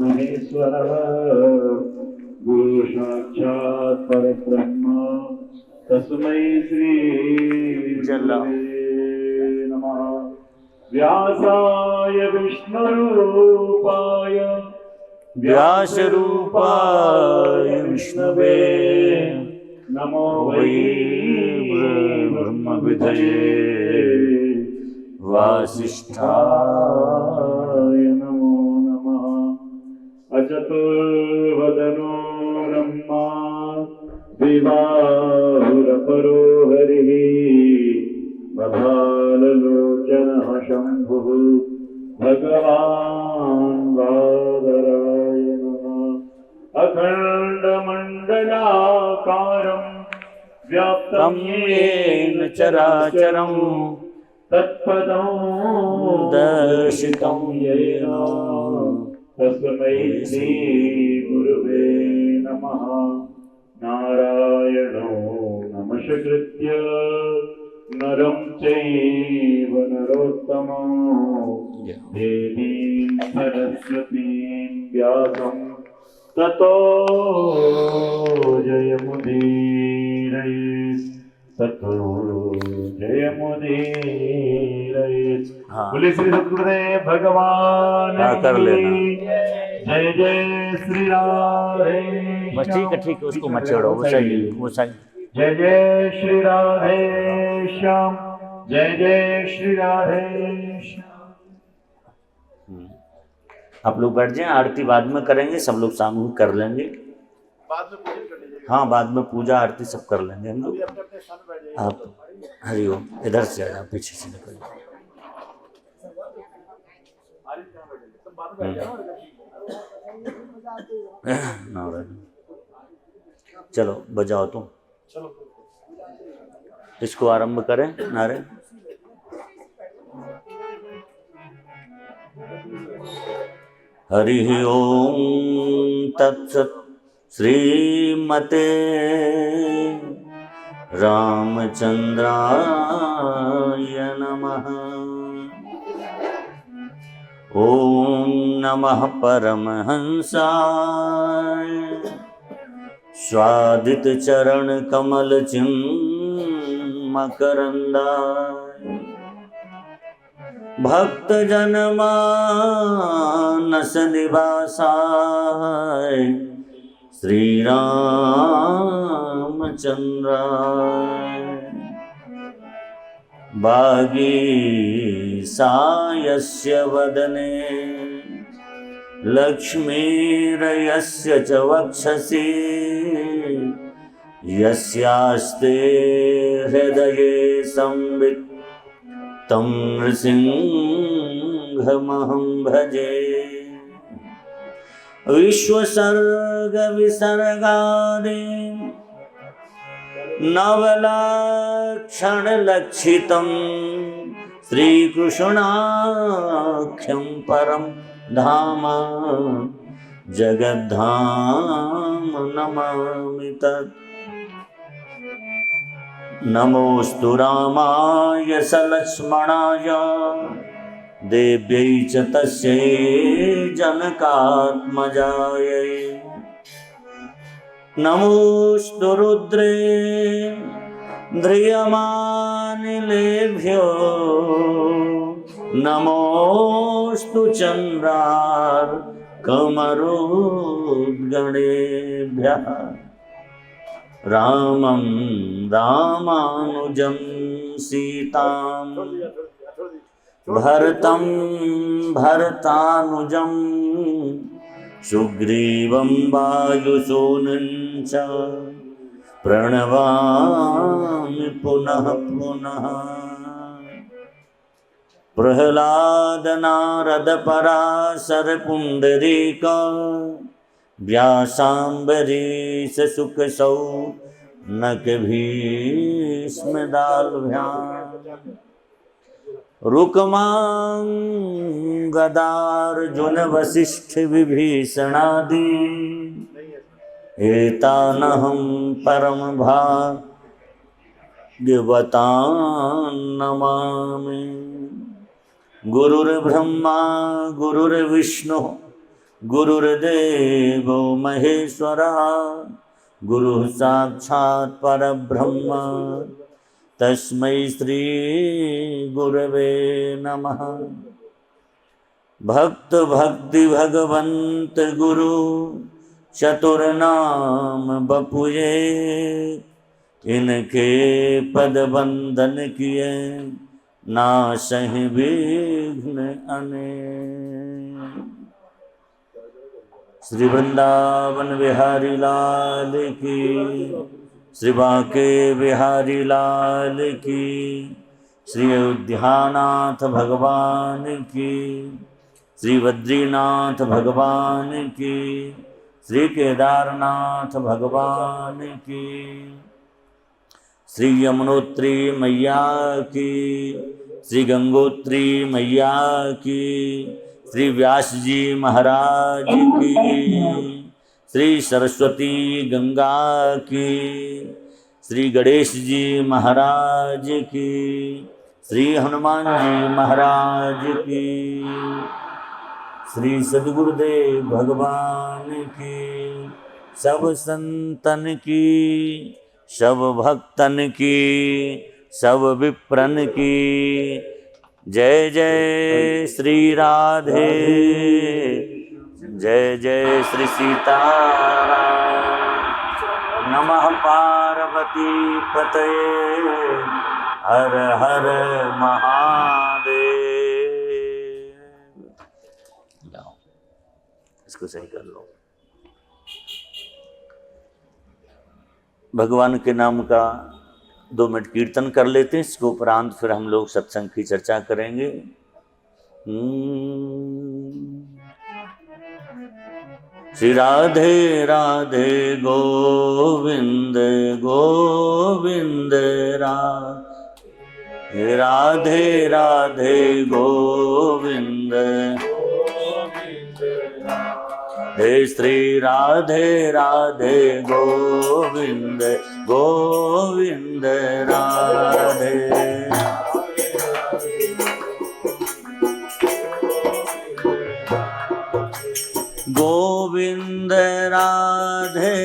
महेश्वरः गुरु साक्षात् परब्रह्म तस्मै श्री गुरवे नमः। व्यासाय विष्णुरूपाय व्यासरूपाय विष्णवे नमो वै ब्रह्मविदये वासिष्ठाय नमो नमः। अचतुर्वदनो ब्रह्मा द्विबाहुरपरो हरिः बभाललोचनः शम्भुः भगवान् बादराय नमः। अखण्डमण्डलाकारं व्याप्तं येन चराचरं तत्पदं दर्शितं येन तस्मै श्री गुरुवे नमः। नारायणो नमस्कृत्य नरं चैव नरोत्तमं देवीं सरस्वतीं व्यासं ततो जयमुदीरयेत् ततो जयमुदीरयेत्। बोले श्री सद्गुरुदेव भगवान कर लेना। जय जय श्री राधे। बस ठीक है उसको मत छेड़ो, वो सही। जय जय श्री राधे श्याम, जय जय श्री राधे श्याम। आप लोग बैठ जाएं, आरती बाद में करेंगे, सब लोग सामूहिक कर लेंगे। हाँ, बाद में पूजा आरती सब कर लेंगे हम लोग। आप हरिओम, इधर से आ जाओ, पीछे से निकल जाओ। चलो बजाओ तुम, इसको आरंभ करें नारे। हरि ओम तत्सत्। श्रीमते रामचंद्राय नमः। ओम नमः परमहंसाय स्वादित चरण कमल चिन्मकरंदाय भक्त जनमानस निवासाय श्री रामचंद्राय वागीसायस्य वदने लक्ष्मीर्यस्य च वक्षसि यस्यास्ते हृदये संवित् तं नृसिंहमहं भजे। विश्वसर्ग विसर्गादि नवलक्षण लक्षितं श्रीकृष्णाख्यं परं धाम जगद्धाम नमामि तत्। नमोस्तु रामाय सलक्ष्मणाय देव्यै च तस्यै जनकात्मजायै। नमोस्तु रुद्रे ध्रियमानिलेभ्यो नमोस्तु चन्द्रार्कमरुद्गणेभ्यः। रामं रामानुजं सीतां भरतं भरतानुजं सुग्रीवं वायुसूनं च प्रणवामि पुनः पुनः। प्रह्लाद नारद पराशर पुंडरीक व्यासाम्बरीश सुख सौनक भीष्म दाल्भ्याम्। रुक्मां गदार्जुन वसिष्ठ विभीषणादि एतानहं परम भाग्यवतान् नमामि। गुरुर्ब्रह्मा गुरुर्विष्णु गुरुर्देवो महेश्वरः गुरुः साक्षात् परब्रह्म तस्मै श्री गुरवे नमः। भक्त भक्ति भगवंत गुरु चतुर्नाम बपुए इनके पद बंदन किए नासहि विघ्न अनेक। श्री वृंदावन बिहारी लाल की, श्री बांके बिहारी लाल की, श्री अयोध्यानाथ भगवान की, श्री बद्रीनाथ भगवान की, श्री केदारनाथ भगवान की, श्री यमुनोत्री मैया की, श्री गंगोत्री मैया की, श्री व्यास जी महाराज की, श्री सरस्वती गंगा की, श्री गणेश जी महाराज की, श्री हनुमान जी महाराज की, श्री सद्गुरुदेव भगवान की, सब संतन की, सब भक्तन की, सब विप्रन की जय जय श्री राधे, जय जय श्री सीताराम। नमः पार्वती पतये हर हर महादेव। जाओ इसको सही कर लो। भगवान के नाम का 2 मिनट कीर्तन कर लेते हैं, इसके उपरांत फिर हम लोग सत्संग की चर्चा करेंगे। श्री राधे राधे गोविंद गोविंद राधे राधे राधे गोविंद हे श्री राधे राधे गोविंद गोविंद राधे। गोविंद राधे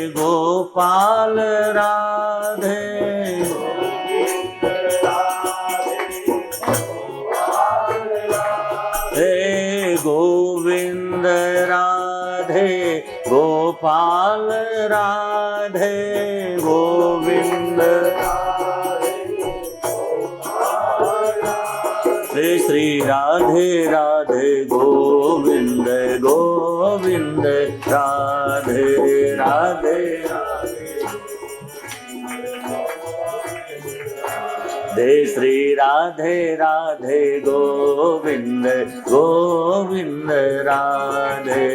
गोपाल राधे हे गोविंद राधे गोपाल राधे गोविंद श्री राधे राधे गोविंद गोविंद राधे राधे राधे श्री राधे राधे गोविंद गोविंद राधे।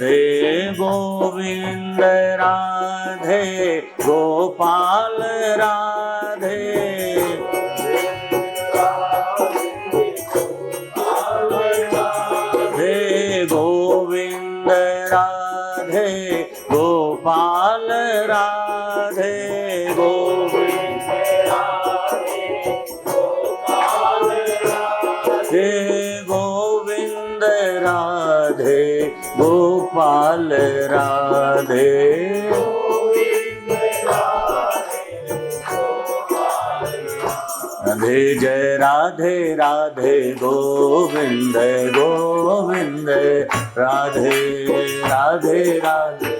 हे गोविंद राधे गोपाल राधे हे गोविंद राधे गोपाल राधे गोविंद हे गोविंद राधे गोपाल राधे राधे जय राधे राधे गोविंद गोविंद राधे राधे राधे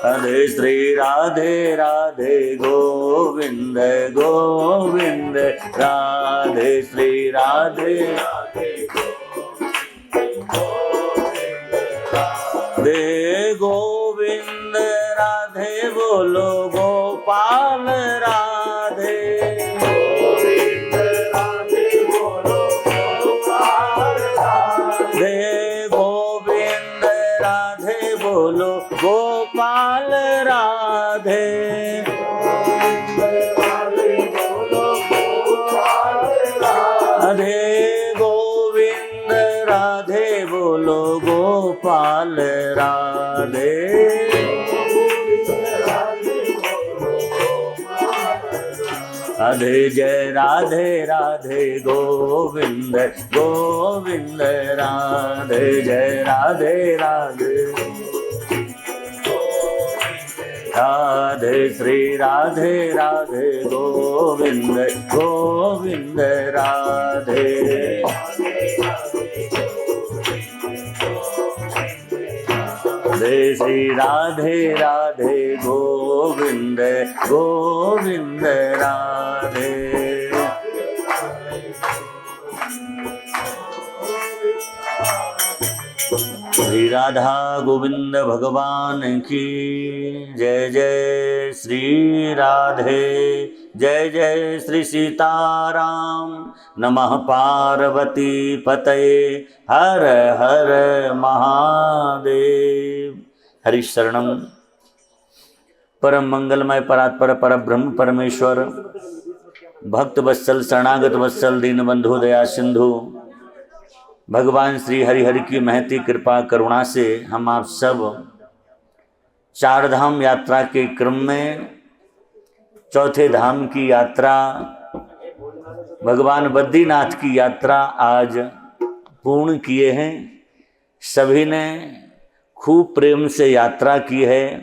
राधे श्री राधे राधे गोविंद गोविंद राधे श्री राधे दे गोविंद राधे बोलो गोपाल राधे गोविंद राधे बोलो गोपाल राधे गोविंद राधे बोलो गोपाल राधे राधे गोविंद राधे बोलो गोपाल राधे राधे जय राधे राधे गोविंद गोविंद राधे जय राधे राधे राधे श्री राधे राधे गोविंद गोविंद राधे राधे श्री राधे राधे गोविंद गोविंद राधे श्री राधा गोविंद भगवान की जय जय श्री राधे जय जय श्री सीताराम नमः पार्वती पतये हर हर महादेव। हरि शरणम। परम मंगलमय परात्पर परब्रह्म परमेश्वर भक्त वत्सल शरणागत वत्सल दीन बंधु दया सिंधु भगवान श्री हरिहरि की महती कृपा करुणा से हम आप सब चार धाम यात्रा के क्रम में चौथे धाम की यात्रा भगवान बद्रीनाथ की यात्रा आज पूर्ण किए हैं। सभी ने खूब प्रेम से यात्रा की है।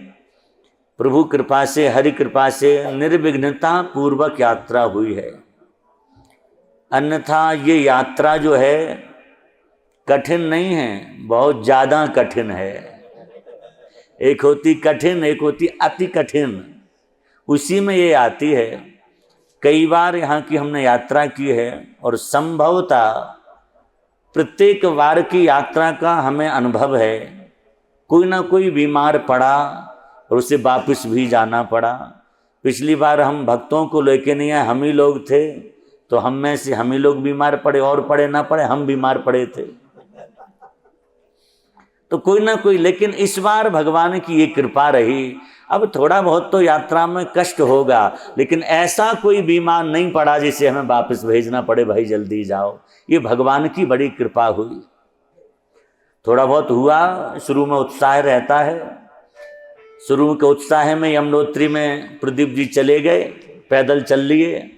प्रभु कृपा से हरि कृपा से निर्विघ्नता पूर्वक यात्रा हुई है। अन्यथा ये यात्रा जो है कठिन नहीं है, बहुत ज़्यादा कठिन है। एक होती कठिन, एक होती अति कठिन, उसी में ये आती है। कई बार यहाँ की हमने यात्रा की है और संभवतः प्रत्येक बार की यात्रा का हमें अनुभव है। कोई ना कोई बीमार पड़ा और उसे वापस भी जाना पड़ा। पिछली बार हम भक्तों को लेके नहीं आए, हम ही लोग थे, तो हम में से हम ही लोग बीमार पड़े, और पड़े ना पड़े हम बीमार पड़े थे। तो कोई ना कोई, लेकिन इस बार भगवान की ये कृपा रही। अब थोड़ा बहुत तो यात्रा में कष्ट होगा, लेकिन ऐसा कोई बीमार नहीं पड़ा जिसे हमें वापस भेजना पड़े, भाई जल्दी जाओ। ये भगवान की बड़ी कृपा हुई। थोड़ा बहुत हुआ, शुरू में उत्साह रहता है। शुरू के उत्साह में यमुनोत्री में प्रदीप जी चले गए, पैदल चल लिए।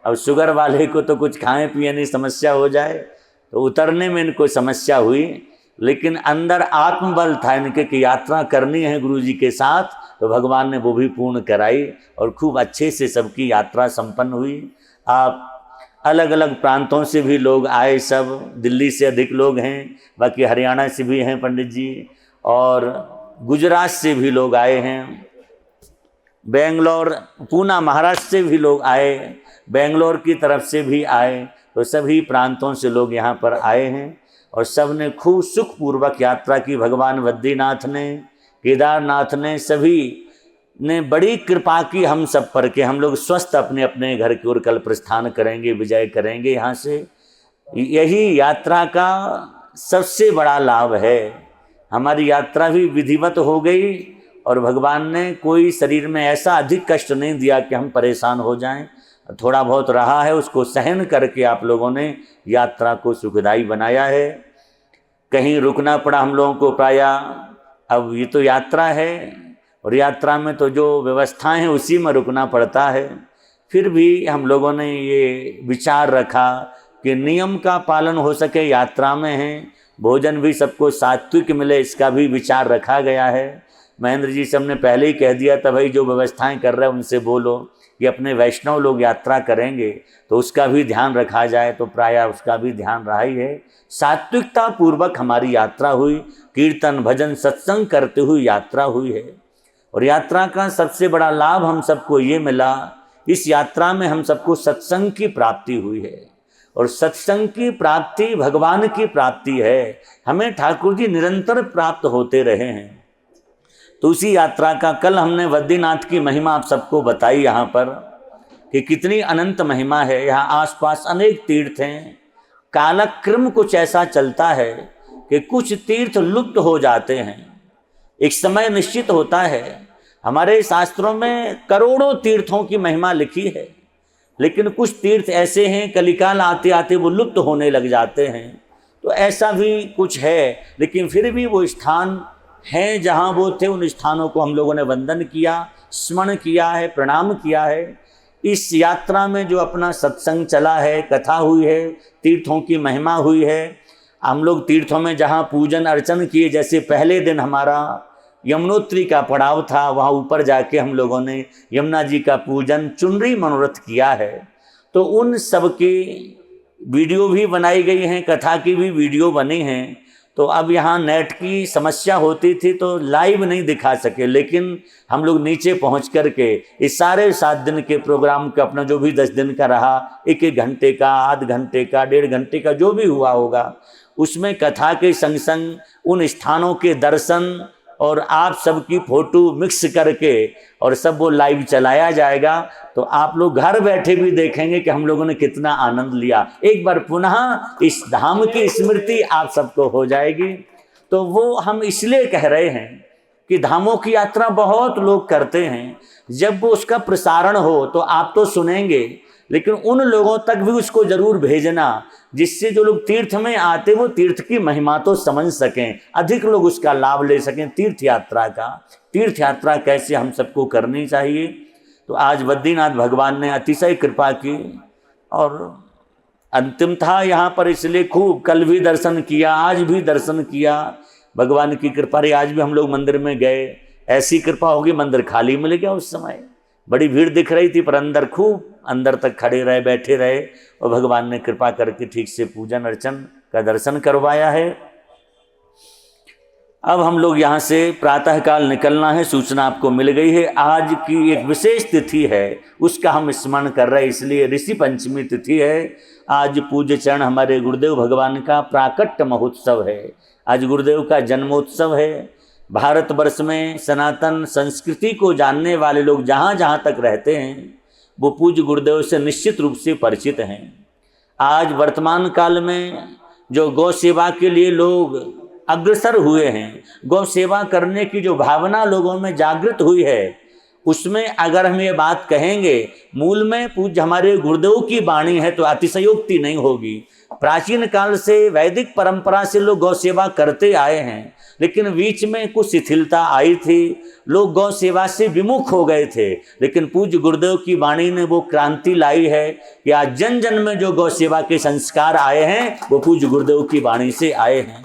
अब शुगर वाले को तो कुछ खाए पिए नहीं, समस्या हो जाए, तो उतरने में इनको समस्या हुई। लेकिन अंदर आत्मबल था इनके कि यात्रा करनी है गुरु जी के साथ, तो भगवान ने वो भी पूर्ण कराई और खूब अच्छे से सबकी यात्रा संपन्न हुई। आप अलग अलग प्रांतों से भी लोग आए, सब दिल्ली से अधिक लोग हैं, बाकी हरियाणा से भी हैं पंडित जी, और गुजरात से भी लोग आए हैं, बेंगलोर पूना महाराष्ट्र से भी लोग आए, बेंगलोर की तरफ से भी आए। तो सभी प्रांतों से लोग यहाँ पर आए हैं और सब ने खूब सुखपूर्वक यात्रा की। भगवान बद्रीनाथ ने, केदारनाथ ने, सभी ने बड़ी कृपा की हम सब पर के हम लोग स्वस्थ अपने अपने घर की ओर कल प्रस्थान करेंगे, विजय करेंगे यहाँ से। यही यात्रा का सबसे बड़ा लाभ है। हमारी यात्रा भी विधिवत हो गई और भगवान ने कोई शरीर में ऐसा अधिक कष्ट नहीं दिया कि हम परेशान हो जाएं। थोड़ा बहुत रहा है, उसको सहन करके आप लोगों ने यात्रा को सुखदायी बनाया है। कहीं रुकना पड़ा हम लोगों को प्रायः। अब ये तो यात्रा है और यात्रा में तो जो व्यवस्थाएं हैं उसी में रुकना पड़ता है। फिर भी हम लोगों ने ये विचार रखा कि नियम का पालन हो सके, यात्रा में है, भोजन भी सबको सात्विक मिले, इसका भी विचार रखा गया है। महेंद्र जी से हमने पहले ही कह दिया था, भाई जो व्यवस्थाएं कर रहे हैं उनसे बोलो कि अपने वैष्णव लोग यात्रा करेंगे तो उसका भी ध्यान रखा जाए। तो प्रायः उसका भी ध्यान रहा ही है। सात्विकता पूर्वक हमारी यात्रा हुई, कीर्तन भजन सत्संग करते हुए यात्रा हुई है। और यात्रा का सबसे बड़ा लाभ हम सबको ये मिला, इस यात्रा में हम सबको सत्संग की प्राप्ति हुई है। और सत्संग की प्राप्ति भगवान की प्राप्ति है। हमें ठाकुर जी निरंतर प्राप्त होते रहे हैं। तो उसी यात्रा का कल हमने बद्रीनाथ की महिमा आप सबको बताई यहाँ पर कि कितनी अनंत महिमा है। यहाँ आसपास अनेक तीर्थ हैं। कालक्रम कुछ ऐसा चलता है कि कुछ तीर्थ लुप्त हो जाते हैं। एक समय निश्चित होता है। हमारे शास्त्रों में करोड़ों तीर्थों की महिमा लिखी है, लेकिन कुछ तीर्थ ऐसे हैं कलिकाल आते आते वो लुप्त होने लग जाते हैं। तो ऐसा भी कुछ है, लेकिन फिर भी वो स्थान हैं जहाँ वो थे, उन स्थानों को हम लोगों ने वंदन किया, स्मरण किया है, प्रणाम किया है। इस यात्रा में जो अपना सत्संग चला है, कथा हुई है, तीर्थों की महिमा हुई है, हम लोग तीर्थों में जहाँ पूजन अर्चन किए, जैसे पहले दिन हमारा यमुनोत्री का पड़ाव था, वहाँ ऊपर जाके हम लोगों ने यमुना जी का पूजन चुनरी मनोरथ किया है। तो उन सब की वीडियो भी बनाई गई हैं, कथा की भी वीडियो बनी हैं। तो अब यहाँ नेट की समस्या होती थी तो लाइव नहीं दिखा सके, लेकिन हम लोग नीचे पहुँच कर के इस सारे 7 दिन के प्रोग्राम का अपना जो भी 10 दिन का रहा, 1-1 घंटे का, आध घंटे का, 1.5 घंटे का, जो भी हुआ होगा, उसमें कथा के संग संग उन स्थानों के दर्शन और आप सबकी फोटो मिक्स करके और सब वो लाइव चलाया जाएगा। तो आप लोग घर बैठे भी देखेंगे कि हम लोगों ने कितना आनंद लिया। एक बार पुनः इस धाम की स्मृति आप सबको हो जाएगी। तो वो हम इसलिए कह रहे हैं कि धामों की यात्रा बहुत लोग करते हैं, जब वो उसका प्रसारण हो तो आप तो सुनेंगे, लेकिन उन लोगों तक भी उसको जरूर भेजना, जिससे जो लोग तीर्थ में आते वो तीर्थ की महिमा तो समझ सकें, अधिक लोग उसका लाभ ले सकें तीर्थ यात्रा का। तीर्थ यात्रा कैसे हम सबको करनी चाहिए। तो आज बद्रीनाथ भगवान ने अतिशय कृपा की और अंतिम था यहाँ पर, इसलिए खूब कल भी दर्शन किया, आज भी दर्शन किया। भगवान की कृपा रही, आज भी हम लोग मंदिर में गए, ऐसी कृपा होगी मंदिर खाली मिल गया। उस समय बड़ी भीड़ दिख रही थी, पर अंदर खूब अंदर तक खड़े रहे, बैठे रहे, और भगवान ने कृपा करके ठीक से पूजन अर्चन का दर्शन करवाया है। अब हम लोग यहाँ से प्रातःकाल निकलना है, सूचना आपको मिल गई है। आज की एक विशेष तिथि है, उसका हम स्मरण कर रहे हैं, इसलिए ऋषि पंचमी तिथि है। आज पूज्य चरण हमारे गुरुदेव भगवान का प्राकट्य महोत्सव है। आज गुरुदेव का जन्मोत्सव है। भारतवर्ष में सनातन संस्कृति को जानने वाले लोग जहाँ जहाँ तक रहते हैं वो पूज्य गुरुदेव से निश्चित रूप से परिचित हैं। आज वर्तमान काल में जो गौ सेवा के लिए लोग अग्रसर हुए हैं, गौ सेवा करने की जो भावना लोगों में जागृत हुई है, उसमें अगर हम ये बात कहेंगे मूल में पूज्य हमारे गुरुदेव की वाणी है तो अतिशयोक्ति नहीं होगी। प्राचीन काल से वैदिक परंपरा से लोग गौ सेवा करते आए हैं, लेकिन बीच में कुछ शिथिलता आई थी, लोग गौ सेवा से विमुख हो गए थे। लेकिन पूज्य गुरुदेव की वाणी ने वो क्रांति लाई है कि आज जन जन में जो गौ सेवा के संस्कार आए हैं वो पूज्य गुरुदेव की वाणी से आए हैं।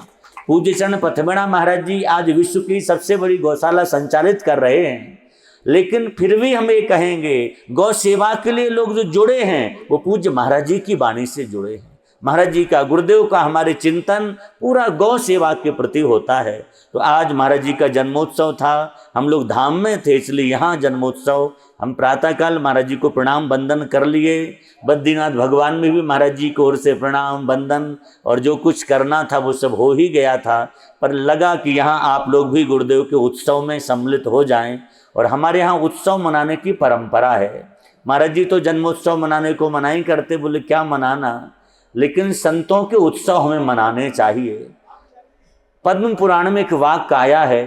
पूज्य चरण पथमेड़ा महाराज जी आज विश्व की सबसे बड़ी गौशाला संचालित कर रहे हैं, लेकिन फिर भी हम ये कहेंगे गौ सेवा के लिए लोग जो जुड़े हैं वो पूज्य महाराज जी की वाणी से जुड़े हैं। महाराज जी का, गुरुदेव का हमारे चिंतन पूरा गौ सेवा के प्रति होता है। तो आज महाराज जी का जन्मोत्सव था, हम लोग धाम में थे इसलिए यहाँ जन्मोत्सव। हम प्रातःकाल महाराज जी को प्रणाम वंदन कर लिए। बद्रीनाथ भगवान में भी महाराज जी की ओर से प्रणाम वंदन और जो कुछ करना था वो सब हो ही गया था, पर लगा कि यहाँ आप लोग भी गुरुदेव के उत्सव में सम्मिलित हो जाएं। और हमारे यहाँ उत्सव मनाने की परंपरा है। महाराज जी तो जन्मोत्सव मनाने को मना ही करते, बोले क्या मनाना, लेकिन संतों के उत्सव हमें मनाने चाहिए। पद्म पुराण में एक वाक्य आया है,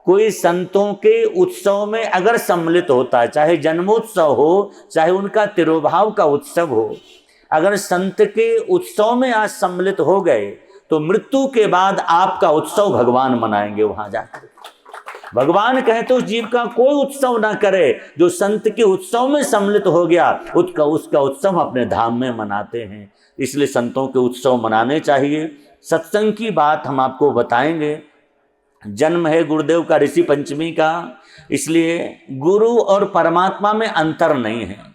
कोई संतों के उत्सव में अगर सम्मिलित होता है, चाहे जन्मोत्सव हो चाहे उनका तिरोभाव का उत्सव हो, अगर संत के उत्सव में आज सम्मिलित हो गए तो मृत्यु के बाद आपका उत्सव भगवान मनाएंगे वहां जाकर। भगवान कहे तो उस जीव का कोई उत्सव ना करे, जो संत के उत्सव में सम्मिलित हो गया उसका उत्सव अपने धाम में मनाते हैं। इसलिए संतों के उत्सव मनाने चाहिए। सत्संग की बात हम आपको बताएंगे। जन्म है गुरुदेव का ऋषि पंचमी का, इसलिए गुरु और परमात्मा में अंतर नहीं है।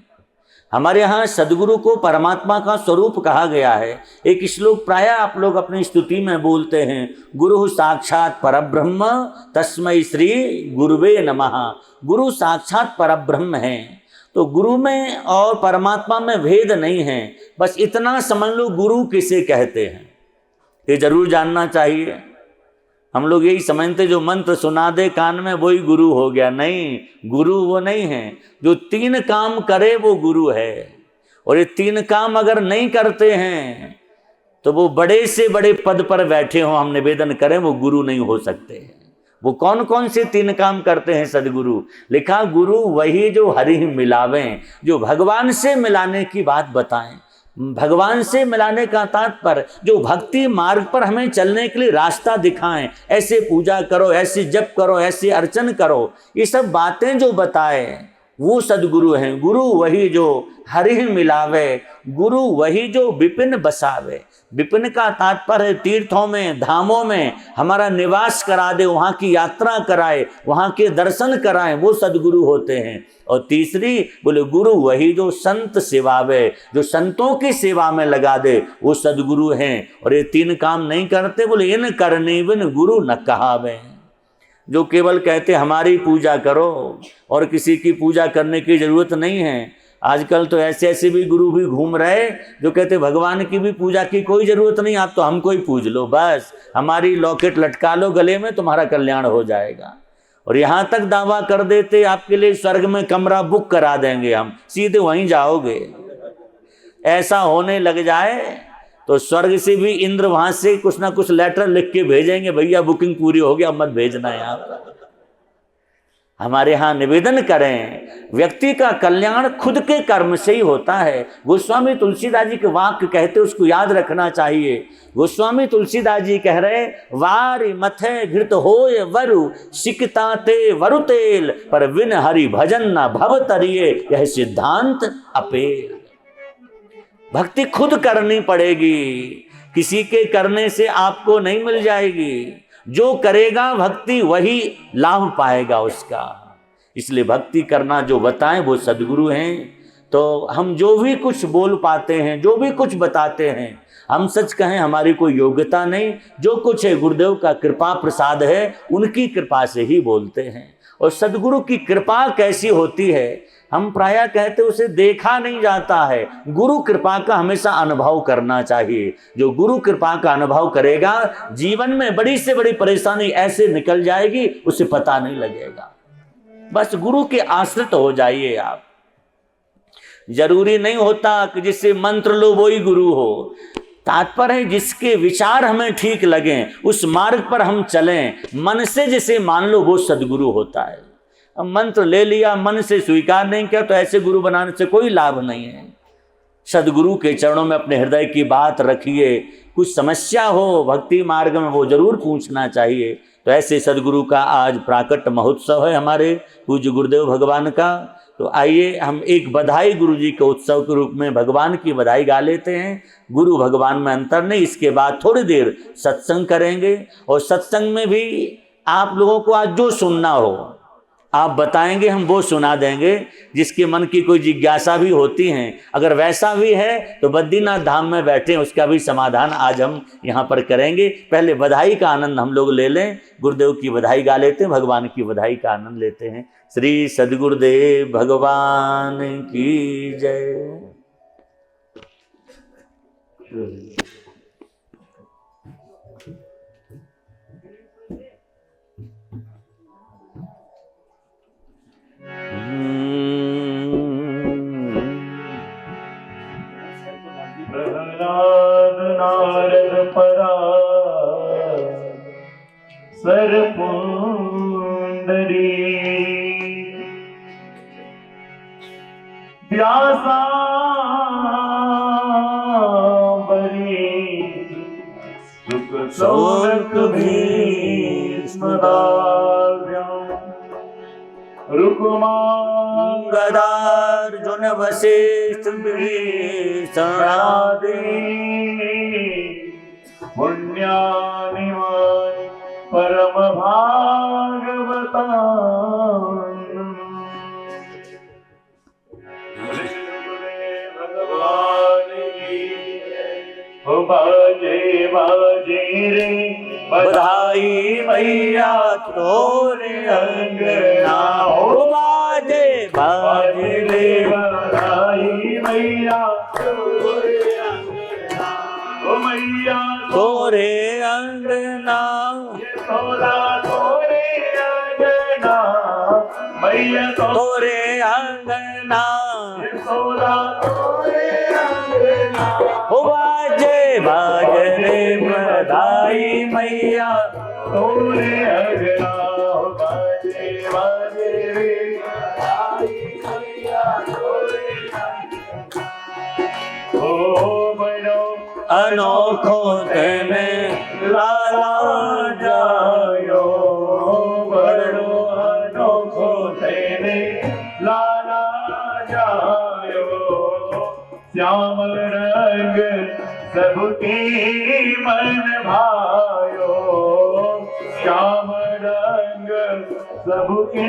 हमारे यहाँ सदगुरु को परमात्मा का स्वरूप कहा गया है। एक श्लोक प्राय आप लोग अपनी स्तुति में बोलते हैं, गुरु साक्षात परब्रह्म तस्मै श्री गुरुवे नमः। गुरु साक्षात परब्रह्म है। तो गुरु में और परमात्मा में भेद नहीं है। बस इतना समझ लो गुरु किसे कहते हैं, ये जरूर जानना चाहिए। हम लोग यही समझते जो मंत्र सुना दे कान में वही गुरु हो गया। नहीं, गुरु वो नहीं है, जो 3 काम करे वो गुरु है। और ये 3 काम अगर नहीं करते हैं तो वो बड़े से बड़े पद पर बैठे हों, हम निवेदन करें, वो गुरु नहीं हो सकते हैं। वो कौन कौन से 3 काम करते हैं सदगुरु? लिखा, गुरु वही जो हरि मिलावें, जो भगवान से मिलाने की बात बताएं। भगवान से मिलाने का तात्पर्य जो भक्ति मार्ग पर हमें चलने के लिए रास्ता दिखाएं, ऐसे पूजा करो, ऐसे जप करो, ऐसे अर्चन करो, ये सब बातें जो बताए वो सदगुरु हैं। गुरु वही जो हरिह मिलावे, गुरु वही जो विपिन बसावे। विपिन का तात्पर्य तीर्थों में, धामों में हमारा निवास करा दे, वहाँ की यात्रा कराए, वहाँ के दर्शन कराए, वो सदगुरु होते हैं। और तीसरी बोले गुरु वही जो संत सेवावे, जो संतों की सेवा में लगा दे, वो सदगुरु हैं। और ये तीन काम नहीं करते, बोले इन करनी बिन गुरु न कहावे। जो केवल कहते हमारी पूजा करो और किसी की पूजा करने की जरूरत नहीं है। आजकल तो ऐसे ऐसे भी गुरु भी घूम रहे जो कहते भगवान की भी पूजा की कोई जरूरत नहीं, आप तो हमको ही पूज लो, बस हमारी लॉकेट लटका लो गले में, तुम्हारा कल्याण हो जाएगा। और यहाँ तक दावा कर देते आपके लिए स्वर्ग में कमरा बुक करा देंगे, हम सीधे वहीं जाओगे। ऐसा होने लग जाए तो स्वर्ग से भी इंद्र वहां से कुछ ना कुछ लेटर लिख के भेजेंगे, भैया बुकिंग पूरी हो गया, अब मत भेजना है आप। हमारे यहाँ निवेदन करें, व्यक्ति का कल्याण खुद के कर्म से ही होता है। गोस्वामी तुलसीदास जी के वाक्य कहते, उसको याद रखना चाहिए। गोस्वामी तुलसीदास जी कह रहे, वारी मथे घृत होय वरु सिकता ते वरु तेल, पर विन हरि भजन न भव तरिये, यह सिद्धांत अपेल। भक्ति खुद करनी पड़ेगी, किसी के करने से आपको नहीं मिल जाएगी। जो करेगा भक्ति वही लाभ पाएगा उसका। इसलिए भक्ति करना जो बताएं वो सदगुरु हैं। तो हम जो भी कुछ बोल पाते हैं, जो भी कुछ बताते हैं, हम सच कहें हमारी कोई योग्यता नहीं, जो कुछ है गुरुदेव का कृपा प्रसाद है, उनकी कृपा से ही बोलते हैं। और सदगुरु की कृपा कैसी होती है, हम प्रायः कहते उसे देखा नहीं जाता है। गुरु कृपा का हमेशा अनुभव करना चाहिए। जो गुरु कृपा का अनुभव करेगा, जीवन में बड़ी से बड़ी परेशानी ऐसे निकल जाएगी, उसे पता नहीं लगेगा। बस गुरु के आश्रित हो जाइए आप। जरूरी नहीं होता कि जिससे मंत्र लो वो ही गुरु हो। तात्पर्य है जिसके विचार हमें ठीक लगें, उस मार्ग पर हम चलें, मन से जिसे मान लो वो सदगुरु होता है। अब मंत्र ले लिया, मन से स्वीकार नहीं किया, तो ऐसे गुरु बनाने से कोई लाभ नहीं है। सदगुरु के चरणों में अपने हृदय की बात रखिए। कुछ समस्या हो भक्ति मार्ग में, वो जरूर पूछना चाहिए। तो ऐसे सदगुरु का आज प्राकट महोत्सव है हमारे पूज्य गुरुदेव भगवान का। तो आइए हम एक बधाई गुरु जी के उत्सव के रूप में भगवान की बधाई गा लेते हैं। गुरु भगवान में अंतर नहीं। इसके बाद थोड़ी देर सत्संग करेंगे, और सत्संग में भी आप लोगों को आज जो सुनना हो आप बताएंगे, हम वो सुना देंगे। जिसके मन की कोई जिज्ञासा भी होती है, अगर वैसा भी है तो बद्रीनाथ धाम में बैठे, उसका भी समाधान आज हम यहाँ पर करेंगे। पहले बधाई का आनंद हम लोग ले लें, गुरुदेव की बधाई गा लेते हैं, भगवान की बधाई का आनंद लेते हैं। श्री सद्गुरुदेव भगवान की जय। प्रहलाद नारद परा सरपुंडरी, व्यासा बरी सुख सौनक भीष्मदार्यम् रुक्मां गदार्जुन वसिष्ठ शरणादि पुण्यानि मानि परम भागवता भगवान की हो बाजे बाजे रे बधाई मैया तोरे अंगना, हो बाजे बाजे रे बधाई मैया तोरे अंगना, हो मैया तोरे अंगना, तोरा तोरे अंगना, मैया तोरे अंगना, तोरा तोरे अंगना, हो बाजे बाजे रे बधाई मैया तोरे अंगना, हो बाजे बाजे रे बधाई मैया तोरे अंगना, हो बड़ो अनोखो तेने लाला जायो, बड़ो अनोखो तेने लाला श्याम रंग सबके मन भायो, श्याम रंग सबके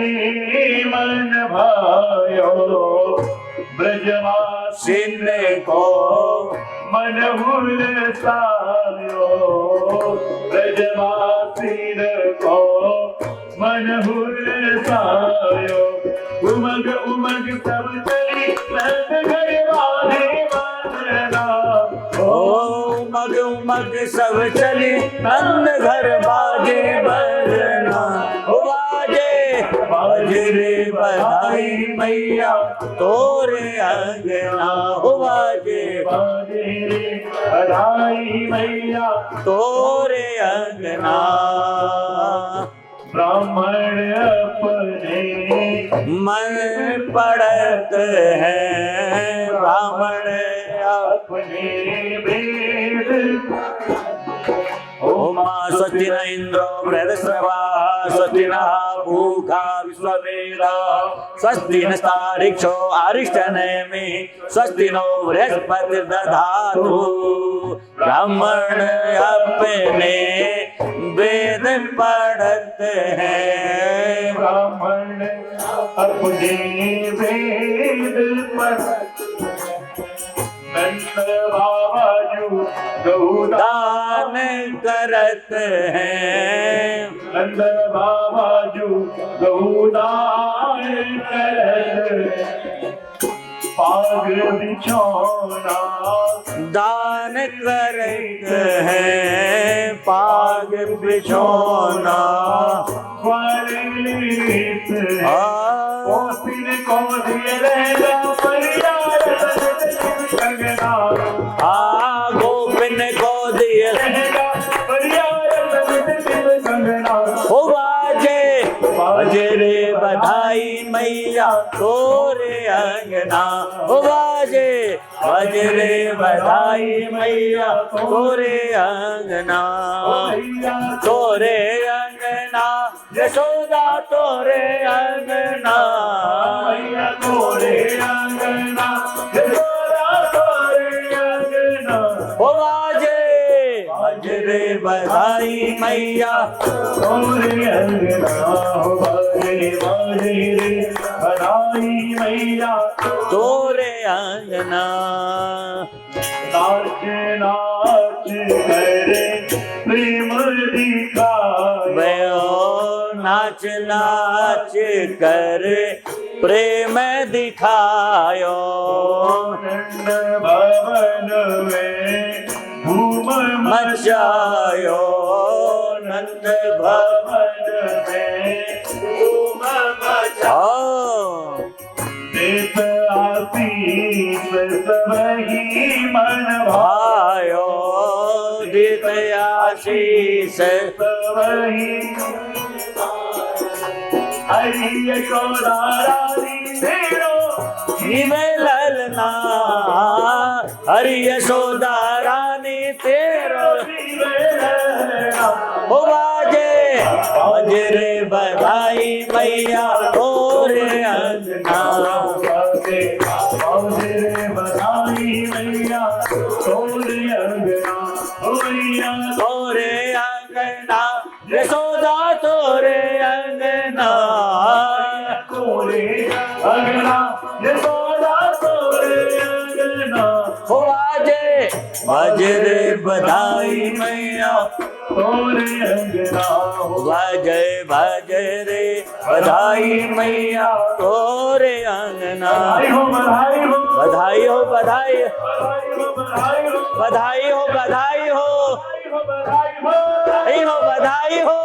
मन भायो, ब्रजवासिन को मन हुलसायो, ब्रजवासिन को मन हुलसायो, उमग उमग सब चली नंद घर वाले वंदना, उमग उमग सब चली नंद घर बाजे बजना, बाजे बाजे रे बधाई मैया तोरे अंगना, बाजे बाजे रे बधाई मैया तोरे अंगना। ब्राह्मण अपने मन पढ़त है, ब्राह्मण अपने वेद, ओमा स्वस्ति न इंद्रो बृहस्पतिर्वा स्वस्ति नः पूषा विश्ववेदा स्वस्ति नस्तारिक्षो अरिष्टनेमि स्वस्ति नो बृहस्पतिर्दधातु। ब्राह्मण अपने वेद पढ़त हैं, ब्राह्मण अपने वेद पढ़त, नंद बाबाजू गौदान दान करत हैं, नंद बाबाजू गौदान करत, पाग बिछौना दान करत हैं, पाग बिछौना वालित कौशिन को दिए रहेगा परियार कंगना, गोपिन को दिए रहेगा परियार कंगना, हो बाजे बाजे रे बधाई मैया तोरे अंगना, हो बाजे बाजे रे बधाई मैया तोरे अंगना, तोरे अंगना यशोदा तोरे अंगना, मैया तोरे अंगना यशोदा तोरे अंगना, हो बाजे बाजे रे बधाई मैया तोरे अंगना, हो बाजे बाजे रे बधाई मैया तोरे अंगना। नाच नाच करे प्रेम दिखाए, भयो नाच नाच कर प्रेम दिखायो, नंद भवन में धूम मचायो, नंद भवन में धूम मचाओ, देत आशीष सबही मन भायो, दित आशीष सबही, हरि यशोदा रानी तेरो ललना, हरि यशोदा रानी तेरो हो बाजे बाजे रे बधाई मैया तोरे अंगना, बाजे रे बधाई मैया तोरे अंगना, मैया तोरे अंगना यशोदा तोरे अंगना, तोरे अंगना यशोदा तोरे अंगना, हो बाजे बाजे रे बधाई मैया तोरे अंगना, बाजे बाजे रे बधाई मैया तोरे अंगना, बधाई हो बधाई हो बधाई बधाई हो बधाई हो बधाई हो बधाई हो बधाई हो बधाई हो,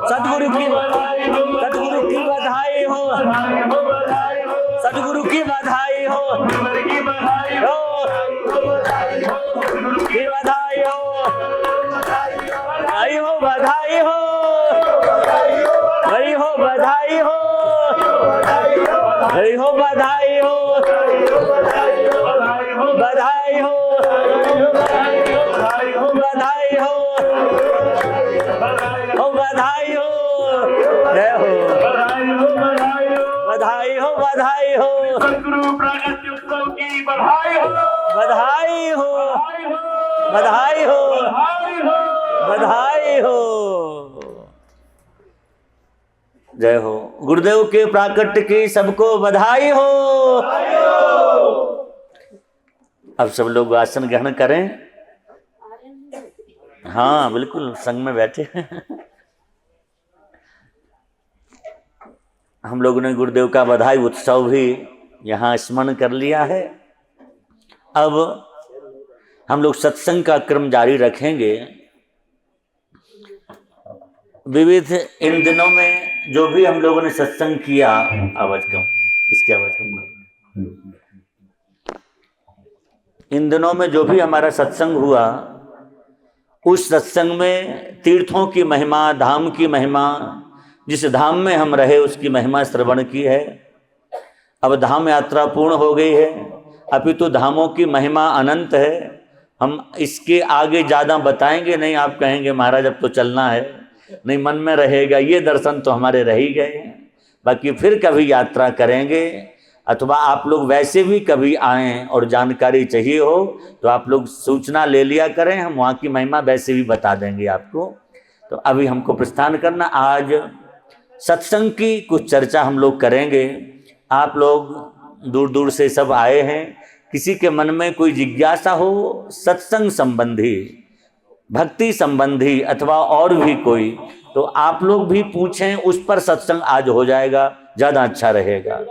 सदगुरु की बधाई हो, सदगुरु की बधाई हो, की बधाई हो, की बधाई हो, आई हो बधाई हो, आई हो बधाई हो, आई हो बधाई हो, बधाई हो, बधाई हो, हो बधाई हो, जय हो, बधाई हो, बधाई हो, सतगुरु बधाई हो, बधाई हो, बधाई बधाई हो, हो, बधाई हो, बधाई हो। जय हो गुरुदेव के प्राकट्य की सबको बधाई हो। अब सब लोग आसन ग्रहण करें। हाँ बिल्कुल संग में बैठे। हम लोगों ने गुरुदेव का बधाई उत्सव भी यहाँ स्मरण कर लिया है। अब हम लोग सत्संग का क्रम जारी रखेंगे। विविध इन दिनों में जो भी हम लोगों ने सत्संग किया, आवाज कम, इसकी आवाज कम। इन दिनों में जो भी हमारा सत्संग हुआ, उस सत्संग में तीर्थों की महिमा, धाम की महिमा, जिस धाम में हम रहे उसकी महिमा श्रवण की है। अब धाम यात्रा पूर्ण हो गई है, अपितु धामों की महिमा अनंत है। हम इसके आगे ज़्यादा बताएंगे नहीं। आप कहेंगे महाराज अब तो चलना है, नहीं मन में रहेगा। ये दर्शन तो हमारे रह ही गए हैं, बाकी फिर कभी यात्रा करेंगे। अथवा आप लोग वैसे भी कभी आएँ और जानकारी चाहिए हो तो आप लोग सूचना ले लिया करें, हम वहाँ की महिमा वैसे भी बता देंगे आपको। तो अभी हमको प्रस्थान करना। आज सत्संग की कुछ चर्चा हम लोग करेंगे। आप लोग दूर दूर से सब आए हैं, किसी के मन में कोई जिज्ञासा हो सत्संग संबंधी, भक्ति संबंधी अथवा और भी कोई, तो आप लोग भी पूछें, उस पर सत्संग आज हो जाएगा, ज़्यादा अच्छा रहेगा।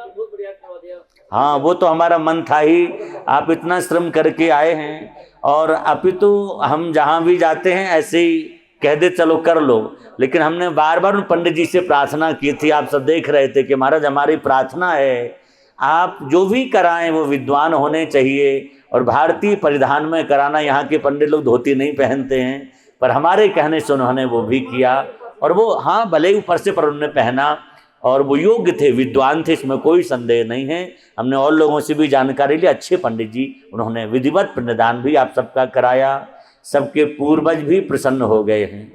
हाँ वो तो हमारा मन था ही, आप इतना श्रम करके आए हैं। और अपितु हम जहाँ भी जाते हैं ऐसे ही कह दे चलो कर लो, लेकिन हमने बार बार उन पंडित जी से प्रार्थना की थी। आप सब देख रहे थे कि महाराज हमारी प्रार्थना है आप जो भी कराएं वो विद्वान होने चाहिए, और भारतीय परिधान में कराना। यहाँ के पंडित लोग धोती नहीं पहनते हैं, पर हमारे कहने से उन्होंने वो भी किया। और वो हाँ भले ही ऊपर से पर उन्होंने पहना, और वो योग्य थे, विद्वान थे, इसमें कोई संदेह नहीं है। हमने और लोगों से भी जानकारी ली, अच्छे पंडित जी, उन्होंने विधिवत पिंडदान भी आप सबका कराया। सबके पूर्वज भी प्रसन्न हो गए हैं,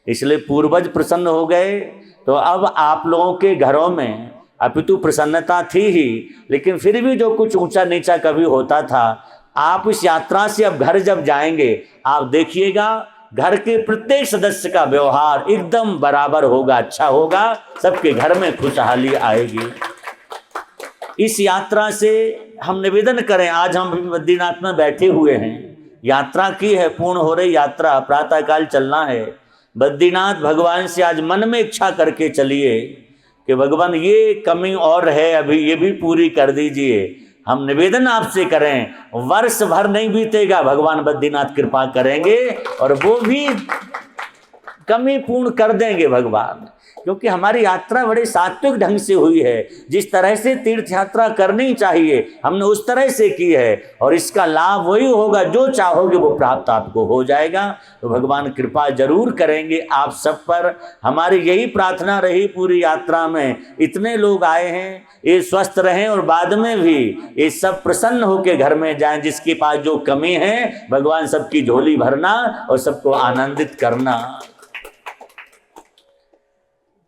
इसलिए पूर्वज प्रसन्न हो गए तो अब आप लोगों के घरों में अपितु प्रसन्नता थी ही, लेकिन फिर भी जो कुछ ऊंचा नीचा कभी होता था, आप इस यात्रा से अब घर जब जाएंगे आप देखिएगा घर के प्रत्येक सदस्य का व्यवहार एकदम बराबर होगा, अच्छा होगा, सबके घर में खुशहाली आएगी। इस यात्रा से हम निवेदन करें, आज हम बद्रीनाथ में बैठे हुए हैं, यात्रा की है, पूर्ण हो रही यात्रा, प्रातःकाल चलना है बद्रीनाथ। भगवान से आज मन में इच्छा करके चलिए कि भगवान ये कमी और है अभी, ये भी पूरी कर दीजिए। हम निवेदन आपसे करें, वर्ष भर नहीं बीतेगा, भगवान बद्रीनाथ कृपा करेंगे और वो भी कमी पूर्ण कर देंगे भगवान। क्योंकि हमारी यात्रा बड़े सात्विक ढंग से हुई है, जिस तरह से तीर्थ यात्रा करनी चाहिए हमने उस तरह से की है, और इसका लाभ वही होगा जो चाहोगे वो प्राप्त आपको हो जाएगा। तो भगवान कृपा जरूर करेंगे आप सब पर। हमारी यही प्रार्थना रही पूरी यात्रा में, इतने लोग आए हैं, ये स्वस्थ रहें और बाद में भी ये सब प्रसन्न होकर घर में जाएं। जिसके पास जो कमी है भगवान सबकी झोली भरना और सबको आनंदित करना।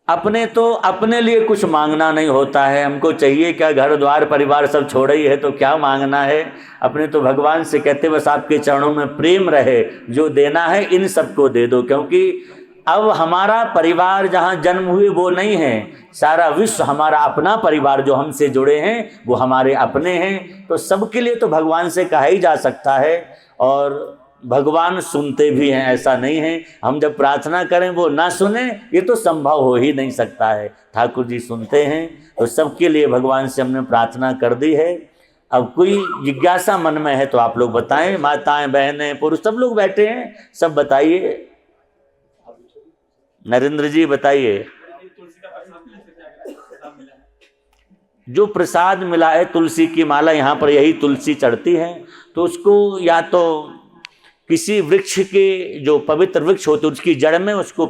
अपने तो अपने लिए कुछ मांगना नहीं होता है, हमको चाहिए क्या, घर द्वार परिवार सब छोड़ा ही है तो क्या मांगना है। अपने तो भगवान से कहते बस आपके चरणों में प्रेम रहे, जो देना है इन सबको दे दो। क्योंकि अब हमारा परिवार जहाँ जन्म हुए वो नहीं है, सारा विश्व हमारा अपना परिवार, जो हमसे जुड़े हैं वो हमारे अपने हैं। तो सबके लिए तो भगवान से कहा ही जा सकता है, और भगवान सुनते भी हैं, ऐसा नहीं है हम जब प्रार्थना करें वो ना सुने, ये तो संभव हो ही नहीं सकता है। ठाकुर जी सुनते हैं, तो सबके लिए भगवान से हमने प्रार्थना कर दी है। अब कोई जिज्ञासा मन में है तो आप लोग बताएं, माताएं बहनें पुरुष सब लोग बैठे हैं, सब बताइए। नरेंद्र जी बताइए। जो प्रसाद मिला है तुलसी की माला, यहाँ पर यही तुलसी चढ़ती है, तो उसको या तो किसी वृक्ष के जो पवित्र वृक्ष होते उसकी जड़ में उसको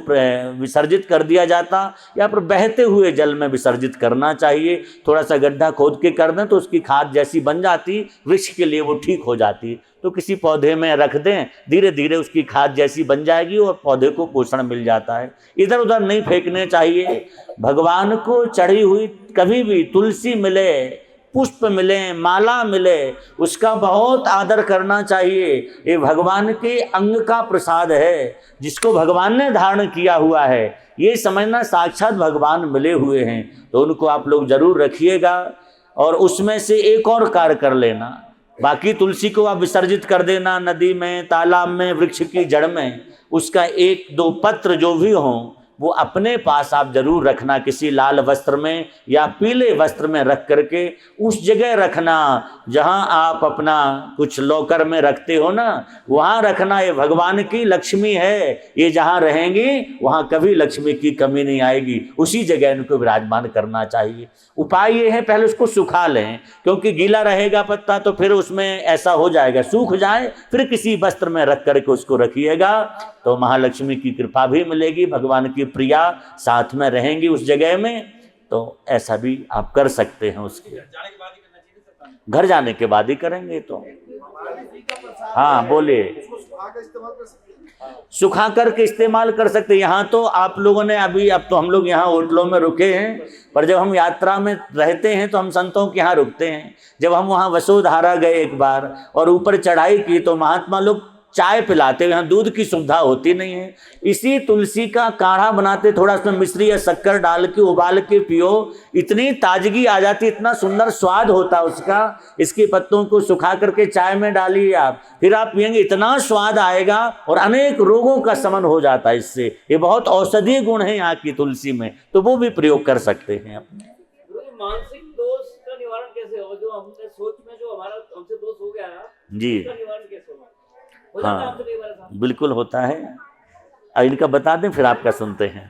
विसर्जित कर दिया जाता, या फिर बहते हुए जल में विसर्जित करना चाहिए। थोड़ा सा गड्ढा खोद के कर दें तो उसकी खाद जैसी बन जाती, वृक्ष के लिए वो ठीक हो जाती। तो किसी पौधे में रख दें, धीरे धीरे उसकी खाद जैसी बन जाएगी और पौधे को पोषण मिल जाता है। इधर उधर नहीं फेंकने चाहिए। भगवान को चढ़ी हुई कभी भी तुलसी मिले पुष्प मिले, माला मिले, उसका बहुत आदर करना चाहिए। ये भगवान के अंग का प्रसाद है, जिसको भगवान ने धारण किया हुआ है, ये समझना साक्षात भगवान मिले हुए हैं। तो उनको आप लोग जरूर रखिएगा और उसमें से एक और कार्य कर लेना। बाकी तुलसी को आप विसर्जित कर देना नदी में, तालाब में, वृक्ष की जड़ में। उसका 1-2 पत्र जो भी हों वो अपने पास आप जरूर रखना, किसी लाल वस्त्र में या पीले वस्त्र में रख करके उस जगह रखना जहां आप अपना कुछ लॉकर में रखते हो ना, वहां रखना। ये भगवान की लक्ष्मी है, ये जहां रहेंगी वहां कभी लक्ष्मी की कमी नहीं आएगी। उसी जगह इनको विराजमान करना चाहिए। उपाय ये है, पहले उसको सुखा लें, क्योंकि गीला रहेगा पत्ता तो फिर उसमें ऐसा हो जाएगा, सूख जाए, फिर किसी वस्त्र में रख करके उसको रखिएगा तो महालक्ष्मी की कृपा भी मिलेगी, भगवान की प्रिया साथ में रहेंगी उस जगह में। तो ऐसा भी आप कर सकते हैं। उसके घर जाने के बाद ही करेंगे तो हाँ बोलिए। सुखा करके इस्तेमाल कर सकते। यहाँ तो आप लोगों ने अब तो हम लोग यहाँ होटलों में रुके हैं, पर जब हम यात्रा में रहते हैं तो हम संतों के यहाँ रुकते हैं। जब हम वहाँ वसुधारा गए एक बार और ऊपर चढ़ाई की तो महात्मा लोग चाय पिलाते, यहाँ दूध की सुविधा होती नहीं है। इसी तुलसी का काढ़ा बनाते, थोड़ा उसमें मिश्री या शक्कर डाल के उबाल के पियो, इतनी ताजगी आ जाती, इतना सुंदर स्वाद होता उसका। इसके पत्तों को सुखा करके चाय में डालिए आप, फिर आप पियेंगे, इतना स्वाद आएगा और अनेक रोगों का शमन हो जाता है इससे। ये बहुत औषधीय गुण है यहाँ की तुलसी में, तो वो भी प्रयोग कर सकते हैं अपने। मानसिक दोष का निवारण कैसे हो? जो हमने सोच में जो हमारा हमसे दोष हो गया जी, उसका निवारण कैसे होगा? हाँ बिल्कुल होता है। इनका बता दें फिर आपका सुनते हैं।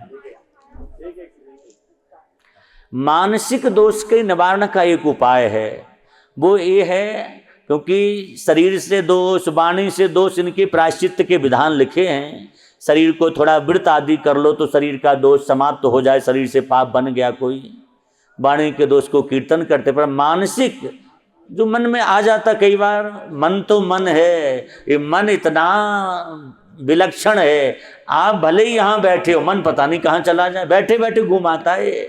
मानसिक दोष के निवारण का एक उपाय है, वो ये है, क्योंकि शरीर से दोष, वाणी से दोष, इनके प्रायश्चित्त के विधान लिखे हैं। शरीर को थोड़ा व्रत आदि कर लो तो शरीर का दोष समाप्त हो जाए, शरीर से पाप बन गया कोई। वाणी के दोष को कीर्तन करते, पर मानसिक जो मन में आ जाता, कई बार मन तो मन है, ये मन इतना विलक्षण है, आप भले ही यहाँ बैठे हो, मन पता नहीं कहाँ चला जाए, बैठे बैठे घुमाता है।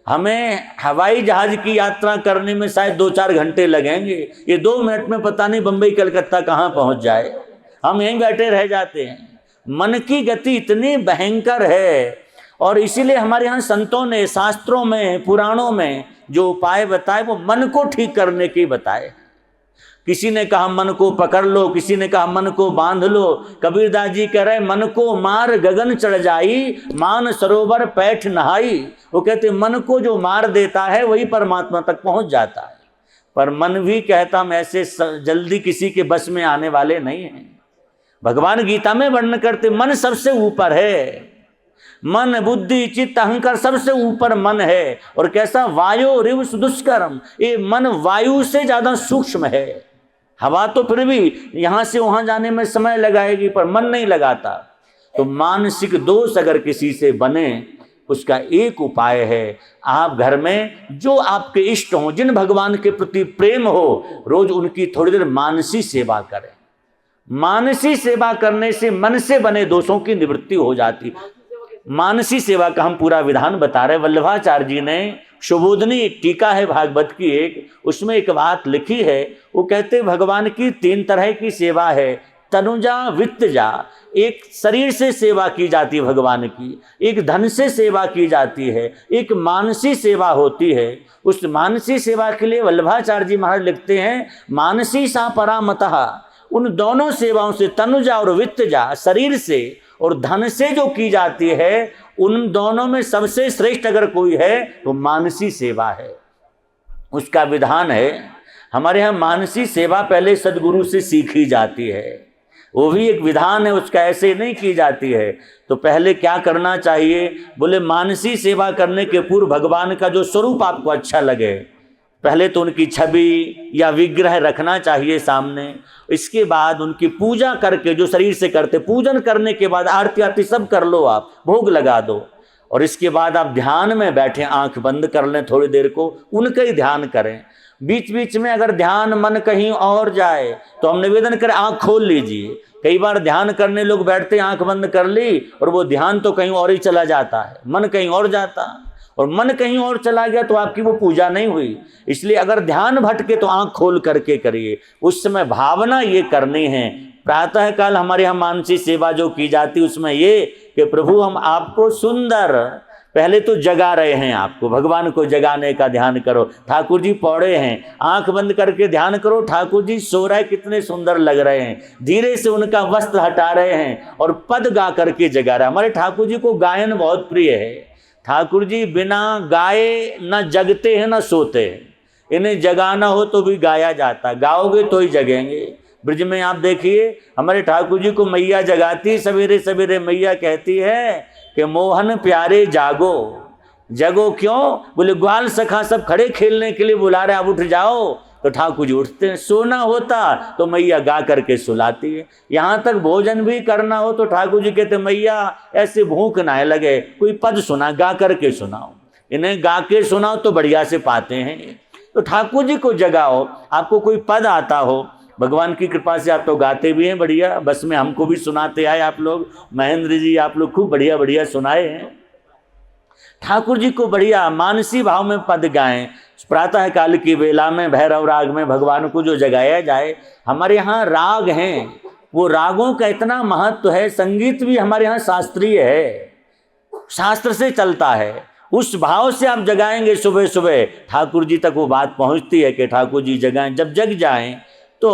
हमें हवाई जहाज की यात्रा करने में शायद 2-4 घंटे लगेंगे, ये 2 मिनट में पता नहीं बम्बई कलकत्ता कहाँ पहुँच जाए, हम यहीं बैठे रह जाते हैं। मन की गति इतनी भयंकर है, और इसीलिए हमारे यहाँ संतों ने शास्त्रों में, पुराणों में जो उपाय बताए वो मन को ठीक करने के बताए। किसी ने कहा मन को पकड़ लो, किसी ने कहा मन को बांध लो। कबीरदास जी कह रहे मन को मार गगन चढ़ जाई, मान सरोवर पैठ नहाई। वो कहते मन को जो मार देता है वही परमात्मा तक पहुंच जाता है। पर मन भी कहता हम ऐसे जल्दी किसी के बस में आने वाले नहीं हैं। भगवान गीता में वर्णन करते मन सबसे ऊपर है, मन बुद्धि चित्त अहंकार सबसे ऊपर मन है। और कैसा वायु रिव सुदुष्करम, ये मन वायु से ज्यादा सूक्ष्म है। हवा तो फिर भी यहां से वहां जाने में समय लगाएगी, पर मन नहीं लगाता। तो मानसिक दोष अगर किसी से बने, उसका एक उपाय है, आप घर में जो आपके इष्ट हो, जिन भगवान के प्रति प्रेम हो, रोज उनकी थोड़ी देर मानसी सेवा करें। मानसी सेवा करने से मन से बने दोषों की निवृत्ति हो जाती। मानसी सेवा का हम पूरा विधान बता रहे। वल्लभाचार्य जी ने शुभोधनी एक टीका है भागवत की एक, उसमें एक बात लिखी है। वो कहते भगवान की 3 तरह की सेवा है, तनुजा वित्तजा। एक शरीर से सेवा की जाती है भगवान की, एक धन से सेवा की जाती है, एक मानसी सेवा होती है। उस मानसी सेवा के लिए वल्लभाचार्य जी महाराज लिखते हैं मानसी सा परामतः। उन दोनों सेवाओं से, तनुजा और वित्तजा, शरीर से और धन से जो की जाती है, उन दोनों में सबसे श्रेष्ठ अगर कोई है तो मानसी सेवा है। उसका विधान है, हमारे यहाँ मानसी सेवा पहले सदगुरु से सीखी जाती है, वो भी एक विधान है, उसका ऐसे नहीं की जाती है। तो पहले क्या करना चाहिए, बोले मानसी सेवा करने के पूर्व भगवान का जो स्वरूप आपको अच्छा लगे, पहले तो उनकी छवि या विग्रह रखना चाहिए सामने। इसके बाद उनकी पूजा करके, जो शरीर से करते, पूजन करने के बाद आरती आरती सब कर लो, आप भोग लगा दो। और इसके बाद आप ध्यान में बैठे, आंख बंद कर लें, थोड़ी देर को उनका ही ध्यान करें। बीच बीच में अगर ध्यान मन कहीं और जाए तो हम निवेदन करें आंख खोल लीजिए। कई बार ध्यान करने लोग बैठते, आंख बंद कर ली और वो ध्यान तो कहीं और ही चला जाता है, मन कहीं और जाता। और मन कहीं और चला गया तो आपकी वो पूजा नहीं हुई। इसलिए अगर ध्यान भटके तो आंख खोल करके करिए। उस समय भावना ये करनी है। प्रातः काल हमारे यहाँ मानसी सेवा जो की जाती उसमें ये कि प्रभु हम आपको सुंदर, पहले तो जगा रहे हैं, आपको भगवान को जगाने का ध्यान करो। ठाकुर जी पौड़े हैं, आंख बंद करके ध्यान करो, ठाकुर जी सो रहे कितने सुंदर लग रहे हैं, धीरे से उनका वस्त्र हटा रहे हैं और पद गा करके जगा रहे हैं। हमारे ठाकुर जी को गायन बहुत प्रिय है। ठाकुर जी बिना गाए न जगते हैं न सोते हैं। इन्हें जगाना हो तो भी गाया जाता, गाओगे तो ही जगेंगे। ब्रज में आप देखिए हमारे ठाकुर जी को मैया जगाती, सवेरे सवेरे मैया कहती है कि मोहन प्यारे जागो। जगो क्यों? बोले ग्वाल सखा सब खड़े खेलने के लिए बुला रहे, आप उठ जाओ। तो ठाकुर जी उठते हैं। सोना होता तो मैया गा करके सुलाती है। यहाँ तक भोजन भी करना हो तो ठाकुर जी कहते मैया ऐसे भूख ना लगे, कोई पद सुना, गा करके सुनाओ। इन्हें गा के सुनाओ तो बढ़िया से पाते हैं। तो ठाकुर जी को जगाओ। आपको कोई पद आता हो, भगवान की कृपा से आप तो गाते भी हैं बढ़िया, बस में हमको भी सुनाते आए आप लोग, महेंद्र जी आप लोग खूब बढ़िया बढ़िया सुनाए हैं। ठाकुर जी को बढ़िया मानसी भाव में पद गाएं। प्रातः काल की वेला में भैरव राग में भगवान को जो जगाया जाए। हमारे यहाँ राग हैं, वो रागों का इतना महत्व है। संगीत भी हमारे यहाँ शास्त्रीय है, शास्त्र से चलता है। उस भाव से आप जगाएंगे सुबह सुबह, ठाकुर जी तक वो बात पहुँचती है कि ठाकुर जी जगाएं। जब जग जाएं तो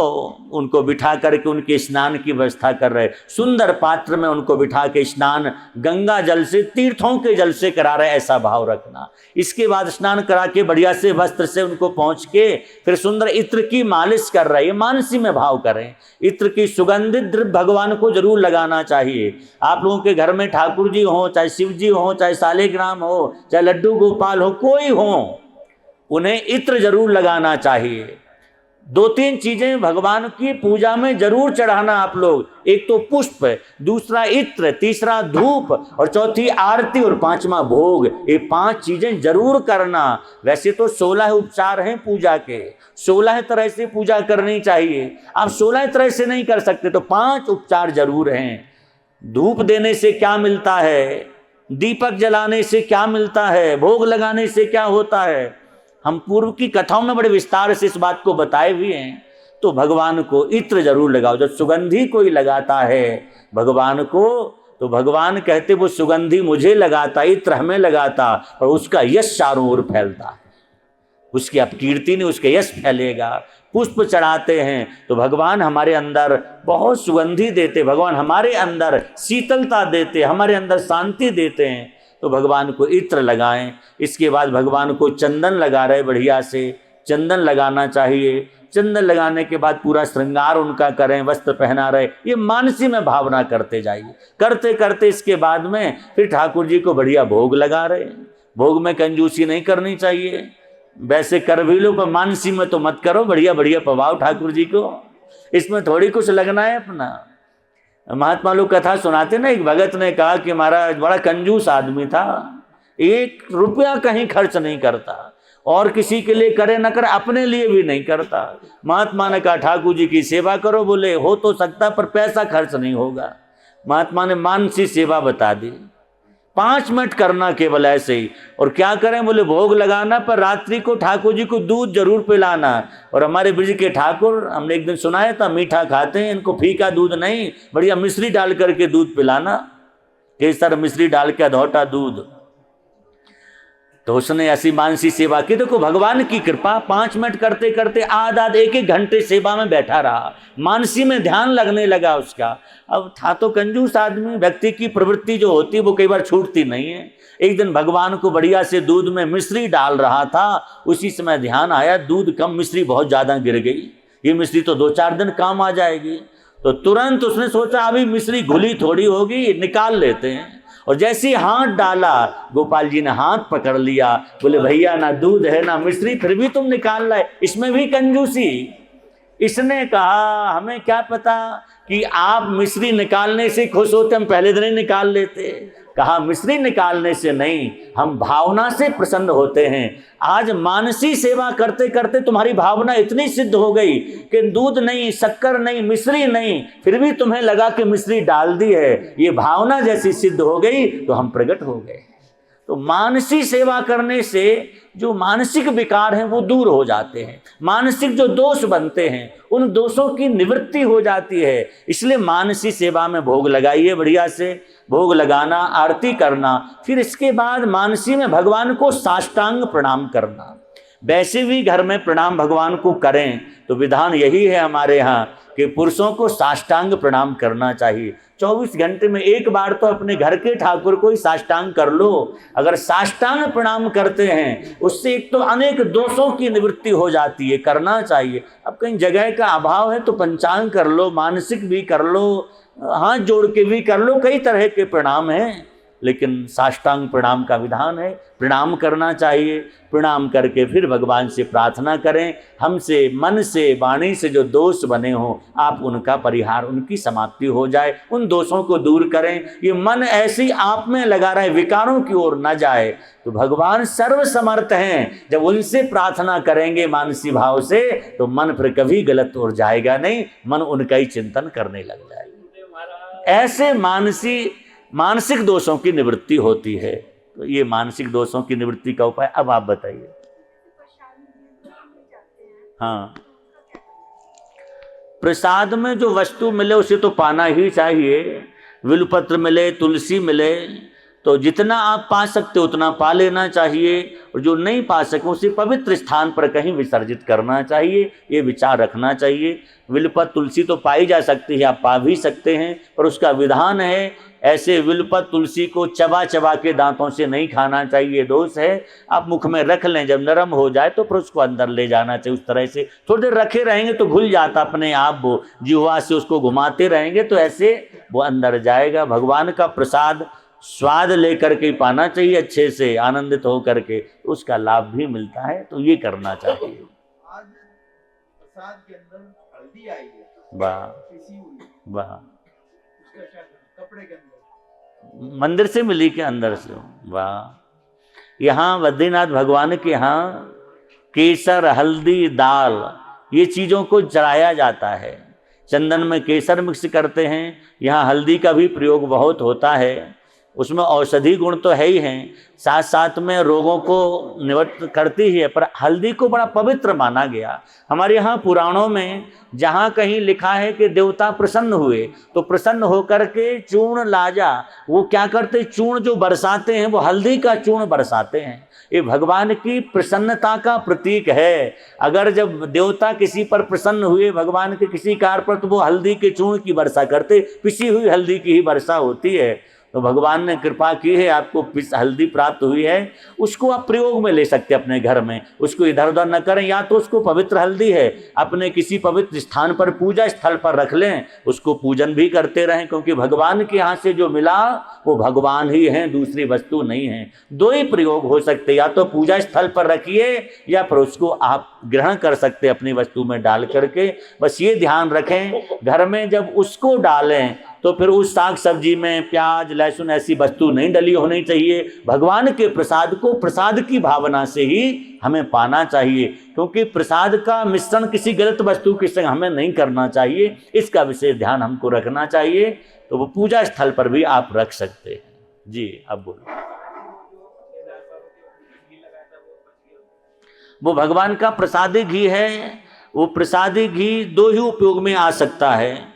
उनको बिठा करके उनके स्नान की व्यवस्था कर रहे, सुंदर पात्र में उनको बिठा के स्नान गंगा जल से, तीर्थों के जल से करा रहे, ऐसा भाव रखना। इसके बाद स्नान करा के बढ़िया से वस्त्र से उनको पहुँच के फिर सुंदर इत्र की मालिश कर रहे, मानसी में भाव करें। इत्र की सुगंधित द्रव्य भगवान को जरूर लगाना चाहिए। आप लोगों के घर में ठाकुर जी हों, चाहे शिव जी हों, चाहे सालिग्राम हो, चाहे लड्डू गोपाल हो, कोई हो, उन्हें इत्र जरूर लगाना चाहिए। 2-3 चीजें भगवान की पूजा में जरूर चढ़ाना आप लोग। एक तो पुष्प, दूसरा इत्र, तीसरा धूप और चौथी आरती और 5वां भोग। ये 5 चीजें जरूर करना। वैसे तो 16 उपचार हैं पूजा के, 16 तरह से पूजा करनी चाहिए। आप 16 तरह से नहीं कर सकते तो 5 उपचार जरूर हैं। धूप देने से क्या मिलता है, दीपक जलाने से क्या मिलता है, भोग लगाने से क्या होता है, हम पूर्व की कथाओं में बड़े विस्तार से इस बात को बताए हुए हैं। तो भगवान को इत्र जरूर लगाओ। जब सुगंधी कोई लगाता है भगवान को तो भगवान कहते वो सुगंधी मुझे लगाता, इत्र हमें लगाता, और उसका यश चारों ओर फैलता है, उसकी अपकीर्ति नहीं, उसके यश फैलेगा। पुष्प चढ़ाते हैं तो भगवान हमारे अंदर बहुत सुगंधी देते, भगवान हमारे अंदर शीतलता देते, हमारे अंदर शांति देते हैं। तो भगवान को इत्र लगाएं। इसके बाद भगवान को चंदन लगा रहे, बढ़िया से चंदन लगाना चाहिए। चंदन लगाने के बाद पूरा श्रृंगार उनका करें, वस्त्र पहना रहे, ये मानसी में भावना करते जाइए। करते करते इसके बाद में फिर ठाकुर जी को बढ़िया भोग लगा रहे। भोग में कंजूसी नहीं करनी चाहिए, वैसे कर भी लो पर मानसी में तो मत करो, बढ़िया बढ़िया पवाओ ठाकुर जी को। इसमें थोड़ी कुछ लगना है अपना। महात्मा लोग कथा सुनाते ना, एक भगत ने कहा कि महाराज बड़ा कंजूस आदमी था, 1 रुपया कहीं खर्च नहीं करता, और किसी के लिए करे न करे, अपने लिए भी नहीं करता। महात्मा ने कहा ठाकुर जी की सेवा करो। बोले हो तो सकता पर पैसा खर्च नहीं होगा। महात्मा ने मानसी सेवा बता दी, 5 मिनट करना केवल ऐसे ही। और क्या करें? बोले भोग लगाना, पर रात्रि को ठाकुर जी को दूध जरूर पिलाना। और हमारे ब्रज के ठाकुर, हमने एक दिन सुनाया था, मीठा खाते हैं, इनको फीका दूध नहीं, बढ़िया मिश्री डाल करके दूध पिलाना, केसर मिश्री डाल के अधौटा दूध। तो उसने ऐसी मानसी सेवा की। देखो भगवान की कृपा, 5 मिनट करते करते आधा 1-1 घंटे सेवा में बैठा रहा, मानसी में ध्यान लगने लगा उसका। अब था तो कंजूस आदमी, व्यक्ति की प्रवृत्ति जो होती है वो कई बार छूटती नहीं है। एक दिन भगवान को बढ़िया से दूध में मिश्री डाल रहा था, उसी समय ध्यान आया दूध कम, मिश्री बहुत ज्यादा गिर गई, ये मिश्री तो 2-4 दिन काम आ जाएगी। तो तुरंत उसने सोचा अभी मिश्री घुली थोड़ी होगी, निकाल लेते हैं। और जैसे हाथ डाला, गोपाल जी ने हाथ पकड़ लिया, बोले भैया ना दूध है ना मिश्री, फिर भी तुम निकाल लाए, इसमें भी कंजूसी। इसने कहा हमें क्या पता कि आप मिश्री निकालने से खुश होते, हम पहले दिन ही निकाल लेते। कहा मिश्री निकालने से नहीं, हम भावना से प्रसन्न होते हैं। आज मानसी सेवा करते करते तुम्हारी भावना इतनी सिद्ध हो गई कि दूध नहीं, शक्कर नहीं, मिश्री नहीं, फिर भी तुम्हें लगा कि मिश्री डाल दी है, ये भावना जैसी सिद्ध हो गई तो हम प्रकट हो गए। तो मानसिक सेवा करने से जो मानसिक विकार हैं वो दूर हो जाते हैं, मानसिक जो दोष बनते हैं उन दोषों की निवृत्ति हो जाती है। इसलिए मानसिक सेवा में भोग लगाइए, बढ़िया से भोग लगाना, आरती करना, फिर इसके बाद मानसी में भगवान को साष्टांग प्रणाम करना। वैसे भी घर में प्रणाम भगवान को करें तो विधान यही है हमारे यहाँ कि पुरुषों को साष्टांग प्रणाम करना चाहिए। 24 घंटे में एक बार तो अपने घर के ठाकुर को ही साष्टांग कर लो। अगर साष्टांग प्रणाम करते हैं उससे एक तो अनेक दोषों की निवृत्ति हो जाती है, करना चाहिए। अब कहीं जगह का अभाव है तो पंचांग कर लो, मानसिक भी कर लो, हाथ जोड़ के भी कर लो, कई तरह के प्रणाम हैं, लेकिन साष्टांग प्रणाम का विधान है, प्रणाम करना चाहिए। प्रणाम करके फिर भगवान से प्रार्थना करें, हमसे मन से वाणी से जो दोष बने हों आप उनका परिहार, उनकी समाप्ति हो जाए, उन दोषों को दूर करें। ये मन ऐसे ही आप में लगा रहे, विकारों की ओर न जाए, तो भगवान सर्व समर्थ हैं। जब उनसे प्रार्थना करेंगे मानसी भाव से तो मन फिर कभी गलत ओर जाएगा नहीं, मन उनका ही चिंतन करने लग जाएगा। ऐसे मानसिक दोषों की निवृत्ति होती है। तो ये मानसिक दोषों की निवृत्ति का उपाय अब आप बताइए। हाँ, प्रसाद में जो वस्तु मिले उसे तो पाना ही चाहिए। विल्वपत्र मिले, तुलसी मिले तो जितना आप पा सकते उतना पा लेना चाहिए, और जो नहीं पा सके उसे पवित्र स्थान पर कहीं विसर्जित करना चाहिए, ये विचार रखना चाहिए। विल्वपत्र तुलसी तो पाई जा सकती है, आप पा भी सकते हैं, पर उसका विधान है ऐसे विल्वपत्र तुलसी को चबा चबा के दांतों से नहीं खाना चाहिए, दोष है। आप मुख में रख लें, जब नरम हो जाए तो फिर उसको अंदर ले जाना चाहिए। उस तरह से थोड़ी देर रखे रहेंगे तो घुल जाता अपने आप, वो जिह्वा से उसको घुमाते रहेंगे तो ऐसे वो अंदर जाएगा। भगवान का प्रसाद स्वाद लेकर के पाना चाहिए, अच्छे से आनंदित हो करके, उसका लाभ भी मिलता है। तो ये करना चाहिए। आज प्रसाद के अंदर हल्दी आई है, वाह वाह, कपड़े के अंदर मंदिर से मिली के अंदर से, वाह। यहाँ बद्रीनाथ भगवान के यहाँ केसर, हल्दी, दाल, ये चीज़ों को चढ़ाया जाता है। चंदन में केसर मिक्स करते हैं, यहाँ हल्दी का भी प्रयोग बहुत होता है। उसमें औषधि गुण तो है ही हैं, साथ साथ में रोगों को निवृत्त करती ही है, पर हल्दी को बड़ा पवित्र माना गया। हमारे यहाँ पुराणों में जहाँ कहीं लिखा है कि देवता प्रसन्न हुए तो प्रसन्न होकर के चूर्ण लाजा, वो क्या करते, चूर्ण जो बरसाते हैं वो हल्दी का चूर्ण बरसाते हैं। ये भगवान की प्रसन्नता का प्रतीक है। अगर जब देवता किसी पर प्रसन्न हुए भगवान के किसी कार्य पर तो वो हल्दी के चूर्ण की वर्षा करते, पिसी हुई हल्दी की ही वर्षा होती है। तो भगवान ने कृपा की है, आपको हल्दी प्राप्त हुई है, उसको आप प्रयोग में ले सकते हैं अपने घर में, उसको इधर उधर न करें। या तो उसको पवित्र हल्दी है अपने किसी पवित्र स्थान पर, पूजा स्थल पर रख लें, उसको पूजन भी करते रहें, क्योंकि भगवान के यहाँ से जो मिला वो भगवान ही हैं, दूसरी वस्तु नहीं है। दो ही प्रयोग हो सकते, या तो पूजा स्थल पर रखिए या फिर उसको आप ग्रहण कर सकते अपनी वस्तु में डाल करके। बस ये ध्यान रखें, घर में जब उसको डालें तो फिर उस साग सब्जी में प्याज, लहसुन ऐसी वस्तु नहीं डली होनी चाहिए। भगवान के प्रसाद को प्रसाद की भावना से ही हमें पाना चाहिए, क्योंकि प्रसाद का मिश्रण किसी गलत वस्तु के संग हमें नहीं करना चाहिए। इसका विशेष ध्यान हमको रखना चाहिए। तो वो पूजा स्थल पर भी आप रख सकते हैं। जी, अब बोलो। वो भगवान का प्रसादी घी है। वो प्रसादी घी दो ही उपयोग में आ सकता है।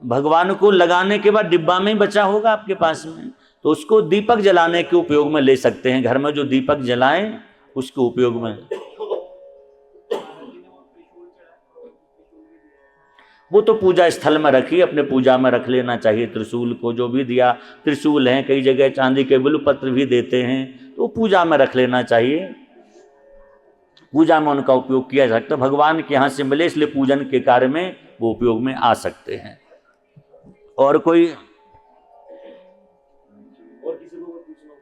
भगवान को लगाने के बाद डिब्बा में ही बचा होगा आपके पास में, तो उसको दीपक जलाने के उपयोग में ले सकते हैं। घर में जो दीपक जलाएं उसके उपयोग में, वो तो पूजा स्थल में रखिए, अपने पूजा में रख लेना चाहिए। त्रिशूल को जो भी दिया, त्रिशूल हैं, कई जगह चांदी के बिल्वपत्र भी देते हैं, तो पूजा में रख लेना चाहिए। पूजा में उनका उपयोग किया जा सकता है। भगवान के यहाँ से मिले इसलिए पूजन के कार्य में वो उपयोग में आ सकते हैं। और कोई और किसी को पूछना?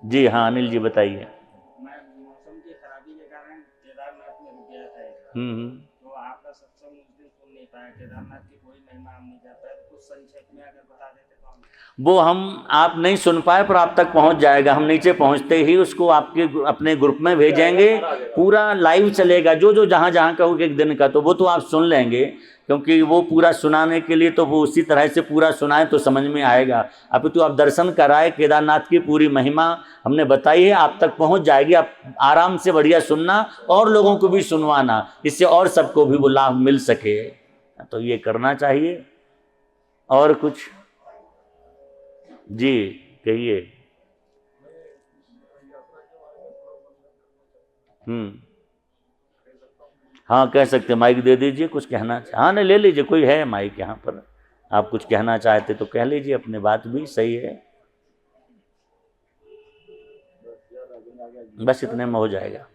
जी हाँ, अनिल जी बताइए। मैं मौसम की खराबी के कारण केदारनाथ में रुक गया था एक बार। हम्म। तो आपका सत्संग उस दिन सुन नहीं पाया। केदारनाथ की कोई महिमा हम नहीं जाता है, तो कुछ संक्षेप में अगर बता देते तो हम। वो आप नहीं सुन पाए पर आप तक पहुंच जाएगा। हम नीचे पहुंचते ही उसको आपके अपने ग्रुप में भेजेंगे, पूरा लाइव चलेगा, जो जो जहाँ जहाँ का हो एक दिन का, तो वो तो आप सुन लेंगे, क्योंकि वो पूरा सुनाने के लिए तो वो उसी तरह से पूरा सुनाए तो समझ में आएगा। अब तो आप दर्शन कराए, केदारनाथ की पूरी महिमा हमने बताई है, आप तक पहुंच जाएगी। आप आराम से बढ़िया सुनना और लोगों को भी सुनवाना, इससे और सबको भी वो लाभ मिल सके, तो ये करना चाहिए। और कुछ जी कहिए। हाँ कह सकते, माइक दे दीजिए, कुछ कहना। हाँ नहीं, ले लीजिए, कोई है माइक यहाँ पर, आप कुछ कहना चाहते तो कह लीजिए, अपनी बात भी सही है। बस इतने में हो जाएगा,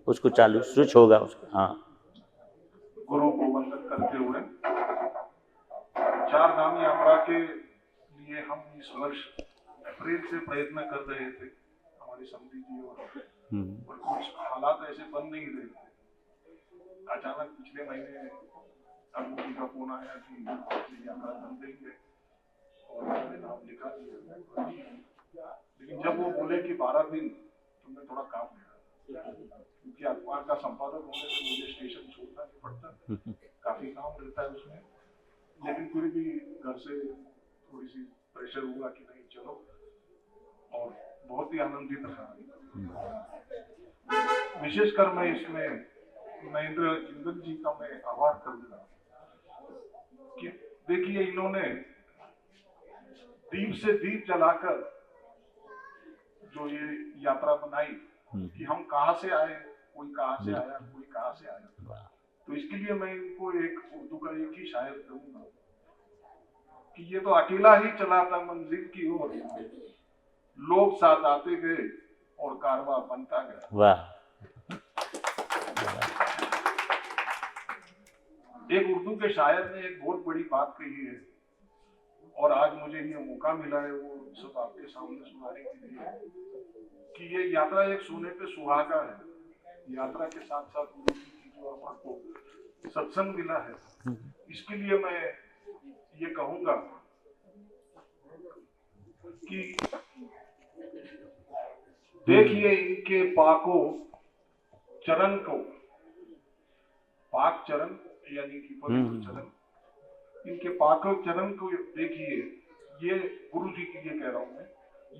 उसको चालू स्विच होगा उसका। हाँ, गुरु को वंदन करते हुए 4 धाम यात्रा के लिए हम इस वर्ष अप्रैल से प्रयत्न कर रहे थे, हमारी समिति जी और कुछ हालात ऐसे बन नहीं रहे थे। अचानक पिछले महीने अरुण जी का फोन आया कि यात्रा बन रही है और मैंने नाम लिखा दिया, लेकिन जब वो बोले कि 12 दिन, तो मैं थोड़ा काम गया, क्योंकि अखबार का संपादक होने से मुझे स्टेशन छोड़ना नहीं पड़ता, काफी काम रहता है उसमें, लेकिन फिर भी घर से थोड़ी सी प्रेशर हुआ कि नहीं चलो, और बहुत ही आनंदित रहा। विशेषकर मैं इसमें महेंद्र जिंदल जी का मैं आभार करूंगा कि देखिए इन्होंने दीप से दीप जलाकर जो ये यात्रा बनाई कि हम कहाँ से आए, कोई कहाँ से आया, कोई कहाँ से आया, तो इसके लिए मैं इनको एक उर्दू का एक ही शायर कहूंगा कि ये तो अकेला ही चला था मंजिल की ओर, लोग साथ आते गए और कारवां बनता गया। वाह। एक उर्दू के शायर ने एक बहुत बड़ी बात कही है, और आज मुझे ये मौका मिला है वो सब आपके सामने सुनाने के लिए, कि ये यात्रा एक सोने पे सुहागा है। यात्रा के साथ साथ गुरु जी की जो आपको सत्संग मिला है, इसके लिए मैं ये कहूंगा कि देखिए इनके पाको चरण को, पाक चरण यानी कि पवित्र चरण, इनके पाको चरण को देखिए, ये गुरु जी के लिए कह रहा हूं मैं,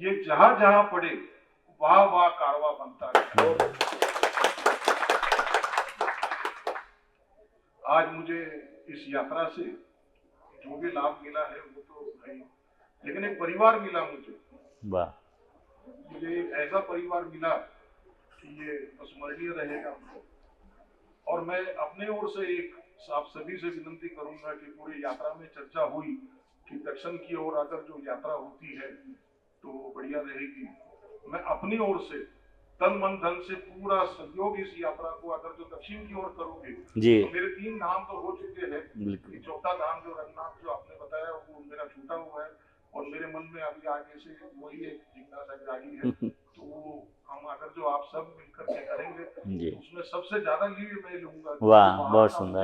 ये जहां जहां पड़े वहां वहां कारवां बनता है। आज मुझे इस यात्रा से जो भी लाभ मिला है वो तो नहीं, लेकिन एक परिवार मिला मुझे, मुझे एक ऐसा परिवार मिला कि ये स्मरणीय रहेगा। और मैं अपने ओर से एक आप सभी से विनंती करूंगा कि पूरी यात्रा में चर्चा हुई कि दक्षिण की ओर अगर जो यात्रा होती है तो बढ़िया रहेगी। मैं अपनी ओर से तन मन धन से पूरा सहयोग इस यात्रा को अगर जो दक्षिण की ओर करोगे तो मेरे 3 धाम तो हो चुके हैं, चौथा धाम जो रंगनाथ जो आपने बताया वो मेरा छूटा हुआ है, और मेरे मन में अभी आगे से वही एक जिज्ञासा जागी है, तो हम अगर जो आप सब मिलकर के करेंगे तो उसमें सबसे ज्यादा लीड मैं लूंगा। वाह, बहुत सुंदर,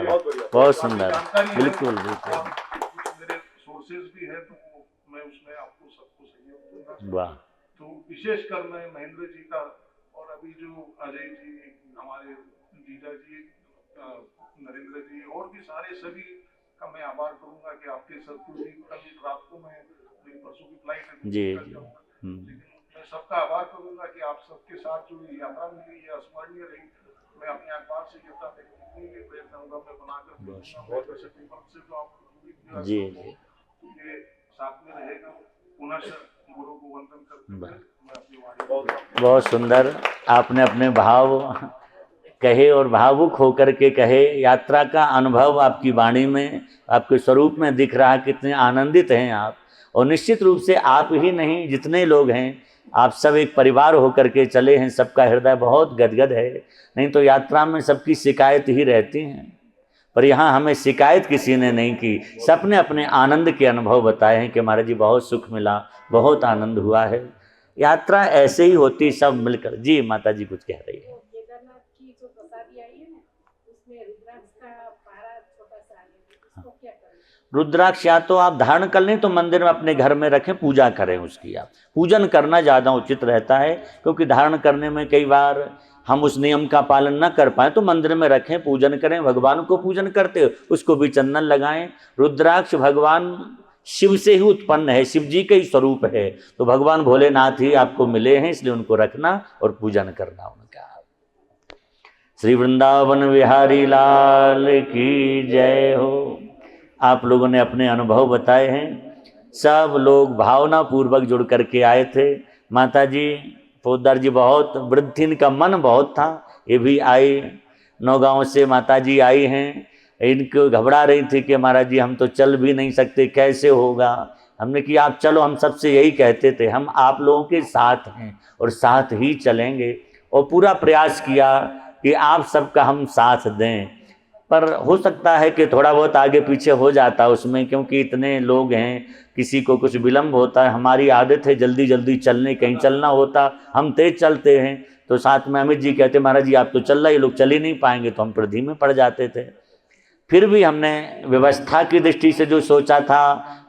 बहुत सुंदर, बिल्कुल बिल्कुल। कुछ मेरे सोर्सेज भी है तो मैं उसमें आपको सबको सहयोग दूंगा। वाह। तो विशेषकर मैं महेंद्र जी का और अभी जो अजय जी, हमारे जीजा जी, नरेंद्र जी और भी सारे सभी का मैं आभार करूंगा कि आपके सतगुरु जी, कल रात को मैं परसों की फ्लाइट है जी, लेकिन मैं सबका आभार करूंगा कि आप सबके साथ जो यात्रा मिली है स्मरणीय रही। मैं अपने अखबार से यात्रा में जितनी भी प्रयत्न होगा मैं बनाकर से जो आप जी ये साथ में रहेगा। पुनः गुरु को वंदन करते बहुत सुंदर आपने अपने भाव कहे और भावुक होकर के कहे। यात्रा का अनुभव आपकी वाणी में, आपके स्वरूप में दिख रहा है, कितने आनंदित हैं आप। और निश्चित रूप से आप ही नहीं, जितने लोग हैं आप सब एक परिवार होकर के चले हैं, सबका हृदय बहुत गदगद है। नहीं तो यात्रा में सबकी शिकायत ही रहती हैं, पर यहाँ हमें शिकायत किसी ने नहीं की, सबने अपने आनंद के अनुभव बताए हैं कि महाराज जी बहुत सुख मिला, बहुत आनंद हुआ है। यात्रा ऐसे ही होती, सब मिलकर। जी माता जी कुछ कह रही है। केदारनाथ की जो प्रसादी आई है ना, उसमें रुद्राक्ष का पारा छोटा सा है, रुद्राक्ष या तो आप धारण कर लें तो मंदिर में अपने घर में रखें, पूजा करें उसकी। आप पूजन करना ज़्यादा उचित रहता है, क्योंकि धारण करने में कई बार हम उस नियम का पालन न कर पाए तो मंदिर में रखें, पूजन करें। भगवान को पूजन करते उसको भी चंदन लगाएं। रुद्राक्ष भगवान शिव से ही उत्पन्न है, शिव जी का ही स्वरूप है, तो भगवान भोलेनाथ ही आपको मिले हैं, इसलिए उनको रखना और पूजन करना उनका। श्री वृंदावन बिहारी लाल की जय हो। आप लोगों ने अपने अनुभव बताए हैं, सब लोग भावना पूर्वक जुड़ करके आए थे। माता जी पोदार जी बहुत वृद्ध थी, इनका मन बहुत था, ये भी आई, नौगांव से माता जी आई हैं। इनको घबरा रही थी कि महाराज जी हम तो चल भी नहीं सकते, कैसे होगा। हमने कि आप चलो, हम सबसे यही कहते थे, हम आप लोगों के साथ हैं और साथ ही चलेंगे, और पूरा प्रयास किया कि आप सबका हम साथ दें। पर हो सकता है कि थोड़ा बहुत आगे पीछे हो जाता उसमें, क्योंकि इतने लोग हैं, किसी को कुछ विलम्ब होता है। हमारी आदत है जल्दी जल्दी चलने, कहीं चलना होता हम तेज चलते हैं, तो साथ में अमित जी कहते महाराज जी आप तो चल रहे, ये लोग चल ही नहीं पाएंगे, तो हम पर धीमे पड़ जाते थे। फिर भी हमने व्यवस्था की दृष्टि से जो सोचा था,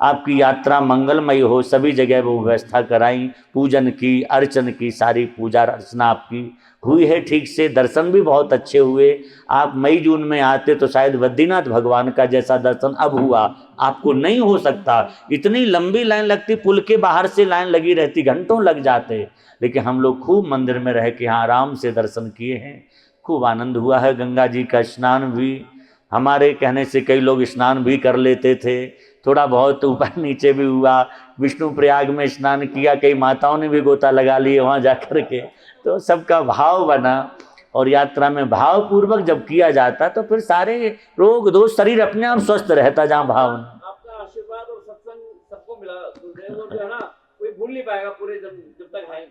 आपकी यात्रा मंगलमयी हो, सभी जगह वो व्यवस्था कराई, पूजन की, अर्चन की, सारी पूजा अर्चना आपकी हुई है ठीक से, दर्शन भी बहुत अच्छे हुए। आप मई जून में आते तो शायद बद्रीनाथ भगवान का जैसा दर्शन अब हुआ आपको नहीं हो सकता। इतनी लंबी लाइन लगती, पुल के बाहर से लाइन लगी रहती, घंटों लग जाते, लेकिन हम लोग खूब मंदिर में रह के यहाँ आराम से दर्शन किए हैं, खूब आनंद हुआ है। गंगा जी का स्नान भी हमारे कहने से कई लोग स्नान भी कर लेते थे, थोड़ा बहुत ऊपर नीचे भी हुआ। विष्णु प्रयाग में स्नान किया, कई माताओं ने भी गोता लगा लिए वहाँ जा कर के, तो सबका भाव बना। और यात्रा में भाव पूर्वक जब किया जाता तो फिर सारे रोग दोष शरीर अपने आप स्वस्थ रहता, जहाँ भावना। आपका आशीर्वाद और सत्संग सबको मिला, वो जो है ना कोई भूल नहीं पाएगा पूरे जब तक है।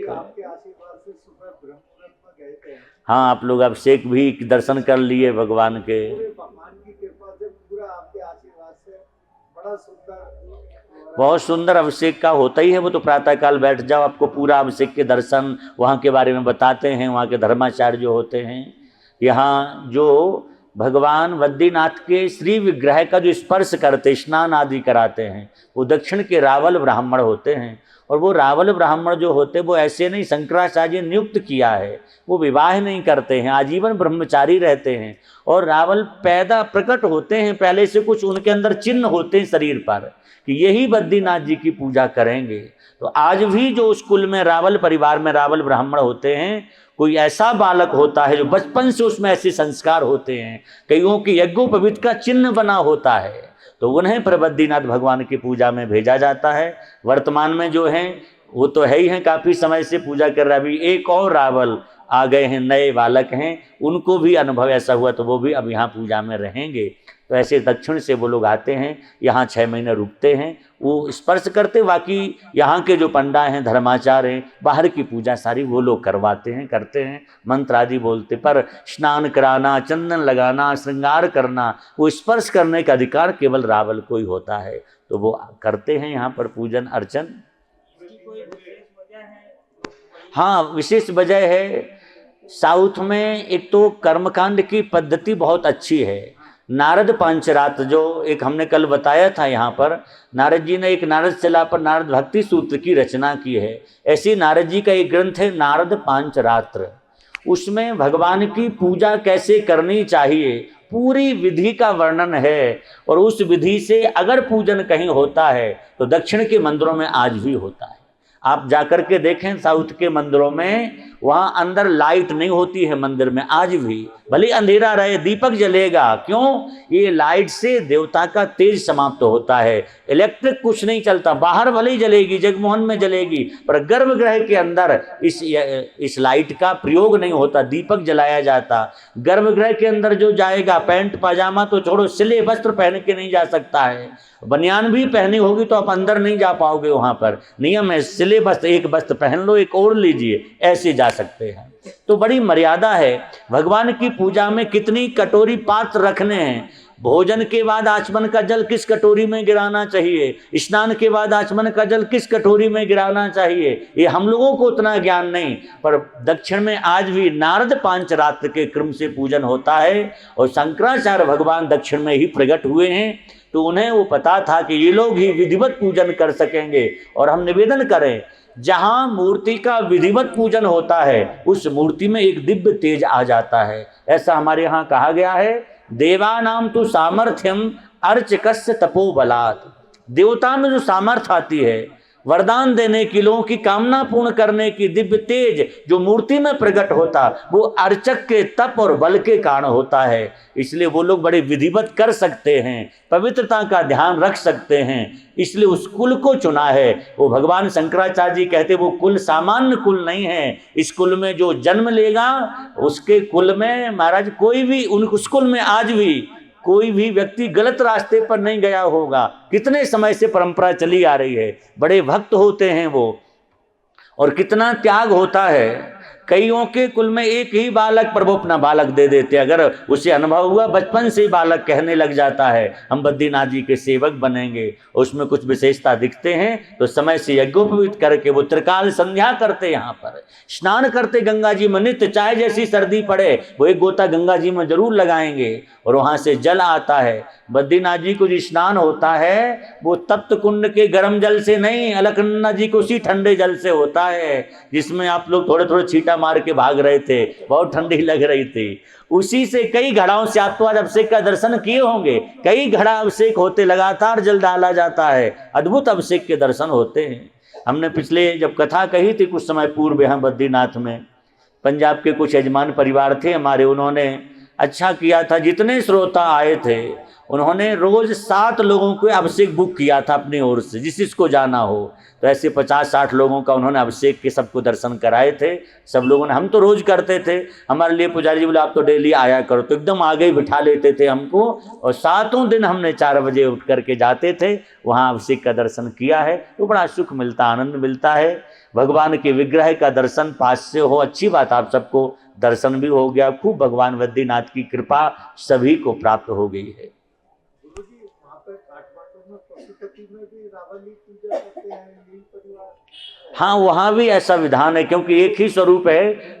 आपके आशीर्वाद से सुबह ब्रह्म मुहूर्त में गए थे। हाँ, आप लोग अभिषेक भी दर्शन कर लिए भगवान के, भगवान की कृपा से पूरा आपके आशीर्वाद से बड़ा सुंदर, बहुत सुंदर अभिषेक का होता ही है। वो तो प्रातःकाल बैठ जाओ, आपको पूरा अभिषेक के दर्शन वहाँ के बारे में बताते हैं, वहाँ के धर्माचार्य जो होते हैं। यहाँ जो भगवान बद्रीनाथ के श्री विग्रह का जो स्पर्श करते, स्नान आदि कराते हैं, वो दक्षिण के रावल ब्राह्मण होते हैं। और वो रावल ब्राह्मण जो होते वो ऐसे नहीं, शंकराचार्य ने नियुक्त किया है, वो विवाह नहीं करते हैं, आजीवन ब्रह्मचारी रहते हैं। और रावल पैदा प्रकट होते हैं, पहले से कुछ उनके अंदर चिन्ह होते हैं शरीर पर कि यही बद्रीनाथ जी की पूजा करेंगे। तो आज भी जो उस कुल में रावल परिवार में रावल ब्राह्मण होते हैं, कोई ऐसा बालक होता है जो बचपन से उसमें ऐसे संस्कार होते हैं, कईयों के यज्ञोपवीत का चिन्ह बना होता है, तो उन्हें बद्रीनाथ भगवान की पूजा में भेजा जाता है। वर्तमान में जो हैं वो तो है ही हैं, काफ़ी समय से पूजा कर रहा है। अभी एक और रावल आ गए हैं, नए बालक हैं, उनको भी अनुभव ऐसा हुआ तो वो भी अब यहाँ पूजा में रहेंगे। तो ऐसे दक्षिण से वो लोग आते हैं, यहाँ 6 महीने रुकते हैं, वो स्पर्श करते। बाकी यहाँ के जो पंडा हैं, धर्माचार्य हैं, बाहर की पूजा सारी वो लोग करवाते हैं, करते हैं, मंत्र आदि बोलते। पर स्नान कराना, चंदन लगाना, श्रृंगार करना, वो स्पर्श करने का अधिकार केवल रावल को ही होता है, तो वो करते हैं यहाँ पर पूजन अर्चन। हाँ, विशेष वजह है, साउथ में एक तो कर्मकांड की पद्धति बहुत अच्छी है। नारद पांचरात्र जो एक हमने कल बताया था, यहाँ पर नारद जी ने एक नारद शिला पर नारद भक्ति सूत्र की रचना की है। ऐसी नारद जी का एक ग्रंथ है नारद पांचरात्र, उसमें भगवान की पूजा कैसे करनी चाहिए पूरी विधि का वर्णन है। और उस विधि से अगर पूजन कहीं होता है तो दक्षिण के मंदिरों में आज भी होता है। आप जाकर के देखें साउथ के मंदिरों में, वहाँ अंदर लाइट नहीं होती है मंदिर में आज भी, भले अंधेरा रहे दीपक जलेगा। क्यों? ये लाइट से देवता का तेज समाप्त होता है, इलेक्ट्रिक कुछ नहीं चलता। बाहर भले ही जलेगी, जगमोहन में जलेगी, पर गर्भगृह के अंदर इस लाइट का प्रयोग नहीं होता, दीपक जलाया जाता। गर्भगृह के अंदर जो जाएगा पैंट पाजामा तो छोड़ो, सिले वस्त्र पहन के नहीं जा सकता है, बनियान भी पहनी होगी तो आप अंदर नहीं जा पाओगे। वहाँ पर नियम है, सिले वस्त्र, एक वस्त्र पहन लो, एक ओढ़ लीजिए, ऐसे जा सकते हैं। तो बड़ी मर्यादा है। भगवान की पूजा में कितनी कटोरी पात्र रखने हैं, भोजन के बाद आचमन का जल किस कटोरी में गिराना चाहिए, स्नान के बाद आचमन का जल किस कटोरी में गिराना चाहिए, ये हम लोगों को उतना ज्ञान नहीं। पर दक्षिण में आज भी नारद पांचरात्र के क्रम से पूजन होता है और शंकराचार्य भगवान दक्षिण में ही प्रकट हुए हैं, तो उन्हें वो पता था कि ये लोग ही विधिवत पूजन कर सकेंगे। और हम निवेदन करें, जहां मूर्ति का विधिवत पूजन होता है उस मूर्ति में एक दिव्य तेज आ जाता है। ऐसा हमारे यहाँ कहा गया है, देवानाम तो सामर्थ्यम अर्चकस्य तपोबलात्। देवता में जो सामर्थ्य आती है वरदान देने की, लोगों की कामना पूर्ण करने की, दिव्य तेज जो मूर्ति में प्रकट होता, वो अर्चक के तप और बल के कारण होता है। इसलिए वो लोग बड़े विधिवत कर सकते हैं, पवित्रता का ध्यान रख सकते हैं, इसलिए उस कुल को चुना है। वो भगवान शंकराचार्य जी कहते वो कुल सामान्य कुल नहीं है। इस कुल में जो जन्म लेगा उसके कुल में महाराज कोई भी उस कुल में आज भी कोई भी व्यक्ति गलत रास्ते पर नहीं गया होगा। कितने समय से परंपरा चली आ रही है, बड़े भक्त होते हैं वो, और कितना त्याग होता है। कईयों के कुल में एक ही बालक, प्रभु अपना बालक दे देते, अगर उसे अनुभव हुआ बचपन से ही बालक कहने लग जाता है हम बद्रीनाथ जी के सेवक बनेंगे, उसमें कुछ विशेषता दिखते हैं तो समय से यज्ञोपवीत करके वो त्रिकाल संध्या करते, यहाँ पर स्नान करते गंगा जी में नित्य, चाहे जैसी सर्दी पड़े वो एक गोता गंगा जी में जरूर लगाएंगे और वहाँ से जल आता है। बद्रीनाथ जी को जो स्नान होता है वो तप्त कुंड के गर्म जल से नहीं, अलकनंदा जी को उसी ठंडे जल से होता है जिसमें आप लोग थोड़े थोड़े छींटा मार के भाग रहे थे, बहुत ठंडी लग रही थी। उसी से कई घड़ाओं से आप तो आज अभिषेक का दर्शन किए होंगे, कई घड़ा अभिषेक होते, लगातार जल डाला जाता है, अद्भुत अभिषेक के दर्शन होते हैं। हमने पिछले जब कथा कही थी कुछ समय पूर्व यहाँ बद्रीनाथ में, पंजाब के कुछ यजमान परिवार थे हमारे, उन्होंने अच्छा किया था, जितने श्रोता आए थे उन्होंने रोज 7 लोगों को अभिषेक बुक किया था अपनी ओर से, जिसको जाना हो। तो ऐसे 50-60 लोगों का उन्होंने अभिषेक के सबको दर्शन कराए थे। सब लोगों ने, हम तो रोज करते थे, हमारे लिए पुजारी जी बोले आप तो डेली आया करो, तो एकदम आगे बिठा लेते थे हमको, और 7 दिन हमने 4 बजे उठ करके जाते थे, वहाँ अभिषेक का दर्शन किया है। तो बड़ा सुख मिलता, आनंद मिलता है। भगवान के विग्रह का दर्शन पास से हो, अच्छी बात, आप सबको दर्शन भी हो गया, खूब भगवान बद्रीनाथ की कृपा सभी को प्राप्त हो गई है। गुरुजी, वहाँ पे काठमांडू में पशुपति में भी रावण की पूजा करते हैं यही परिवार? हाँ, वहाँ भी ऐसा विधान है, क्योंकि एक ही स्वरूप है,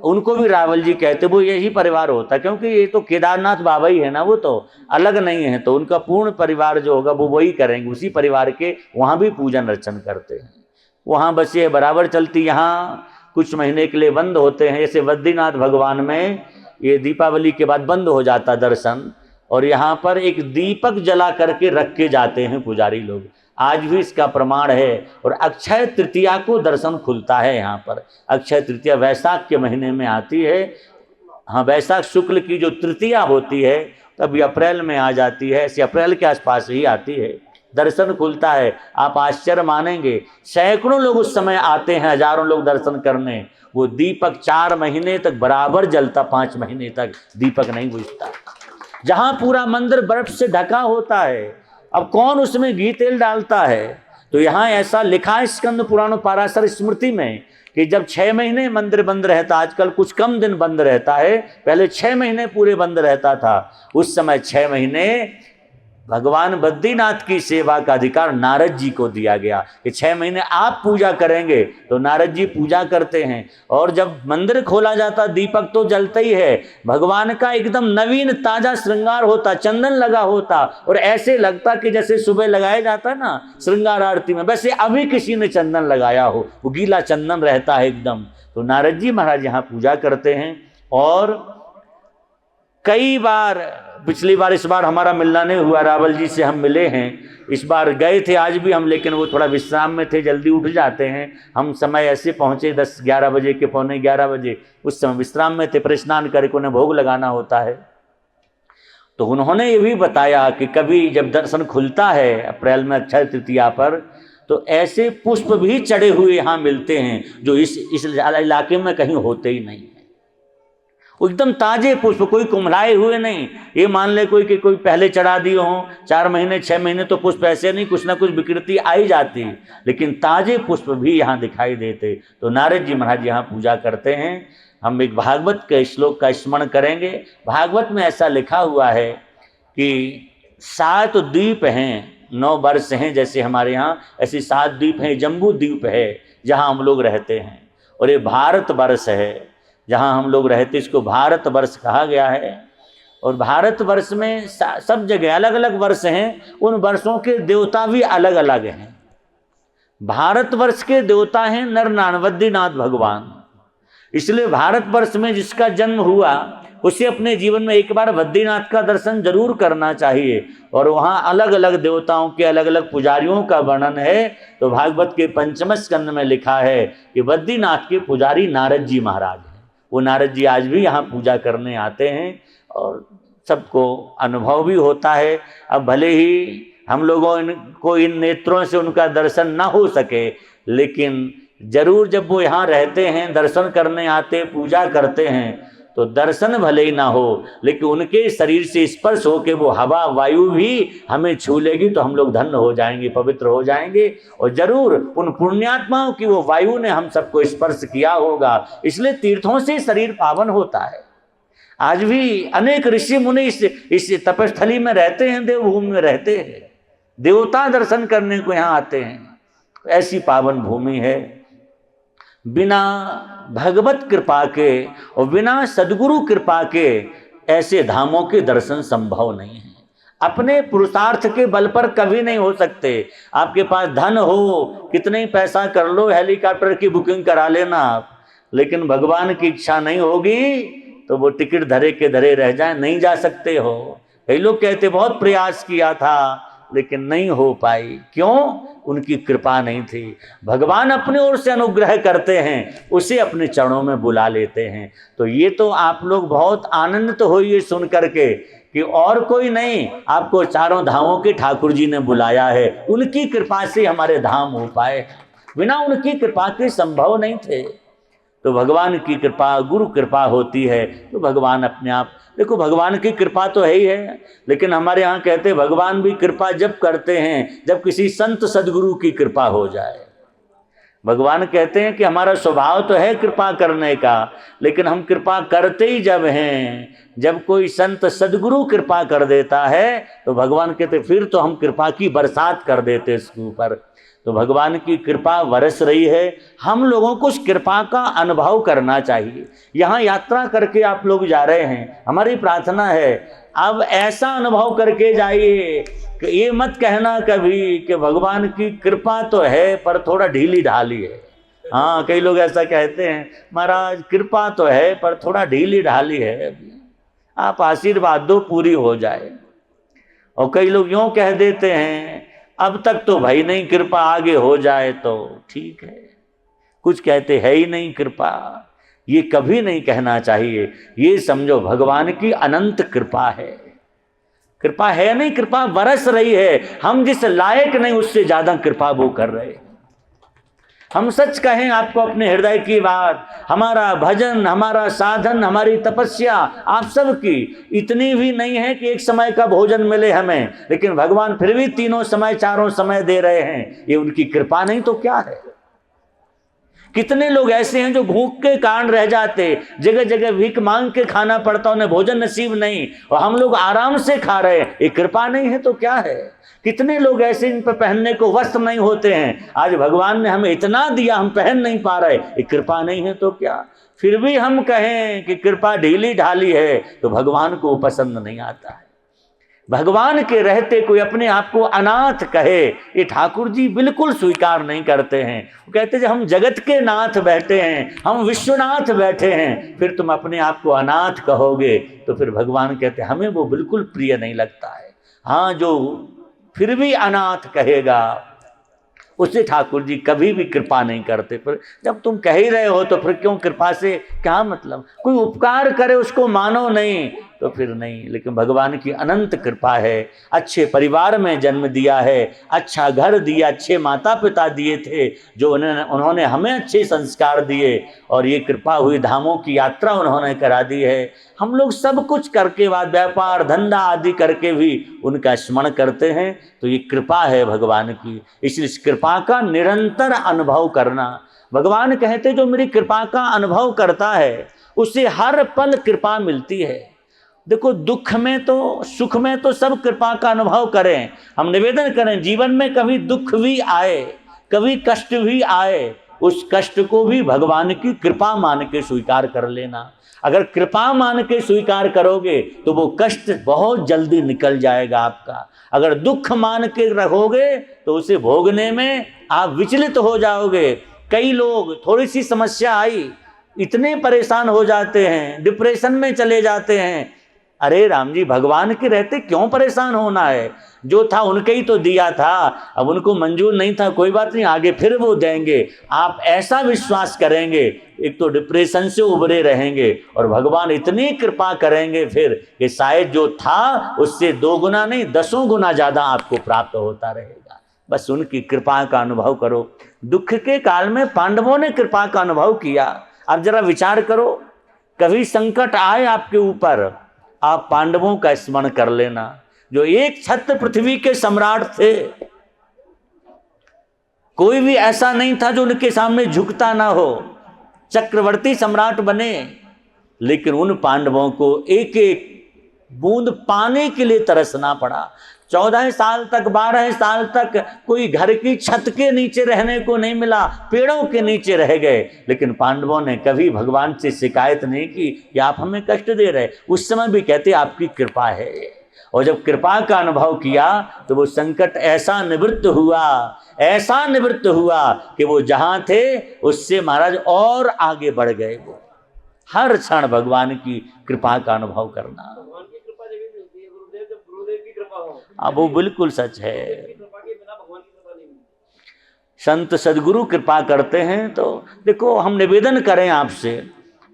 उनको भी रावल जी कहते, वो यही परिवार होता है, क्योंकि ये तो केदारनाथ बाबा ही है ना, वो तो अलग नहीं है, तो उनका पूर्ण परिवार जो होगा वो वही करेंगे, उसी परिवार के वहाँ भी पूजन अर्चन करते हैं। वहाँ बस ये बराबर चलती, यहाँ कुछ महीने के लिए बंद होते हैं, जैसे बद्रीनाथ भगवान में ये दीपावली के बाद बंद हो जाता दर्शन, और यहाँ पर एक दीपक जला करके रख के जाते हैं पुजारी लोग, आज भी इसका प्रमाण है। और अक्षय तृतीया को दर्शन खुलता है यहाँ पर। अक्षय तृतीया वैशाख के महीने में आती है, हाँ, वैशाख शुक्ल की जो तृतीया होती है तब अप्रैल में आ जाती है, ऐसे अप्रैल के आसपास ही आती है, दर्शन खुलता है। आप आश्चर्य मानेंगे, सैकड़ों लोग उस समय आते हैं, हजारों लोग दर्शन करने। वो दीपक 4 महीने तक बराबर जलता, 5 महीने तक दीपक नहीं बुझता। जहाँ पूरा मंदिर बर्फ से ढका होता है, अब कौन उसमें घी तेल डालता है? तो यहाँ ऐसा लिखा है स्कंद पुराण पाराशर स्मृति में कि जब 6 महीने मंदिर बंद रहता, आजकल कुछ कम दिन बंद रहता है, पहले 6 महीने पूरे बंद रहता था। उस समय 6 महीने भगवान बद्रीनाथ की सेवा का अधिकार नारद जी को दिया गया कि 6 महीने आप पूजा करेंगे, तो नारद जी पूजा करते हैं। और जब मंदिर खोला जाता दीपक तो जलता ही है, भगवान का एकदम नवीन ताजा श्रृंगार होता, चंदन लगा होता, और ऐसे लगता कि जैसे सुबह लगाया जाता है ना श्रृंगार आरती में, वैसे अभी किसी ने चंदन लगाया हो, वो गीला चंदन रहता है एकदम। तो नारद जी महाराज यहाँ पूजा करते हैं। और कई बार, पिछली बार, इस बार हमारा मिलना नहीं हुआ, रावल जी से हम मिले हैं, इस बार गए थे आज भी हम, लेकिन वो थोड़ा विश्राम में थे, जल्दी उठ जाते हैं हम, समय ऐसे पहुँचे 10-11 बजे के, पौने 11 बजे, उस समय विश्राम में थे, पर स्नान करके उन्हें भोग लगाना होता है। तो उन्होंने ये भी बताया कि कभी जब दर्शन खुलता है अप्रैल में अक्षय तृतीया पर, तो ऐसे पुष्प भी चढ़े हुए यहाँ मिलते हैं जो इस इलाके में कहीं होते ही नहीं। एकदम ताजे पुष्प, कोई कुम्हलाए हुए नहीं। ये मान ले कोई कि कोई पहले चढ़ा दिए हों, 4 महीने 6 महीने तो पुष्प ऐसे नहीं, कुछ ना कुछ विकृति आई जाती, लेकिन ताजे पुष्प भी यहाँ दिखाई देते। तो नारद जी महाराज यहाँ पूजा करते हैं। हम एक भागवत के श्लोक का स्मरण करेंगे। भागवत में ऐसा लिखा हुआ है कि 7 द्वीप हैं, 9 वर्ष हैं जैसे हमारे यहाँ, ऐसे 7 द्वीप हैं। जम्बू द्वीप है जहाँ हम लोग रहते हैं, और ये भारत वर्ष है जहाँ हम लोग रहते, इसको भारत वर्ष कहा गया है। और भारत वर्ष में सब जगह अलग अलग वर्ष हैं, उन वर्षों के देवता भी अलग अलग हैं। भारत वर्ष के देवता हैं नर बद्रीनाथ भगवान, इसलिए भारत वर्ष में जिसका जन्म हुआ उसे अपने जीवन में एक बार बद्रीनाथ का दर्शन जरूर करना चाहिए। और वहाँ अलग अलग देवताओं के अलग अलग पुजारियों का वर्णन है। तो भागवत के 5वें स्कंद में लिखा है कि बद्रीनाथ के पुजारी नारद जी महाराज हैं। वो नारद जी आज भी यहाँ पूजा करने आते हैं और सबको अनुभव भी होता है। अब भले ही हम लोगों को इन नेत्रों से उनका दर्शन ना हो सके, लेकिन जरूर जब वो यहाँ रहते हैं, दर्शन करने आते, पूजा करते हैं, तो दर्शन भले ही ना हो, लेकिन उनके शरीर से स्पर्श होकर वो हवा वायु भी हमें छू लेगी तो हम लोग धन्य हो जाएंगे, पवित्र हो जाएंगे। और जरूर उन पुण्यात्माओं की वो वायु ने हम सबको स्पर्श किया होगा, इसलिए तीर्थों से शरीर पावन होता है। आज भी अनेक ऋषि मुनि इस तपस्थली में रहते हैं, देवभूमि में रहते हैं, देवता दर्शन करने को यहाँ आते हैं। ऐसी पावन भूमि है। बिना भगवत कृपा के और बिना सद्गुरु कृपा के ऐसे धामों के दर्शन संभव नहीं है। अपने पुरुषार्थ के बल पर कभी नहीं हो सकते। आपके पास धन हो, कितने ही पैसा कर लो, हेलीकॉप्टर की बुकिंग करा लेना आप, लेकिन भगवान की इच्छा नहीं होगी तो वो टिकट धरे के धरे रह जाए, नहीं जा सकते हो। कई लोग कहते बहुत प्रयास किया था लेकिन नहीं हो पाई, क्यों? उनकी कृपा नहीं थी। भगवान अपने ओर से अनुग्रह करते हैं, उसे अपने चरणों में बुला लेते हैं। तो ये तो आप लोग बहुत आनंदित होइए सुन करके कि और कोई नहीं, आपको चारों धामों के ठाकुर जी ने बुलाया है। उनकी कृपा से हमारे धाम हो पाए, बिना उनकी कृपा के संभव नहीं थे। तो भगवान की कृपा, गुरु कृपा होती है तो भगवान अपने आप, देखो भगवान की कृपा तो है ही है, लेकिन हमारे यहाँ कहते हैं भगवान भी कृपा जब करते हैं जब किसी संत सदगुरु की कृपा हो जाए। भगवान कहते हैं कि हमारा स्वभाव तो है कृपा करने का, लेकिन हम कृपा करते ही जब हैं जब कोई संत सदगुरु कृपा कर देता है तो भगवान कहते फिर तो हम कृपा की बरसात कर देते इसके ऊपर। तो भगवान की कृपा बरस रही है, हम लोगों को उस कृपा का अनुभव करना चाहिए। यहाँ यात्रा करके आप लोग जा रहे हैं, हमारी प्रार्थना है अब ऐसा अनुभव करके जाइए कि ये मत कहना कभी कि भगवान की कृपा तो है पर थोड़ा ढीली ढाली है। हाँ, कई लोग ऐसा कहते हैं महाराज कृपा तो है पर थोड़ा ढीली ढाली है, आप आशीर्वाद दो पूरी हो जाए। और कई लोग यूँ कह देते हैं अब तक तो भाई नहीं, कृपा आगे हो जाए तो ठीक है। कुछ कहते है ही नहीं कृपा, ये कभी नहीं कहना चाहिए। ये समझो भगवान की अनंत कृपा है। कृपा है नहीं, कृपा बरस रही है। हम जिस लायक नहीं उससे ज्यादा कृपा वो कर रहे हैं। हम सच कहें आपको अपने हृदय की बात, हमारा भजन, हमारा साधन, हमारी तपस्या आप सब की इतनी भी नहीं है कि एक समय का भोजन मिले हमें, लेकिन भगवान फिर भी तीनों समय चारों समय दे रहे हैं। ये उनकी कृपा नहीं तो क्या है। कितने लोग ऐसे हैं जो भूख के कारण रह जाते, जगह जगह भीख मांग के खाना पड़ता, उन्हें भोजन नसीब नहीं, और हम लोग आराम से खा रहे हैं। ये कृपा नहीं है तो क्या है। कितने लोग ऐसे इन पर पहनने को वस्त्र नहीं होते हैं, आज भगवान ने हमें इतना दिया हम पहन नहीं पा रहे, ये कृपा नहीं है तो क्या। फिर भी हम कहें कि कृपा ढीली ढाली है तो भगवान को पसंद नहीं आता है। भगवान के रहते कोई अपने आप को अनाथ कहे, ये ठाकुर जी बिल्कुल स्वीकार नहीं करते हैं। वो कहते हैं हम जगत के नाथ बैठे हैं, हम विश्वनाथ बैठे हैं, फिर तुम अपने आप को अनाथ कहोगे तो फिर भगवान कहते हैं हमें वो बिल्कुल प्रिय नहीं लगता है। हाँ, जो फिर भी अनाथ कहेगा उससे ठाकुर जी कभी भी कृपा नहीं करते। पर जब तुम कह ही रहे हो तो फिर क्यों कृपा से क्या मतलब। कोई उपकार करे उसको मानो नहीं तो फिर नहीं, लेकिन भगवान की अनंत कृपा है। अच्छे परिवार में जन्म दिया है, अच्छा घर दिया, अच्छे माता पिता दिए थे जो उन्होंने हमें अच्छे संस्कार दिए, और ये कृपा हुई धामों की यात्रा उन्होंने करा दी है। हम लोग सब कुछ करके बाद व्यापार धंधा आदि करके भी उनका स्मरण करते हैं, तो ये कृपा है भगवान की। इसलिए इस कृपा का निरंतर अनुभव करना। भगवान कहते जो मेरी कृपा का अनुभव करता है उसे हर पल कृपा मिलती है। देखो दुख में तो सुख में तो सब कृपा का अनुभव करें। हम निवेदन करें जीवन में कभी दुख भी आए, कभी कष्ट भी आए, उस कष्ट को भी भगवान की कृपा मान के स्वीकार कर लेना। अगर कृपा मान के स्वीकार करोगे तो वो कष्ट बहुत जल्दी निकल जाएगा आपका। अगर दुख मान के रखोगे तो उसे भोगने में आप विचलित हो जाओगे। कई लोग थोड़ी सी समस्या आई इतने परेशान हो जाते हैं, डिप्रेशन में चले जाते हैं। अरे राम जी, भगवान के रहते क्यों परेशान होना है? जो था उनके ही तो दिया था, अब उनको मंजूर नहीं था, कोई बात नहीं, आगे फिर वो देंगे। आप ऐसा विश्वास करेंगे एक तो डिप्रेशन से उबरे रहेंगे और भगवान इतनी कृपा करेंगे फिर कि शायद जो था उससे 2 गुना नहीं 10 गुना ज़्यादा आपको प्राप्त होता रहेगा। बस उनकी कृपा का अनुभव करो। दुख के काल में पांडवों ने कृपा का अनुभव किया। अब जरा विचार करो, कभी संकट आए आपके ऊपर, आप पांडवों का स्मरण कर लेना, जो एक छत्र पृथ्वी के सम्राट थे। कोई भी ऐसा नहीं था जो उनके सामने झुकता ना हो, चक्रवर्ती सम्राट बने, लेकिन उन पांडवों को एक एक बूंद पाने के लिए तरसना पड़ा। 14 साल तक 12 साल तक कोई घर की छत के नीचे रहने को नहीं मिला, पेड़ों के नीचे रह गए, लेकिन पांडवों ने कभी भगवान से शिकायत नहीं की कि आप हमें कष्ट दे रहे। उस समय भी कहते आपकी कृपा है। और जब कृपा का अनुभव किया तो वो संकट ऐसा निवृत्त हुआ कि वो जहां थे उससे महाराज और आगे बढ़ गए। वो हर क्षण भगवान की कृपा का अनुभव करना, भगवान की कृपा जब मिलती है गुरुदेव, जब गुरुदेव की कृपा हो। अब वो बिल्कुल सच है। कृपा के बिना भगवान की कृपा नहीं मिलती। संत सदगुरु कृपा करते हैं तो देखो हम निवेदन करें आपसे,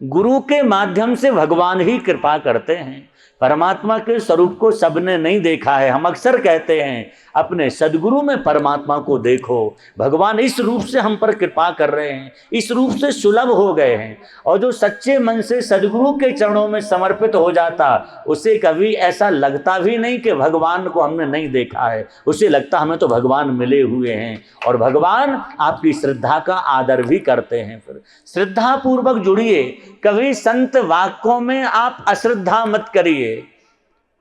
गुरु के माध्यम से भगवान ही कृपा करते हैं। परमात्मा के स्वरूप को सबने नहीं देखा है। हम अक्सर कहते हैं अपने सदगुरु में परमात्मा को देखो। भगवान इस रूप से हम पर कृपा कर रहे हैं, इस रूप से सुलभ हो गए हैं। और जो सच्चे मन से सदगुरु के चरणों में समर्पित हो जाता, उसे कभी ऐसा लगता भी नहीं कि भगवान को हमने नहीं देखा है। उसे लगता हमें तो भगवान मिले हुए हैं, और भगवान आपकी श्रद्धा का आदर भी करते हैं। फिर श्रद्धा पूर्वक जुड़िए, कभी संत वाक्यों में आप अश्रद्धा मत करिए।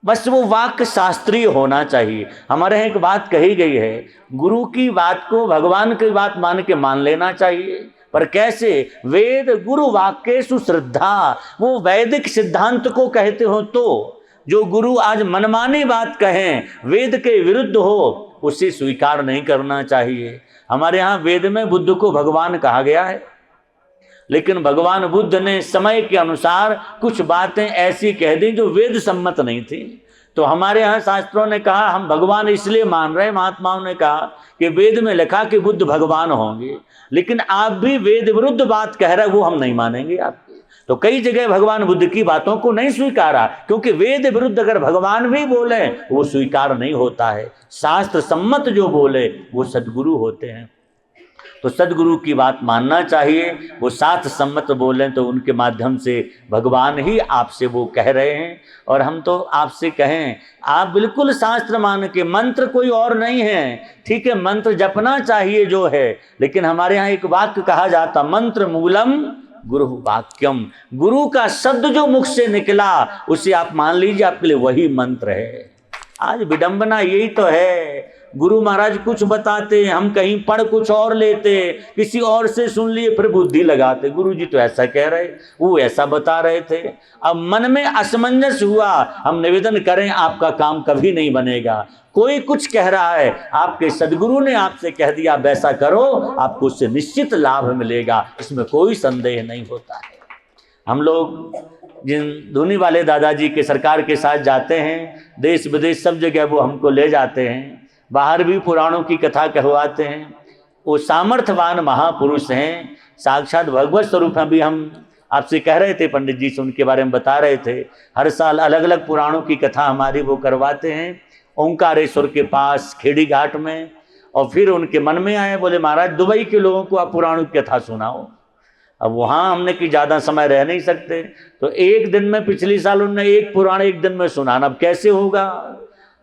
बस वो वाक्य शास्त्रीय होना चाहिए। हमारे यहाँ एक बात कही गई है, गुरु की बात को भगवान की बात मान के मान लेना चाहिए। पर कैसे? वेद गुरु वाक्येषु श्रद्धा। वो वैदिक सिद्धांत को कहते हो तो जो गुरु आज मनमानी बात कहें, वेद के विरुद्ध हो, उसे स्वीकार नहीं करना चाहिए। हमारे यहाँ वेद में बुद्ध को भगवान कहा गया है, लेकिन भगवान बुद्ध ने समय के अनुसार कुछ बातें ऐसी कह दी जो वेद सम्मत नहीं थी। तो हमारे यहाँ शास्त्रों ने कहा हम भगवान इसलिए मान रहे हैं, महात्माओं ने कहा कि वेद में लिखा कि बुद्ध भगवान होंगे, लेकिन आप भी वेद विरुद्ध बात कह रहे, वो हम नहीं मानेंगे आपकी। तो कई जगह भगवान बुद्ध की बातों को नहीं स्वीकारा, क्योंकि वेद विरुद्ध अगर भगवान भी बोले वो स्वीकार नहीं होता है। शास्त्र सम्मत जो बोले वो सदगुरु होते हैं। तो सदगुरु की बात मानना चाहिए। वो शास्त्र सम्मत बोलें तो उनके माध्यम से भगवान ही आपसे वो कह रहे हैं। और हम तो आपसे कहें, आप बिल्कुल शास्त्र मान के, मंत्र कोई और नहीं है, ठीक है, मंत्र जपना चाहिए जो है, लेकिन हमारे यहाँ एक वाक्य कहा जाता, मंत्र मूलम गुरु वाक्यम। गुरु का शब्द जो मुख से निकला उसे आप मान लीजिए, आपके लिए वही मंत्र है। आज विडंबना यही तो है, गुरु महाराज कुछ बताते, हम कहीं पढ़ कुछ और लेते, किसी और से सुन लिए, फिर बुद्धि लगाते, गुरु जी तो ऐसा कह रहे, वो ऐसा बता रहे थे। अब मन में असमंजस हुआ। हम निवेदन करें, आपका काम कभी नहीं बनेगा। कोई कुछ कह रहा है, आपके सदगुरु ने आपसे कह दिया वैसा करो, आपको उससे निश्चित लाभ मिलेगा, इसमें कोई संदेह नहीं होता है। हम लोग जिन धुनी वाले दादाजी के सरकार के साथ जाते हैं, देश विदेश सब जगह वो हमको ले जाते हैं, बाहर भी पुराणों की कथा कहवाते हैं। वो सामर्थ्यवान महापुरुष हैं, साक्षात भगवत स्वरूप हैं। भी हम आपसे कह रहे थे, पंडित जी से उनके बारे में बता रहे थे, हर साल अलग अलग पुराणों की कथा हमारी वो करवाते हैं ओंकारेश्वर के पास खेड़ी घाट में। और फिर उनके मन में आए, बोले महाराज दुबई के लोगों को आप पुराणों की कथा सुनाओ। अब वहाँ हमने कि ज़्यादा समय रह नहीं सकते, तो एक दिन में, पिछले साल उन्होंने एक पुराण एक दिन में सुनाना, अब कैसे होगा?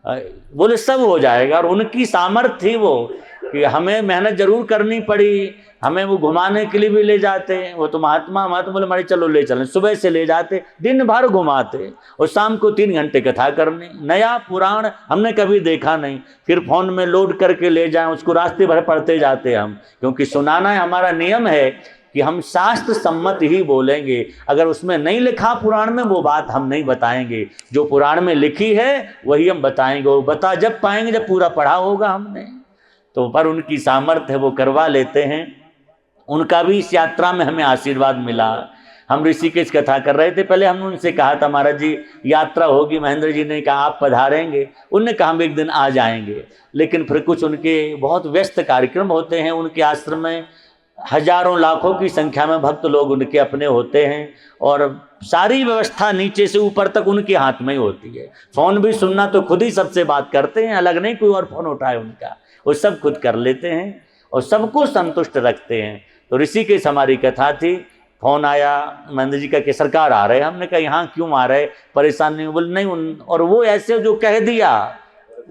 बोले सब हो जाएगा। और उनकी सामर्थ्य थी, वो कि हमें मेहनत जरूर करनी पड़ी, हमें वो घुमाने के लिए भी ले जाते हैं, वो तो महात्मा बोले हमारे चलो ले चलें, सुबह से ले जाते, दिन भर घुमाते और शाम को 3 घंटे कथा करनी। नया पुराण हमने कभी देखा नहीं, फिर फोन में लोड करके ले जाएं, उसको रास्ते भर पढ़ते जाते हम, क्योंकि सुनाना है हमारा नियम है कि हम शास्त्र सम्मत ही बोलेंगे। अगर उसमें नहीं लिखा पुराण में वो बात हम नहीं बताएंगे, जो पुराण में लिखी है वही हम बताएंगे। वो बता जब पाएंगे जब पूरा पढ़ा होगा हमने। तो पर उनकी सामर्थ्य है, वो करवा लेते हैं। उनका भी इस यात्रा में हमें आशीर्वाद मिला। हम ऋषिकेश कथा कर रहे थे, पहले हमने उनसे कहा था महाराज जी यात्रा होगी, महेंद्र जी ने कहा आप पधारेंगे, उनने कहा हम एक दिन आ जाएंगे। लेकिन फिर कुछ उनके बहुत व्यस्त कार्यक्रम होते हैं, उनके आश्रम में हजारों लाखों की संख्या में भक्त लोग उनके अपने होते हैं और सारी व्यवस्था नीचे से ऊपर तक उनके हाथ में ही होती है। फोन भी सुनना तो खुद ही सबसे बात करते हैं, अलग नहीं कोई और फोन उठाए उनका, वो सब खुद कर लेते हैं और सबको संतुष्ट रखते हैं। तो ऋषिकेश हमारी कथा थी, फोन आया महेंद्र जी का कि सरकार आ रहे हैं। हमने कहा यहाँ क्यों आ रहे, परेशानी? बोले नहीं और वो ऐसे जो कह दिया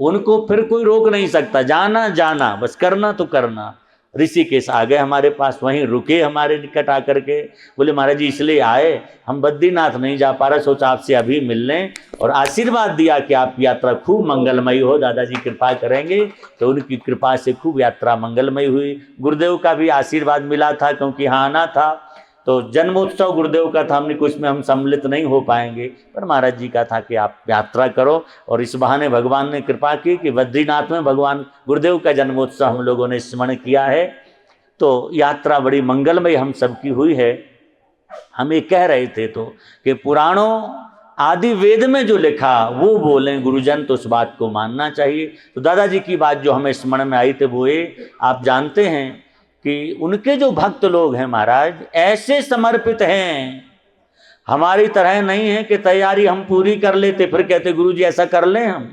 उनको फिर कोई रोक नहीं सकता, जाना जाना बस, करना तो करना। ऋषिकेश आ गए हमारे पास, वहीं रुके हमारे निकट आकर के, बोले महाराज जी इसलिए आए, हम बद्रीनाथ नहीं जा पा रहे, सोचा आपसे अभी मिल लें, और आशीर्वाद दिया कि आप यात्रा खूब मंगलमयी हो, दादाजी कृपा करेंगे। तो उनकी कृपा से खूब यात्रा मंगलमयी हुई। गुरुदेव का भी आशीर्वाद मिला था, क्योंकि यहाँ आना था तो जन्मोत्सव गुरुदेव का था, हमने कुछ में हम सम्मिलित नहीं हो पाएंगे, पर महाराज जी का था कि आप यात्रा करो। और इस बहाने भगवान ने कृपा की कि बद्रीनाथ में भगवान गुरुदेव का जन्मोत्सव हम लोगों ने स्मरण किया है। तो यात्रा बड़ी मंगलमय हम सबकी हुई है। हम ये कह रहे थे तो कि पुराणों आदि वेद में जो लिखा वो बोलें गुरुजन, तो उस बात को मानना चाहिए। तो दादाजी की बात जो हमें स्मरण में आई थी वो ये, आप जानते हैं कि उनके जो भक्त लोग हैं महाराज ऐसे समर्पित हैं, हमारी तरह नहीं है कि तैयारी हम पूरी कर लेते फिर कहते गुरुजी ऐसा कर लें, हम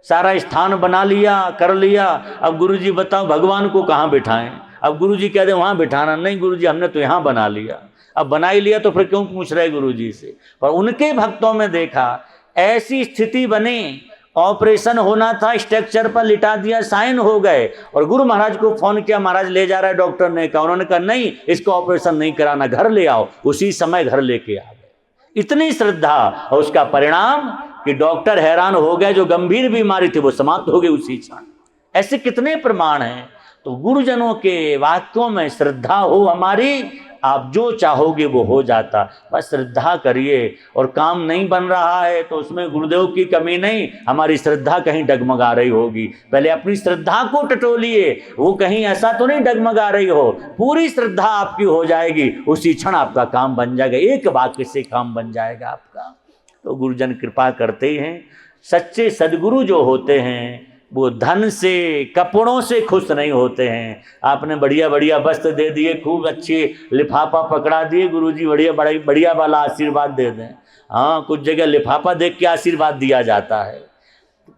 सारा स्थान बना लिया कर लिया, अब गुरुजी बताओ भगवान को कहाँ बिठाएं। अब गुरुजी कहते वहाँ बिठाना, नहीं गुरुजी हमने तो यहाँ बना लिया, अब बना ही लिया तो फिर क्यों पूछ रहे गुरुजी से। पर उनके भक्तों में देखा ऐसी स्थिति बनी, ऑपरेशन होना था, स्ट्रक्चर पर लिटा दिया, साइन हो गए, और गुरु महाराज को फोन किया, महाराज ले जा रहा है डॉक्टर ने कहा, उन्होंने कहा नहीं इसको ऑपरेशन नहीं कराना, घर ले आओ। उसी समय घर लेके आ गए। इतनी श्रद्धा, और उसका परिणाम कि डॉक्टर हैरान हो गए, जो गंभीर बीमारी थी वो समाप्त हो गई उसी क्षण। ऐसे कितने प्रमाण हैं। तो गुरुजनों के वाक्यों में श्रद्धा हो हमारी, आप जो चाहोगे वो हो जाता। बस श्रद्धा करिए, और काम नहीं बन रहा है तो उसमें गुरुदेव की कमी नहीं, हमारी श्रद्धा कहीं डगमगा रही होगी। पहले अपनी श्रद्धा को टटोलिए, वो कहीं ऐसा तो नहीं डगमगा रही हो, पूरी श्रद्धा आपकी हो जाएगी, उसी क्षण आपका काम बन जाएगा, एक वाक्य से काम बन जाएगा आपका। तो गुरुजन कृपा करते ही हैं। सच्चे सदगुरु जो होते हैं वो धन से कपड़ों से खुश नहीं होते हैं। आपने बढ़िया बढ़िया वस्त्र दे दिए, खूब अच्छे लिफाफा पकड़ा दिए, गुरुजी बढ़िया बढ़िया वाला आशीर्वाद दे दें। हाँ, कुछ जगह लिफाफा देख के आशीर्वाद दिया जाता है,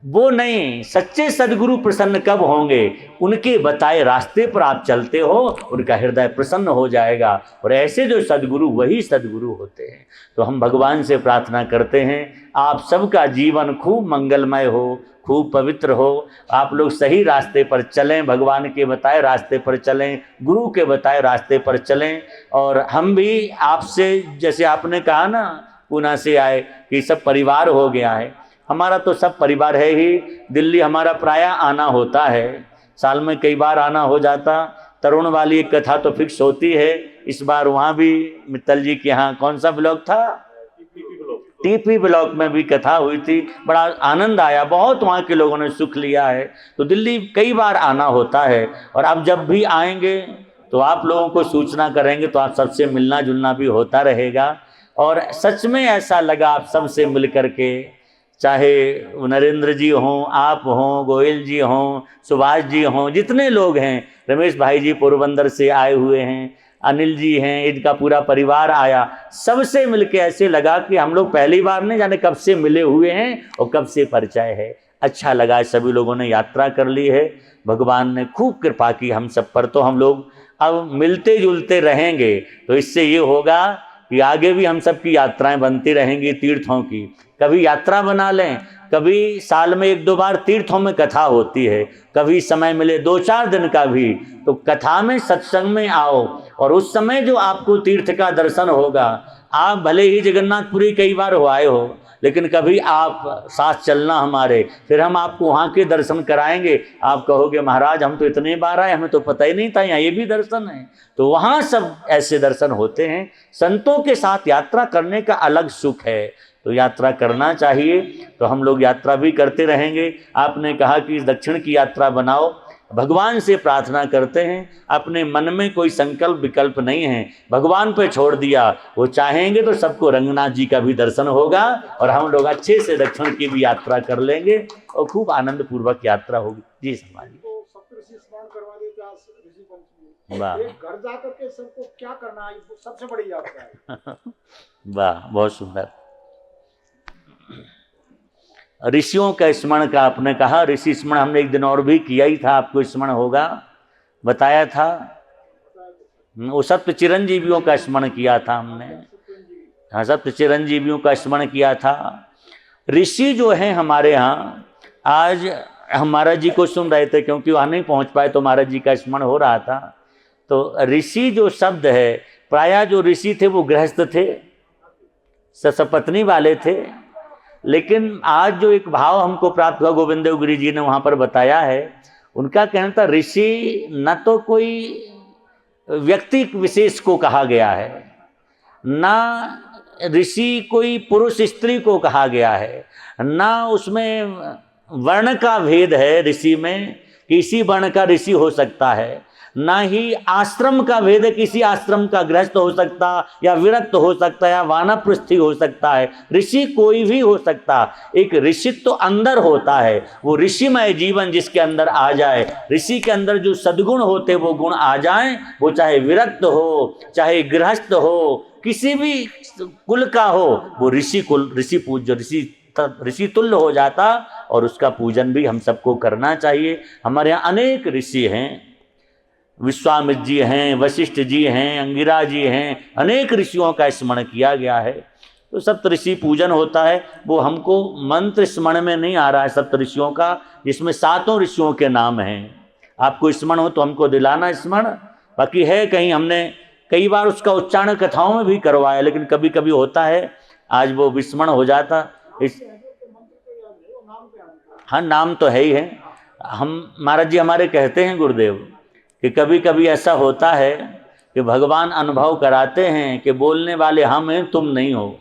वो नहीं। सच्चे सदगुरु प्रसन्न कब होंगे? उनके बताए रास्ते पर आप चलते हो, उनका हृदय प्रसन्न हो जाएगा, और ऐसे जो सदगुरु वही सदगुरु होते हैं। तो हम भगवान से प्रार्थना करते हैं आप सबका जीवन खूब मंगलमय हो, खूब पवित्र हो, आप लोग सही रास्ते पर चलें, भगवान के बताए रास्ते पर चलें, गुरु के बताए रास्ते पर चलें। और हम भी आपसे, जैसे आपने कहा ना पूना से आए कि सब परिवार हो गया है, हमारा तो सब परिवार है ही। दिल्ली हमारा प्रायः आना होता है, साल में कई बार आना हो जाता। तरुण वाली एक कथा तो फिक्स होती है, इस बार वहाँ भी मित्तल जी के यहाँ कौन सा ब्लॉक था, टीपी ब्लॉक में भी कथा हुई थी, बड़ा आनंद आया, बहुत वहाँ के लोगों ने सुख लिया है। तो दिल्ली कई बार आना होता है, और अब जब भी आएंगे तो आप लोगों को सूचना करेंगे, तो आप सबसे मिलना जुलना भी होता रहेगा। और सच में ऐसा लगा आप सबसे मिल करके, चाहे नरेंद्र जी हों, आप हों, गोयल जी हों, सुभाष जी हों, जितने लोग हैं, रमेश भाई जी पोरबंदर से आए हुए हैं, अनिल जी हैं, इनका पूरा परिवार आया, सबसे मिलके ऐसे लगा कि हम लोग पहली बार नहीं जाने कब से मिले हुए हैं और कब से परिचय है। अच्छा लगा, सभी लोगों ने यात्रा कर ली है, भगवान ने खूब कृपा की हम सब पर। तो हम लोग अब मिलते जुलते रहेंगे, तो इससे ये होगा कि आगे भी हम सब की यात्राएं बनती रहेंगी तीर्थों की। कभी यात्रा बना लें, कभी साल में 1-2 बार तीर्थों में कथा होती है, कभी समय मिले 2-4 दिन का भी, तो कथा में सत्संग में आओ और उस समय जो आपको तीर्थ का दर्शन होगा, आप भले ही जगन्नाथपुरी कई बार हो आए हो, लेकिन कभी आप साथ चलना हमारे, फिर हम आपको वहाँ के दर्शन कराएंगे। आप कहोगे महाराज हम तो इतने बार आए, हमें तो पता ही नहीं था यहाँ ये भी दर्शन है। तो वहाँ सब ऐसे दर्शन होते हैं। संतों के साथ यात्रा करने का अलग सुख है, तो यात्रा करना चाहिए। तो हम लोग यात्रा भी करते रहेंगे। आपने कहा कि दक्षिण की यात्रा बनाओ, भगवान से प्रार्थना करते हैं, अपने मन में कोई संकल्प विकल्प नहीं है, भगवान पे छोड़ दिया। वो चाहेंगे तो सबको रंगनाथ जी का भी दर्शन होगा और हम लोग अच्छे से दक्षिण की भी यात्रा कर लेंगे और खूब आनंद पूर्वक यात्रा होगी। जी समाज तो सप्तऋषि स्मरण करवा देते हैं ऋषि पंचमी। वाह एक घर जाकर के सबको क्या करना है, वो सबसे बड़ी यात्रा है। वाह, बहुत सुंदर। ऋषियों का स्मरण का आपने कहा, ऋषि स्मरण हमने एक दिन और भी किया ही था, आपको स्मरण होगा, बताया था। वो सप्त चिरंजीवियों का स्मरण किया था हमने। हाँ, सप्त चिरंजीवियों का स्मरण किया था। ऋषि जो है हमारे यहाँ, आज हम महाराज जी को सुन रहे थे, क्योंकि वहाँ नहीं पहुँच पाए तो महाराज जी का स्मरण हो रहा था। तो ऋषि जो शब्द है, प्रायः जो ऋषि थे वो गृहस्थ थे, सपत्नी वाले थे। लेकिन आज जो एक भाव हमको प्राप्त हुआ, गोविंद देव गिरी जी ने वहाँ पर बताया है, उनका कहना था ऋषि न तो कोई व्यक्ति विशेष को कहा गया है, ना ऋषि कोई पुरुष स्त्री को कहा गया है, ना उसमें वर्ण का भेद है ऋषि में, किसी वर्ण का ऋषि हो सकता है, ना ही आश्रम का भेद है, किसी आश्रम का गृहस्थ हो सकता या विरक्त हो सकता या वानप्रस्थी हो सकता है। ऋषि कोई भी हो सकता। एक ऋषि तो अंदर होता है, वो ऋषिमय जीवन जिसके अंदर आ जाए, ऋषि के अंदर जो सद्गुण होते वो गुण आ जाएं, वो चाहे विरक्त हो, चाहे गृहस्थ हो, किसी भी कुल का हो, वो ऋषि कुल, ऋषि पूज्य, ऋषि तुल्य हो जाता। और उसका पूजन भी हम सबको करना चाहिए। हमारे यहाँ अनेक ऋषि हैं, विश्वामित्र जी हैं, वशिष्ठ जी हैं, अंगिरा जी हैं, अनेक ऋषियों का स्मरण किया गया है। तो सप्तऋषि पूजन होता है, वो हमको मंत्र स्मरण में नहीं आ रहा है सप्त ऋषियों का, जिसमें 7 ऋषियों के नाम हैं। आपको स्मरण हो तो हमको दिलाना स्मरण। बाकी है कहीं, हमने कई बार उसका उच्चारण कथाओं में भी करवाया, लेकिन कभी कभी होता है आज वो विस्मरण हो जाता। हाँ, नाम तो है ही है। हम महाराज जी हमारे कहते हैं गुरुदेव कि कभी कभी ऐसा होता है कि भगवान अनुभव कराते हैं कि बोलने वाले हम हैं, तुम नहीं हो।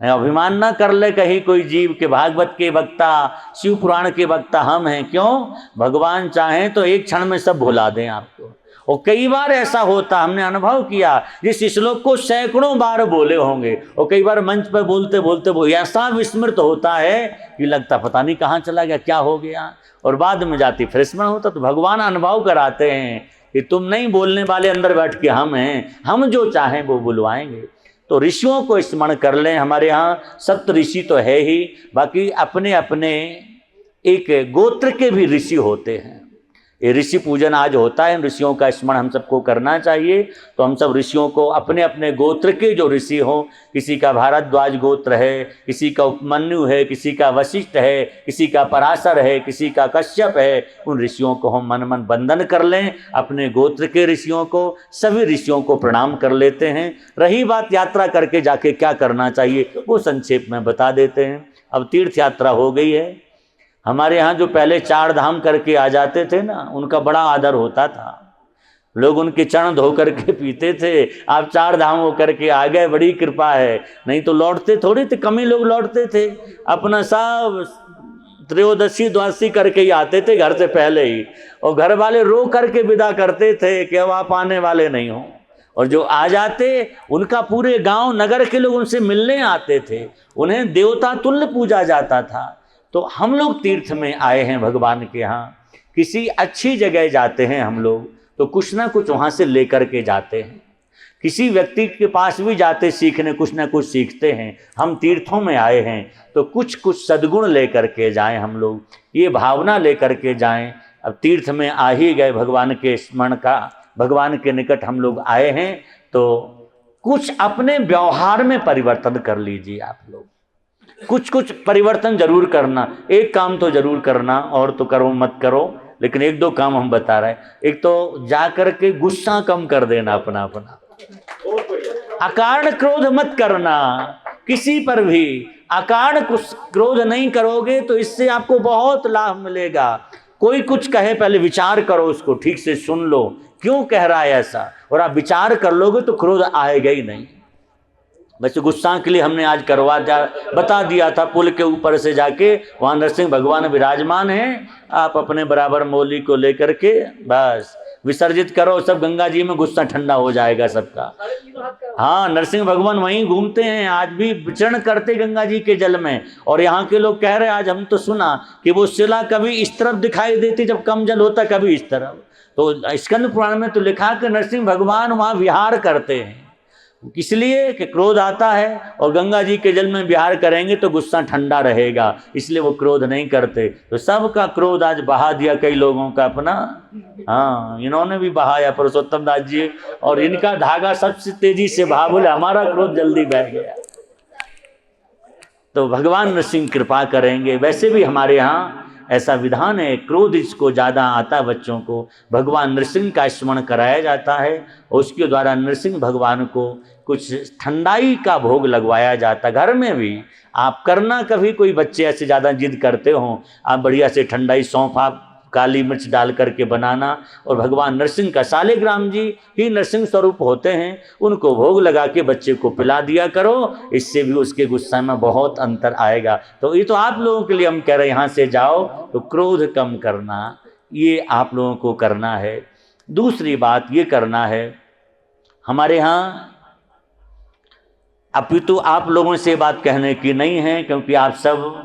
अभिमान ना कर ले कहीं कोई जीव के भागवत के वक्ता, शिव पुराण के वक्ता हम हैं। क्यों? भगवान चाहें तो एक क्षण में सब भुला दें आपको। और कई बार ऐसा होता, हमने अनुभव किया, जिस श्लोक को सैकड़ों बार बोले होंगे और कई बार मंच पर बोलते बोलते वो ऐसा विस्मृत होता है कि लगता पता नहीं कहाँ चला गया, क्या हो गया, और बाद में जाती फिर स्मरण होता। तो भगवान अनुभव कराते हैं कि तुम नहीं, बोलने वाले अंदर बैठ के हम हैं, हम जो चाहें वो बुलवाएंगे। तो ऋषियों को स्मरण कर लें। हमारे यहाँ सप्त ऋषि तो है ही, बाकी अपने अपने एक गोत्र के भी ऋषि होते हैं। ये ऋषि पूजन आज होता है, ऋषियों का स्मरण हम सबको करना चाहिए। तो हम सब ऋषियों को अपने अपने गोत्र के जो ऋषि हों, किसी का भारद्वाज गोत्र है, किसी का उपमन्यु है, किसी का वशिष्ठ है, किसी का पराशर है, किसी का कश्यप है, उन ऋषियों को हम मन मन वंदन कर लें। अपने गोत्र के ऋषियों को, सभी ऋषियों को प्रणाम कर लेते हैं। रही बात यात्रा करके जाके क्या करना चाहिए, वो संक्षेप में बता देते हैं। अब तीर्थ यात्रा हो गई है। हमारे यहाँ जो पहले 4 धाम करके आ जाते थे ना, उनका बड़ा आदर होता था। लोग उनके चरण धो करके पीते थे। आप 4 धाम हो करके आ गए, बड़ी कृपा है। नहीं तो लौटते थोड़ी थे, कम ही लोग लौटते थे। अपना सब त्रयोदशी द्वादशी करके ही आते थे घर से पहले ही, और घर वाले रो करके विदा करते थे कि अब आप आने वाले नहीं हो। और जो आ जाते, उनका पूरे गांव नगर के लोग उनसे मिलने आते थे, उन्हें देवता तुल्य पूजा जाता था। तो हम लोग तीर्थ में आए हैं भगवान के यहाँ, किसी अच्छी जगह जाते हैं हम लोग तो कुछ ना कुछ वहाँ से लेकर के जाते हैं। किसी व्यक्ति के पास भी जाते सीखने, कुछ ना कुछ सीखते हैं। हम तीर्थों में आए हैं तो कुछ कुछ सद्गुण लेकर के जाएं, हम लोग ये भावना लेकर के जाएं। अब तीर्थ में आ ही गए, भगवान के स्मरण का, भगवान के निकट हम लोग आए हैं, तो कुछ अपने व्यवहार में परिवर्तन कर लीजिए आप लोग। कुछ कुछ परिवर्तन जरूर करना, एक काम तो जरूर करना, और तो करो मत करो, लेकिन एक दो काम हम बता रहे हैं। एक तो जा करके गुस्सा कम कर देना अपना अपना, अकारण क्रोध मत करना किसी पर भी। अकारण क्रोध नहीं करोगे तो इससे आपको बहुत लाभ मिलेगा। कोई कुछ कहे पहले विचार करो, उसको ठीक से सुन लो, क्यों कह रहा है ऐसा, और आप विचार कर लोगे तो क्रोध आएगा ही नहीं। वैसे गुस्सा के लिए हमने आज बता दिया था, पुल के ऊपर से जाके वहाँ नरसिंह भगवान विराजमान हैं, आप अपने बराबर मौली को लेकर के बस विसर्जित करो, सब गंगा जी में गुस्सा ठंडा हो जाएगा सबका। हाँ, नरसिंह भगवान वहीं घूमते हैं, आज भी विचरण करते गंगा जी के जल में। और यहाँ के लोग कह रहे हैं, आज हम तो सुना कि वो शिला कभी इस तरफ दिखाई देती जब कम जल होता, कभी इस तरफ। तो स्कंद पुराण में तो लिखा कि नरसिंह भगवान वहाँ विहार करते हैं, इसलिए कि क्रोध आता है और गंगा जी के जल में विहार करेंगे तो गुस्सा ठंडा रहेगा, इसलिए वो क्रोध नहीं करते। तो सबका क्रोध आज बहा दिया कई लोगों का अपना। हाँ, इन्होंने भी बहाया पुरुषोत्तम दास जी, और इनका धागा सबसे तेजी से बहा, बोले हमारा क्रोध जल्दी बह गया। तो भगवान नरसिंह कृपा करेंगे। वैसे भी हमारे यहाँ ऐसा विधान है, क्रोध इसको ज़्यादा आता है बच्चों को, भगवान नरसिंह का स्मरण कराया जाता है और उसके द्वारा नरसिंह भगवान को कुछ ठंडाई का भोग लगवाया जाता है। घर में भी आप करना, कभी कोई बच्चे ऐसे ज़्यादा जिद करते हों, आप बढ़िया से ठंडाई, सौंफ, आप काली मिर्च डाल करके बनाना, और भगवान नरसिंह का, शालिग्राम जी ही नरसिंह स्वरूप होते हैं, उनको भोग लगा के बच्चे को पिला दिया करो, इससे भी उसके गुस्सा में बहुत अंतर आएगा। तो ये तो आप लोगों के लिए हम कह रहे हैं, यहाँ से जाओ तो क्रोध कम करना, ये आप लोगों को करना है। दूसरी बात ये करना है, हमारे यहाँ अपितु आप लोगों से बात कहने की नहीं है, क्योंकि आप सब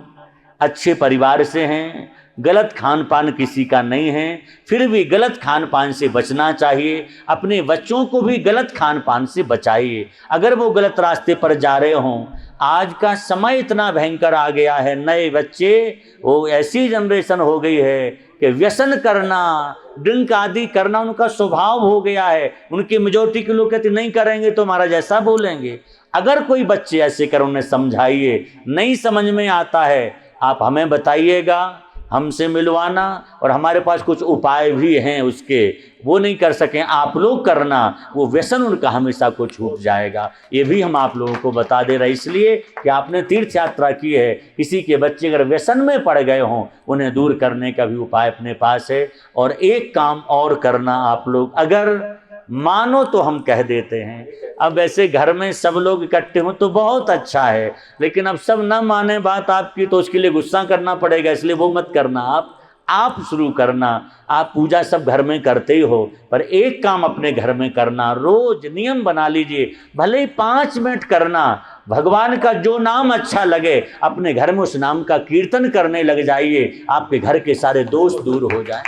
अच्छे परिवार से हैं, गलत खान पान किसी का नहीं है, फिर भी गलत खान पान से बचना चाहिए। अपने बच्चों को भी गलत खान पान से बचाइए। अगर वो गलत रास्ते पर जा रहे हों, आज का समय इतना भयंकर आ गया है, नए बच्चे, वो ऐसी जनरेशन हो गई है कि व्यसन करना, ड्रिंक आदि करना उनका स्वभाव हो गया है। उनकी मेजोरिटी के लोग कहते नहीं करेंगे तो हमारा जैसा बोलेंगे। अगर कोई बच्चे ऐसे कर, उन्हें समझाइए, नहीं समझ में आता है आप हमें बताइएगा, हमसे मिलवाना, और हमारे पास कुछ उपाय भी हैं उसके, वो नहीं कर सकें आप लोग करना, वो व्यसन उनका हमेशा को छूट जाएगा। ये भी हम आप लोगों को बता दे रहे, इसलिए कि आपने तीर्थ यात्रा की है, किसी के बच्चे अगर व्यसन में पड़ गए हों, उन्हें दूर करने का भी उपाय अपने पास है। और एक काम और करना आप लोग, अगर मानो तो हम कह देते हैं, अब ऐसे घर में सब लोग इकट्ठे हों तो बहुत अच्छा है, लेकिन अब सब ना माने बात आपकी तो उसके लिए गुस्सा करना पड़ेगा, इसलिए वो मत करना। आप शुरू करना। आप पूजा सब घर में करते ही हो, पर एक काम अपने घर में करना, रोज नियम बना लीजिए, भले ही 5 मिनट करना। भगवान का जो नाम अच्छा लगे अपने घर में उस नाम का कीर्तन करने लग जाइए, आपके घर के सारे दोष दूर हो जाए।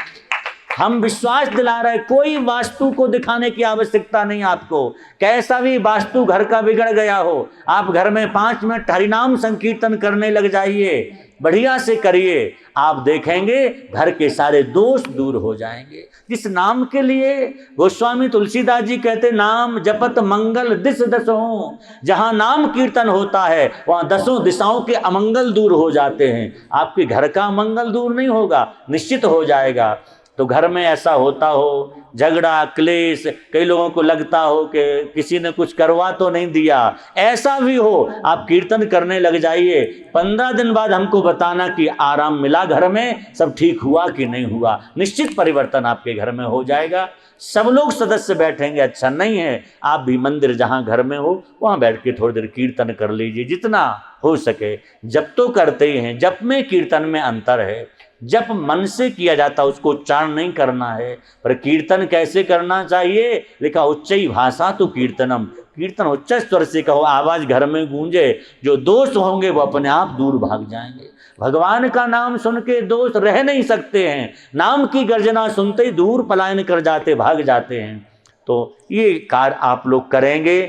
हम विश्वास दिला रहे, कोई वास्तु को दिखाने की आवश्यकता नहीं आपको। कैसा भी वास्तु घर का बिगड़ गया हो, आप घर में 5 मिनट हरिनाम संकीर्तन करने लग जाइए, बढ़िया से करिए, आप देखेंगे घर के सारे दोष दूर हो जाएंगे। जिस नाम के लिए गोस्वामी तुलसीदास जी कहते, नाम जपत मंगल दिस दसों, जहाँ नाम कीर्तन होता है वहाँ 10 दिशाओं के अमंगल दूर हो जाते हैं। आपके घर का अमंगल दूर नहीं होगा, निश्चित हो जाएगा। तो घर में ऐसा होता हो, झगड़ा क्लेश, कई लोगों को लगता हो कि किसी ने कुछ करवा तो नहीं दिया, ऐसा भी हो, आप कीर्तन करने लग जाइए। 15 दिन बाद हमको बताना कि आराम मिला घर में, सब ठीक हुआ कि नहीं हुआ। निश्चित परिवर्तन आपके घर में हो जाएगा। सब लोग सदस्य बैठेंगे, अच्छा नहीं है, आप भी मंदिर जहाँ घर में हो वहाँ बैठ के थोड़ी देर कीर्तन कर लीजिए, जितना हो सके। जप तो करते ही हैं, जप में कीर्तन में अंतर है। जप मन से किया जाता, उसको उच्चारण नहीं करना है, पर कीर्तन कैसे करना चाहिए, लिखा उच्चई भाषा तो कीर्तनम, कीर्तन उच्च स्वर से कहो, आवाज घर में गूंजे, जो दोष होंगे वो अपने आप दूर भाग जाएंगे। भगवान का नाम सुन के दोष रह नहीं सकते हैं, नाम की गर्जना सुनते ही दूर पलायन कर जाते, भाग जाते हैं। तो ये कार्य आप लोग करेंगे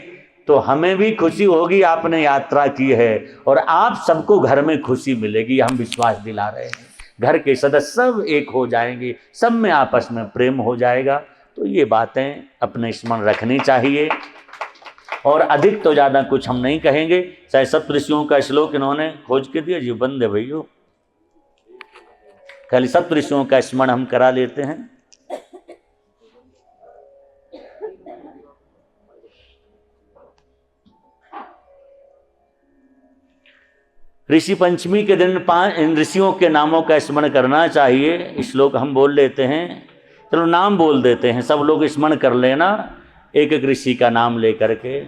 तो हमें भी खुशी होगी, आपने यात्रा की है, और आप सबको घर में खुशी मिलेगी, हम विश्वास दिला रहे हैं। घर के सदस्य सब एक हो जाएंगे, सब में आपस में प्रेम हो जाएगा। तो ये बातें अपने स्मरण रखनी चाहिए। और अधिक तो ज़्यादा कुछ हम नहीं कहेंगे। चाहे सप्तऋषियों का श्लोक इन्होंने खोज के दिया जी, बंद है भैया, खाली सप्तऋषियों का स्मरण हम करा लेते हैं। ऋषि पंचमी के दिन 5 इन ऋषियों के नामों का स्मरण करना चाहिए। श्लोक हम बोल लेते हैं, चलो नाम बोल देते हैं, सब लोग स्मरण कर लेना एक एक ऋषि का नाम लेकर के।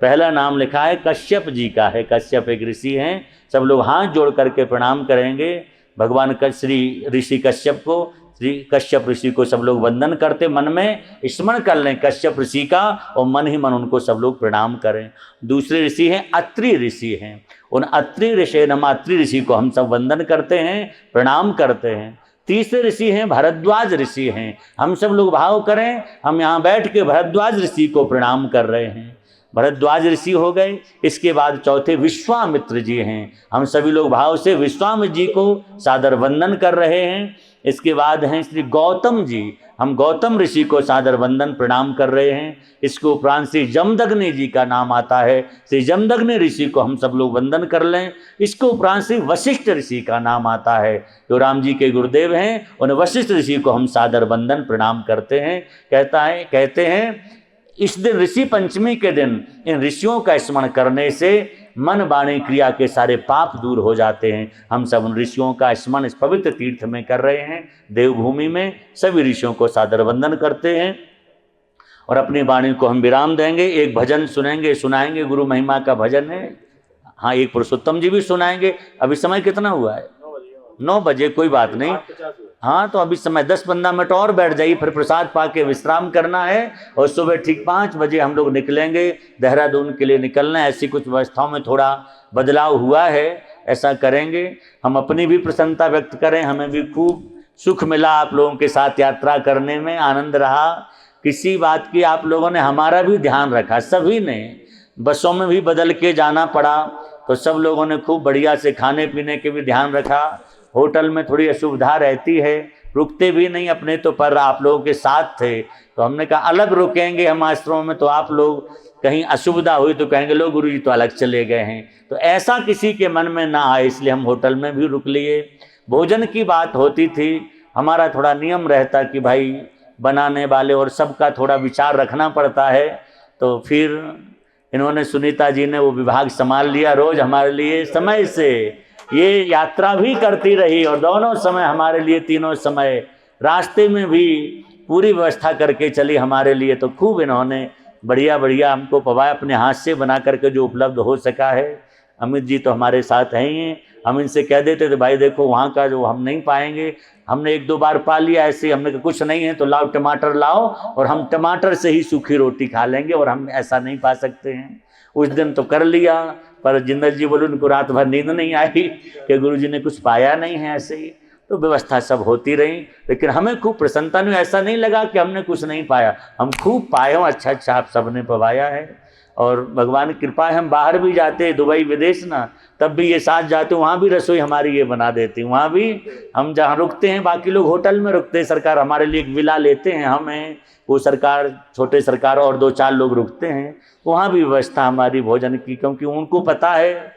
पहला नाम लिखा है कश्यप जी का है, कश्यप एक ऋषि हैं, सब लोग हाथ जोड़ करके प्रणाम करेंगे भगवान श्री ऋषि कश्यप को। श्री कश्यप ऋषि को सब लोग वंदन करते, मन में स्मरण कर लें कश्यप ऋषि का और मन ही मन उनको सब लोग प्रणाम करें। दूसरे ऋषि हैं अत्रि ऋषि हैं, उन अत्रि ऋषि नम अत्रि ऋषि को हम सब वंदन करते हैं, प्रणाम करते हैं। तीसरे ऋषि हैं भरद्वाज ऋषि हैं, हम सब लोग भाव करें, हम यहाँ बैठ के भरद्वाज ऋषि को प्रणाम कर रहे हैं, भरद्वाज ऋषि हो गए। इसके बाद चौथे विश्वामित्र जी हैं, हम सभी लोग भाव से विश्वामित्र जी को सादर वंदन कर रहे हैं। इसके बाद हैं श्री गौतम जी, हम गौतम ऋषि को सादर वंदन प्रणाम कर रहे हैं। इसके उपरांत श्री जमदग्नि जी का नाम आता है, श्री जमदग्नि ऋषि को हम सब लोग वंदन कर लें। इसके उपरांत श्री वशिष्ठ ऋषि का नाम आता है, जो राम जी के गुरुदेव हैं, उन वशिष्ठ ऋषि को हम सादर वंदन प्रणाम करते हैं। कहते हैं इस दिन ऋषि पंचमी के दिन इन ऋषियों का स्मरण करने से मन वाणी क्रिया के सारे पाप दूर हो जाते हैं। हम सब उन ऋषियों का स्मरण इस पवित्र तीर्थ में कर रहे हैं, देवभूमि में सभी ऋषियों को सादर वंदन करते हैं और अपनी वाणी को हम विराम देंगे। एक भजन सुनाएंगे, गुरु महिमा का भजन है। हाँ, एक पुरुषोत्तम जी भी सुनाएंगे। अभी समय कितना हुआ है? 9 बजे, कोई बात नहीं। हाँ, तो अभी समय 10-15 मिनट और बैठ जाइए, फिर प्रसाद पा के विश्राम करना है और सुबह ठीक 5 बजे हम लोग निकलेंगे, देहरादून के लिए निकलना है। ऐसी कुछ व्यवस्थाओं में थोड़ा बदलाव हुआ है, ऐसा करेंगे। हम अपनी भी प्रसन्नता व्यक्त करें, हमें भी खूब सुख मिला आप लोगों के साथ यात्रा करने में, आनंद रहा। किसी बात की आप लोगों ने हमारा भी ध्यान रखा, सभी ने। बसों में भी बदल के जाना पड़ा तो सब लोगों ने खूब बढ़िया से खाने पीने के भी ध्यान रखा। होटल में थोड़ी असुविधा रहती है, रुकते भी नहीं अपने तो, पर आप लोगों के साथ थे तो हमने कहा अलग रुकेंगे हम आश्रमों में, तो आप लोग कहीं असुविधा हुई तो कहेंगे लोग गुरुजी तो अलग चले गए हैं, तो ऐसा किसी के मन में ना आए, इसलिए हम होटल में भी रुक लिए। भोजन की बात होती थी, हमारा थोड़ा नियम रहता कि भाई बनाने वाले और सबका थोड़ा विचार रखना पड़ता है, तो फिर इन्होंने सुनीता जी ने वो विभाग संभाल लिया। रोज हमारे लिए समय से ये यात्रा भी करती रही और दोनों समय हमारे लिए, तीनों समय रास्ते में भी पूरी व्यवस्था करके चली हमारे लिए। तो खूब इन्होंने बढ़िया बढ़िया हमको पवाया, अपने हाथ से बना करके जो उपलब्ध हो सका है। अमित जी तो हमारे साथ हैं ही हैं, हम इनसे कह देते थे भाई देखो वहाँ का जो हम नहीं पाएंगे, हमने 1-2 बार पा लिया ऐसे, हमने कहा कुछ नहीं है तो लाओ टमाटर लाओ और हम टमाटर से ही सूखी रोटी खा लेंगे, और हम ऐसा नहीं पा सकते हैं। उस दिन तो कर लिया, पर जिंदल जी बोले उनको रात भर नींद नहीं आई कि गुरुजी ने कुछ पाया नहीं है, ऐसे ही। तो व्यवस्था सब होती रही, लेकिन हमें खूब प्रसन्नता नहीं, ऐसा नहीं लगा कि हमने कुछ नहीं पाया, हम खूब पाए हो, अच्छा अच्छा आप सबने पवाया है। और भगवान की कृपा है, हम बाहर भी जाते दुबई विदेश ना, तब भी ये साथ जाते, वहाँ भी रसोई हमारी ये बना देती, वहाँ भी हम जहाँ रुकते हैं, बाकी लोग होटल में रुकते हैं, सरकार हमारे लिए एक विला लेते हैं, हमें वो सरकार, छोटे सरकार और 2-4 लोग रुकते हैं, वहाँ भी व्यवस्था हमारी भोजन की, क्योंकि उनको पता है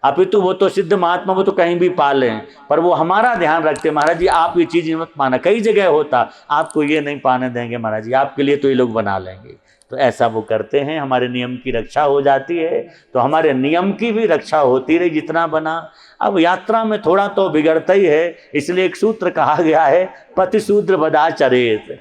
अपितु वो तो सिद्ध महात्मा, वो तो कहीं भी पालें, पर वो हमारा ध्यान रखते, महाराज जी आप ये चीज़ मत पाना, कई जगह होता आपको ये नहीं पाने देंगे महाराज जी, आपके लिए तो ये लोग बना लेंगे। तो ऐसा वो करते हैं, हमारे नियम की रक्षा हो जाती है, तो हमारे नियम की भी रक्षा होती रही जितना बना। अब यात्रा में थोड़ा तो बिगड़ता ही है, इसलिए एक सूत्र कहा गया है पति शूद्र बदाचरेत।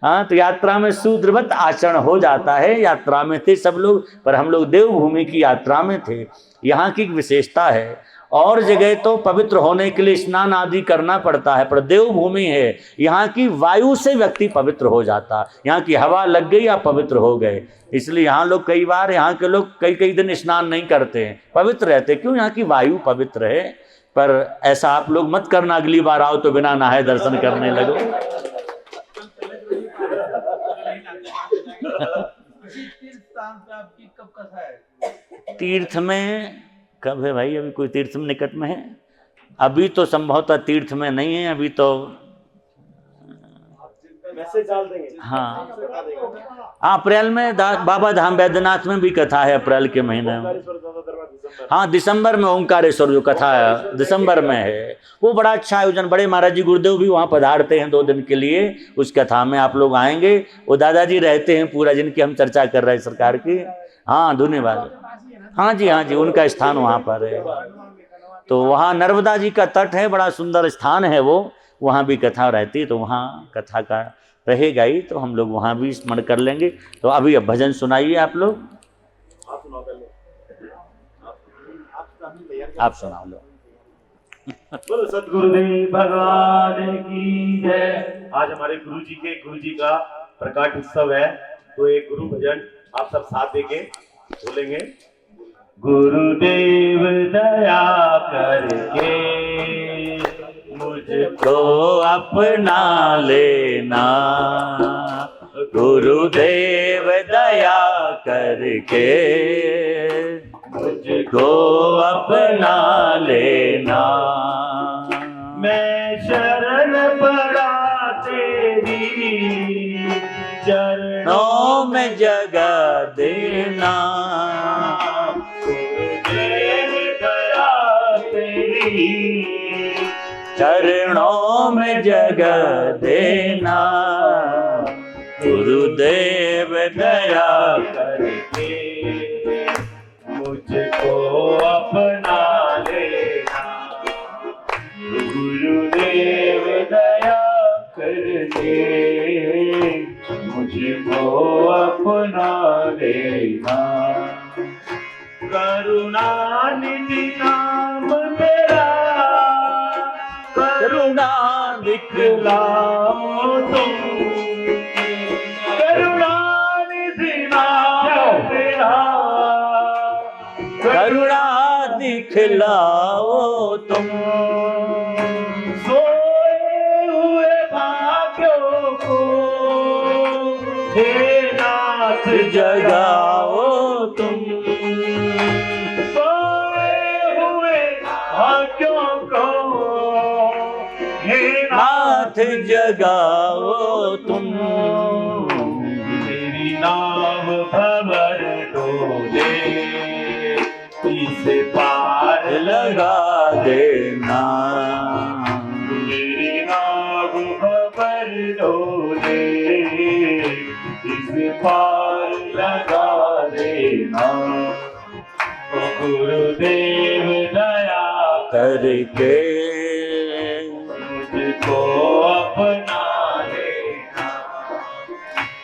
हाँ, तो यात्रा में शूद्रवत आचरण हो जाता है। यात्रा में थे सब लोग, पर हम लोग देवभूमि की यात्रा में थे। यहाँ की विशेषता है, और जगह तो पवित्र होने के लिए स्नान आदि करना पड़ता है, पर देवभूमि है, यहाँ की वायु से व्यक्ति पवित्र हो जाता, यहाँ की हवा लग गई आप पवित्र हो गए। इसलिए यहाँ लोग कई बार, यहाँ के लोग कई दिन स्नान नहीं करते हैं, पवित्र रहते, क्यों? यहाँ की वायु पवित्र है। पर ऐसा आप लोग मत करना, अगली बार आओ तो बिना नहाए दर्शन करने लगो। तीर्थ में कब है भाई? अभी कोई तीर्थ में निकट में है? अभी तो संभवतः तीर्थ में नहीं है, अभी तो मैसेज डाल देंगे। हाँ अप्रैल में बाबा धाम बैद्यनाथ में भी कथा है अप्रैल के महीने में। हाँ दिसंबर में ओंकारेश्वर जो कथा है दिसंबर में है, वो बड़ा अच्छा आयोजन, बड़े महाराज जी गुरुदेव भी वहाँ पधारते हैं 2 दिन के लिए उस कथा में। आप लोग आएंगे, वो दादाजी रहते हैं पूरा, जिनकी हम चर्चा कर रहे हैं सरकार की। हाँ धन्यवाद। हाँ जी उनका स्थान वहाँ पर है। तो वहाँ नर्मदा जी का तट है, बड़ा सुंदर स्थान है वो, वहाँ भी कथा रहती है। तो वहाँ कथा का रहेगा ही, तो हम लोग वहाँ भी स्मरण कर लेंगे। तो अभी अब भजन सुनाइए आप लोग, आप सुना लो। बोलो सतगुरुदेव भगवान की जय। आज हमारे गुरु जी का प्रकाश उत्सव है, तो एक गुरु भजन आप सब साथ देके बोलेंगे। गुरुदेव दया करके मुझको अपना लेना, गुरुदेव दया करके मुझको अपना लेना। मैं शरण पड़ा तेरी चरणों में जगह देना, गुरुदेव दया तेरी चरणों में जगह देना, गुरुदेव दया करके मुझको अपना लेना, गुरुदेव दया करके मुझको अपना लेना। करुणा निधि नाम तेरा, करुणा दिखलाओ तुम, करुणा निधि नाम तेरा, करुणा दिखलाओ तुम, सोए हुए भाग्यों को हे नाथ जगाओ तुम, सोए हुए भाग्यों को हे नाथ जगाओ तुम। तेरी नाम भंवर डोले, इसे पार लगा देना, मेरी नाव भंवर डोले, इसे पार लगा देना। ओ गुरुदेव दया करके मुझको अपना लेना,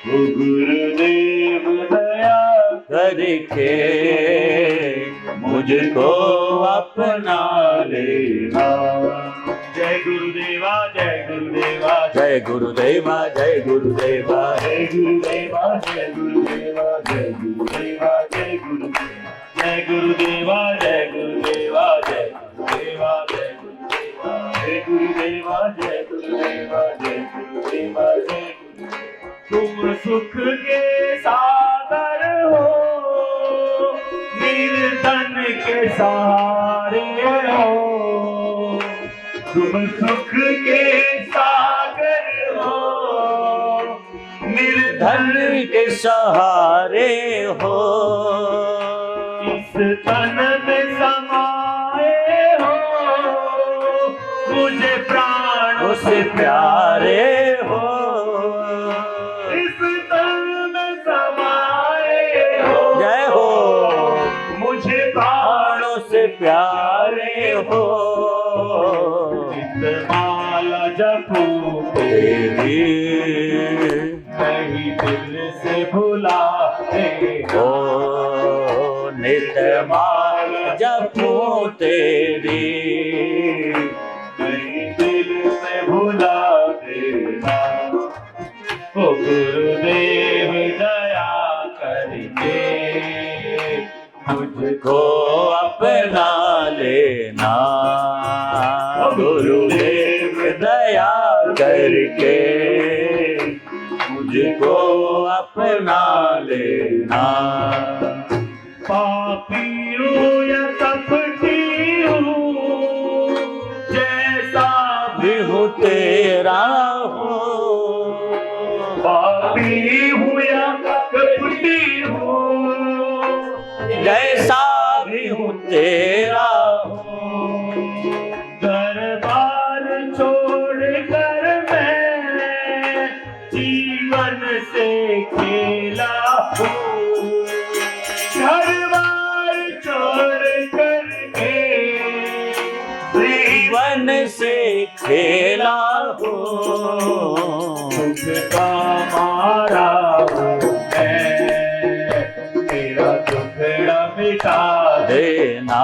ओ गुरुदेव दया करके मुझको अपना लेना। जय गुरुदेवा जय गुरुदेवा जय गुरुदेवा जय गुरुदेवा जय गुरुदेवा जय गुरुदेवा जय गुरुदेवा जय गुरुदेवा जय गुरुदेवा जय गुरुदेवा जय गुरुदेवा जय गुरुदेवा जय गुरुदेवा जय गुरुदेवा जय गुरुदेवा। तुम सुख के सागर हो, निर्धन के सहारे हो, तुम सुख के सागर हो, निर्धन धन के सहारे हो, इस तन में समाए हो, मुझे प्राणों से प्यारे हो, इस तन में समाए हो, जय हो, मुझे प्राणों से प्यारे हो, माला जपू तेरी नहीं दिल से भुलाते हो, नित माल जपूं तेरी, नहीं दिल से भुला देना। ओ गुरुदेव दया करके मुझको अपना लेना, गुरुदेव दया करके मुझको अपना लेना। पापी हूँ या कपटी हूँ, जैसा भी हूँ तेरा हो, जैसा भी हूँ तेरा दरबार छोड़ कर मैं जीवन से खेला हूँ, दरबार छोड़ कर के जीवन से खेला हूँ, दुख का मारा हूँ मैं, तेरा दुखड़ा मिटा देना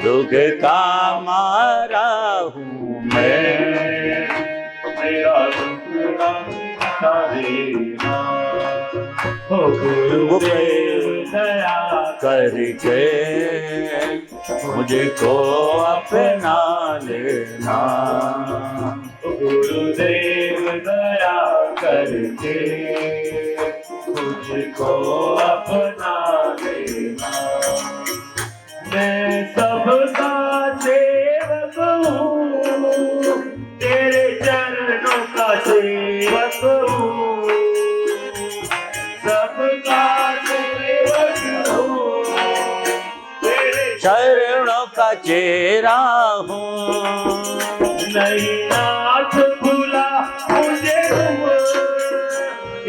दुख का मारा हूँ मैं, मेरा दुखड़ा मिटा देना। ओ गुरुदेव दया करके मुझको अपना लेना, गुरुदेव दया करके मुझको अपना लेना। मैं सबका सेवक हूँ, तेरे चरणों का सेवक हूँ, सबका सेवक हूँ, तेरे चरणों का चेहरा हूँ, नहीं नाथ भूला मुझे तुम,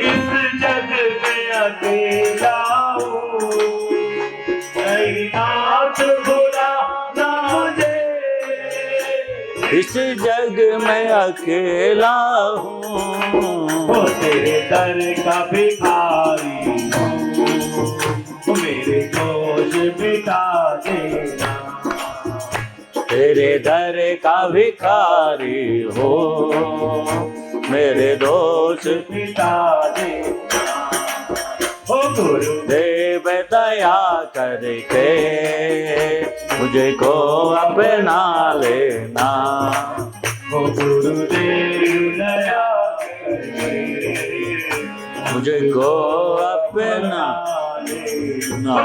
इस जग में अकेला हूँ, नहीं नाथ भूला ना मुझे, इस जग में अकेला हूँ, ओ तेरे दर का भिखारी हूँ, मेरे दोष मिटा देना, तेरे दर का भिखारी हो, मेरे दोष मिटा देना। ओ गुरुदेव देव दया करके मुझको अपना लेना, ओ गुरुदेव दया करके मुझको अपना लेना।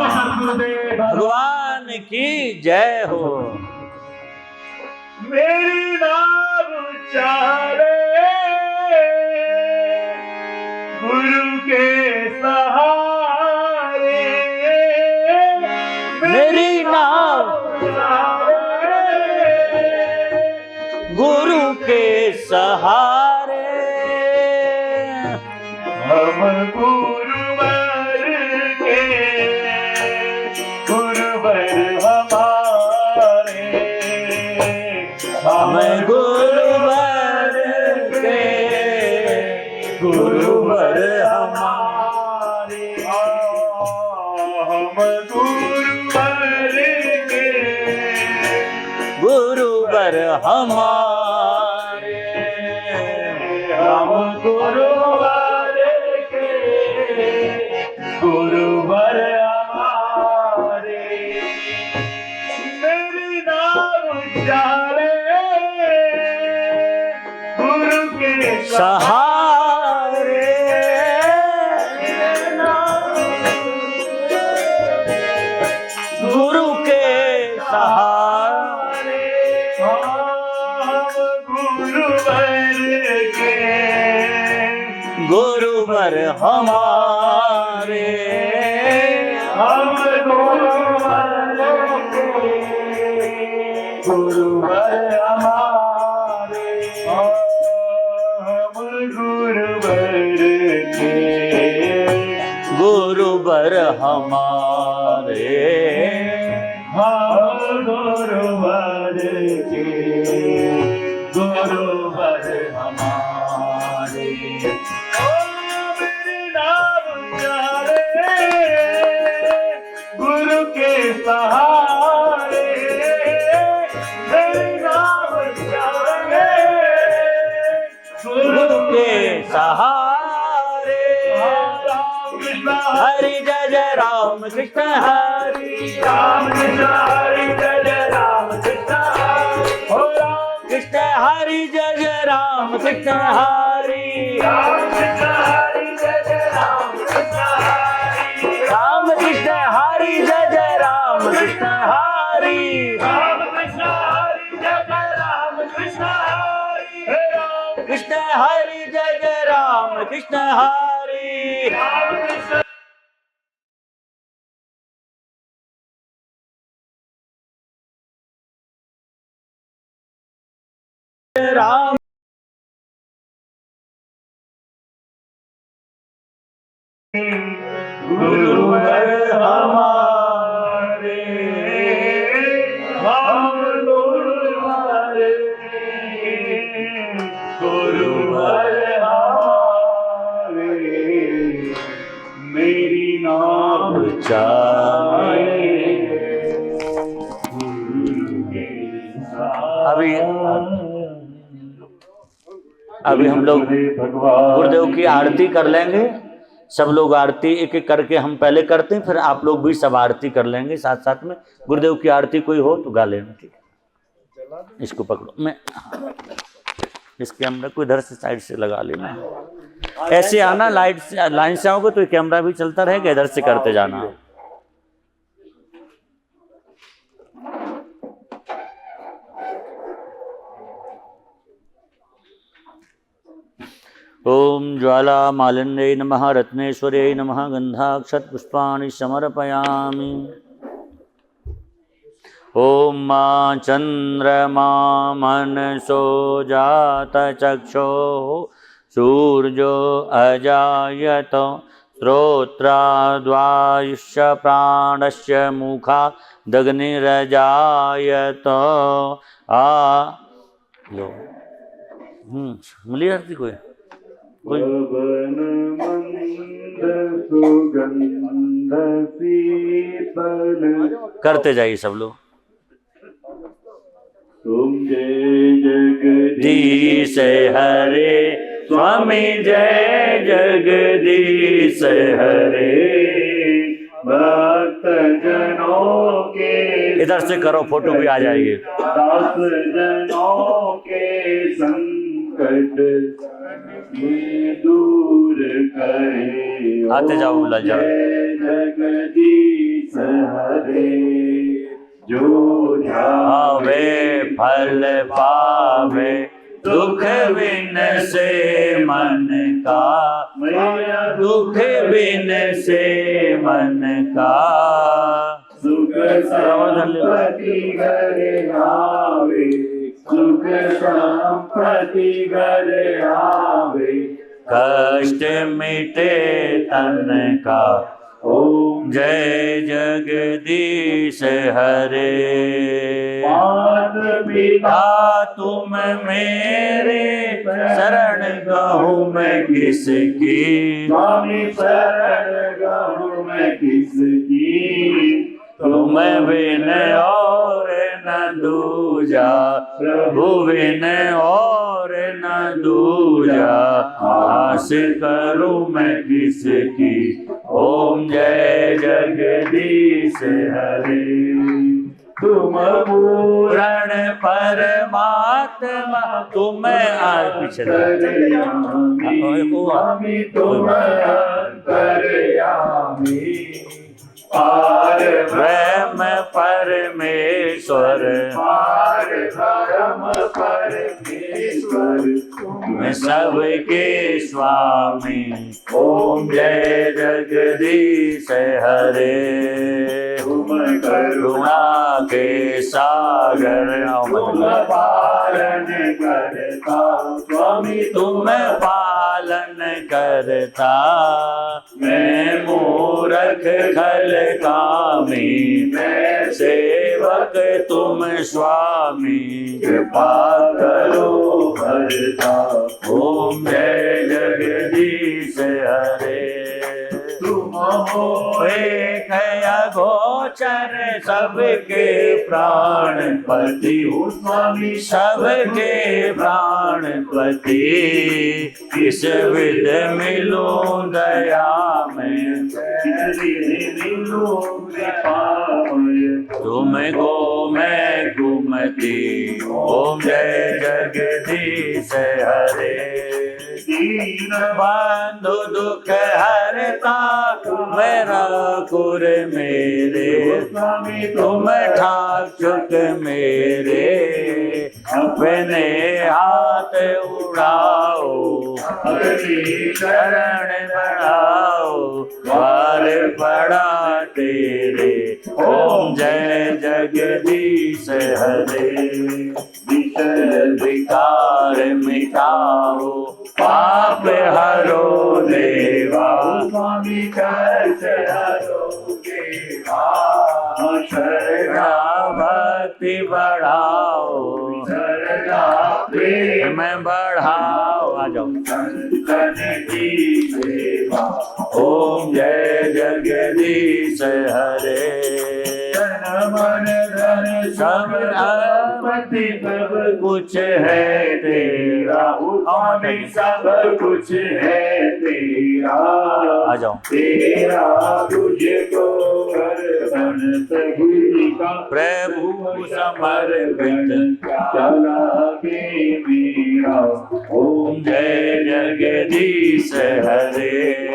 भगवान की जय हो। मेरी नाव चाले गुरु के सहारे, मेरी नाव गुरु के सहारे, हम गुरुवर के गुरुवर हमारे, हम गुरुवर के गुरुवर हमारे, हम गुरुवर के गुरुवर हमारे, हम गुरुवर के गुरुवर हमारे। मेरी नाव चाले गुरु के सहारे, गुरु के सहारे, हम गुरुवर के गुरुवर हमारे, हम गुरुवर के गुरुवर हमारे, हम गुरुवर के गुरुवर हमारे, हम गुरुवर के गुरुवर हमारे। ओ मेरी नाव चाले गुरु के सहारे, मेरी नाव चाले गुरु के सहारे, राम कृष्ण हरि जय जय राम कृष्ण हरि, राम कृष्ण हरि जय जय राम कृष्ण हरि, ओ राम कृष्ण हरि जय जय राम कृष्ण हरि, राम कृष्ण हरि जय जय राम कृष्ण हरि, राम कृष्ण हरि जय जय राम कृष्ण हरि, राम कृष्ण हरि जय जय राम कृष्ण हरि, हे राम कृष्ण हरि जय जय राम कृष्ण हरि। राम कृष्ण राम। गुरुवर हमारे हम गुरुवर गुरुवर हमारे मेरी नाम चाहे। अभी हम लोग गुरुदेव की आरती कर लेंगे। सब लोग आरती एक एक करके हम पहले करते हैं, फिर आप लोग भी सब आरती कर लेंगे साथ साथ में। गुरुदेव की आरती कोई हो तो गा लेना, ठीक है। इसको पकड़ो, मैं इस कैमरा को इधर से साइड से लगा लेना। ऐसे आना, लाइट से लाइन से आओगे तो कैमरा भी चलता रहेगा, इधर से करते जाना। ओम ज्वाला मालिन्ये नमः रत्नेश्वर्यै नमः गंधाक्षत पुष्पाणि समर्पयामि। ओम मां चंद्रमा मनसो जात चक्षो सूर्यो अजायत श्रोत्राद्वायुष्य प्राणस्य मुखादग्निरजायत। आ लो मिली आरती कोई पवन मंद सुगंध शीतल। करते जाइए सब लोग। तुम जय जगदीश हरे स्वामी जय जगदीश हरे। भक्त जनों के इधर से करो, फोटो भी आ जाएगी। दास जनों के संकट दूर करे। आते जाओ, बोला जाओ। जगदीश हरे जो ध्यावे फल पावे दुख बिन से मन का। दुख बिन से मन का सुख संपत्ति घर आवे। सुख संपत्ति घर आवे। कष्ट मिटे तन का। ओम जय जगदीश हरे। पिता तुम मेरे शरण गहूँ मैं किसकी। स्वामी शरण गहूँ मैं किसकी। तुम बिन और न दूजा, प्रभु बिन और न दूजा। आस करूं मैं किसकी। ओम जय जगदीश हरे। तुम पूर्ण परमात्मा तुम पीछे तुम अंतर्यामी। पार ब्रह्म परमेश्वर। पार ब्रह्म परमेश्वर। तुम सबके स्वामी। ओम जय जगदीश हरे। तुम करुणा के सागर। तुम पालन करता स्वामी। तुम पालन करता। मैं मूर्ख खल कामी। मैं सेवक तुम स्वामी। कृपा करो भरता। ओम जय जगदीश हरे। तुम हो एक अगोचर सबके प्राणपति। स्वामी सबके प्राणपति। किस विध मिलूं दया में। तुम गो मैं गुमती। ओम जय जगदीश हरे। दीन बंधु दुख हरता मेरा कुर मेरे। तुम ठाकुर मेरे। अपने हाथ उड़ाओ अपनी शरण बढ़ाओ। द्वार पड़ा तेरे। ओम जय जगदीश हरे। विकार मिटाओ, पाप हरो देवा, स्वामी कष्ट हरो देवा, शरणा भक्ति बढ़ाओ, शरणा प्रेम में बढ़ाओ। आ जाओ। संतन की सेवा, ओम जय जगदीश हरे, तन मन धन सब संपत्ति सब कुछ है तेरा। स्वामी सब कुछ है तेरा, आ जाओ। तेरा तुझको अर्पण प्रभु का, प्रभु समर्पित चला के मेरा। ओम जय जगदीश हरे,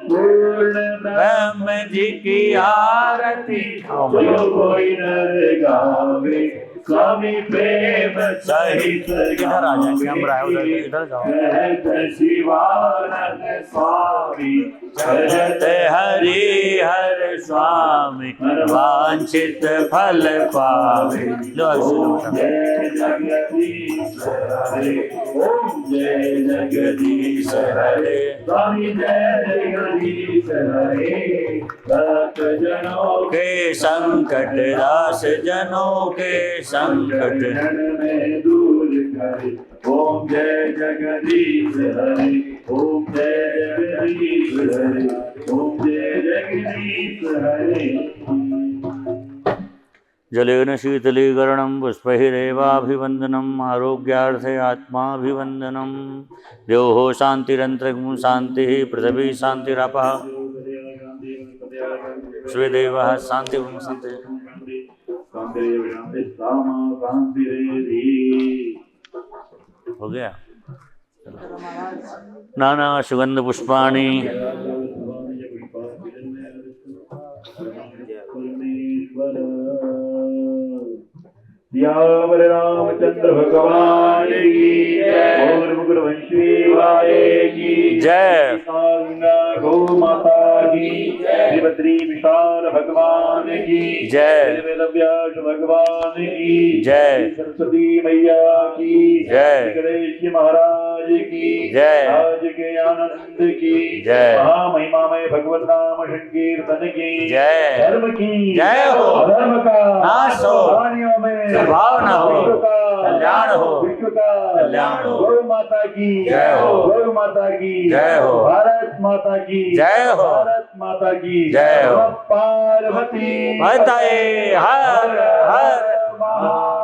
पूर्ण ब्रह्म जी की आरती। जो कोई नर गावे, स्वामी प्रेम सहित इधर आ जाए, कैमरा है उधर, इधर जाओ। कहत शिवानंद स्वामी, भजत हरि हर स्वामी, वांछित फल पावे। लो ओम जय जगदीश हरे, ओम जय जगदीश हरे, स्वामी जय जगदीश हरे। भक्त जनों के संकट, दास जनों के संकट, जन में दूर करे। ओम जय जगदीश हरे, ओम जय जगदीश हरे, ओम जय जगदीश हरे। जलेन शीतलीकरणं पुष्पैरेवाभिवन्दनम्, आरोग्यार्थे आत्माभिवन्दनम्। द्योः शान्तिरन्तरिक्षं शान्तिः, पृथिवी शान्तिरापः, स्वेदेवः शान्तिः शान्तिः। हो गया। नाना सुगंध पुष्पाणि, सियावर रामचंद्र भगवान की जय, और मुकुर वंशी वाले की जय। गौ माता की जय, श्रीभद्री विशाल भगवान की जय। वेदव्यास भगवान की जय। सरस्वती मैया की जय। गणेश महाराज की जय। आज के आनंद की जय। महामहिमामय भगवत नाम संकीर्तन की जय। धर्म की जय हो। अधर्म का नाश हो। प्राणियों में प्रभाव न हो। विश्व का कल्याण हो। विश्व का कल्याण हो। गौ माता की जय हो। गौ माता की जय हो। भारत माता की जय हो। भारत माता की जय हो। पार्वती बताए हर हर महा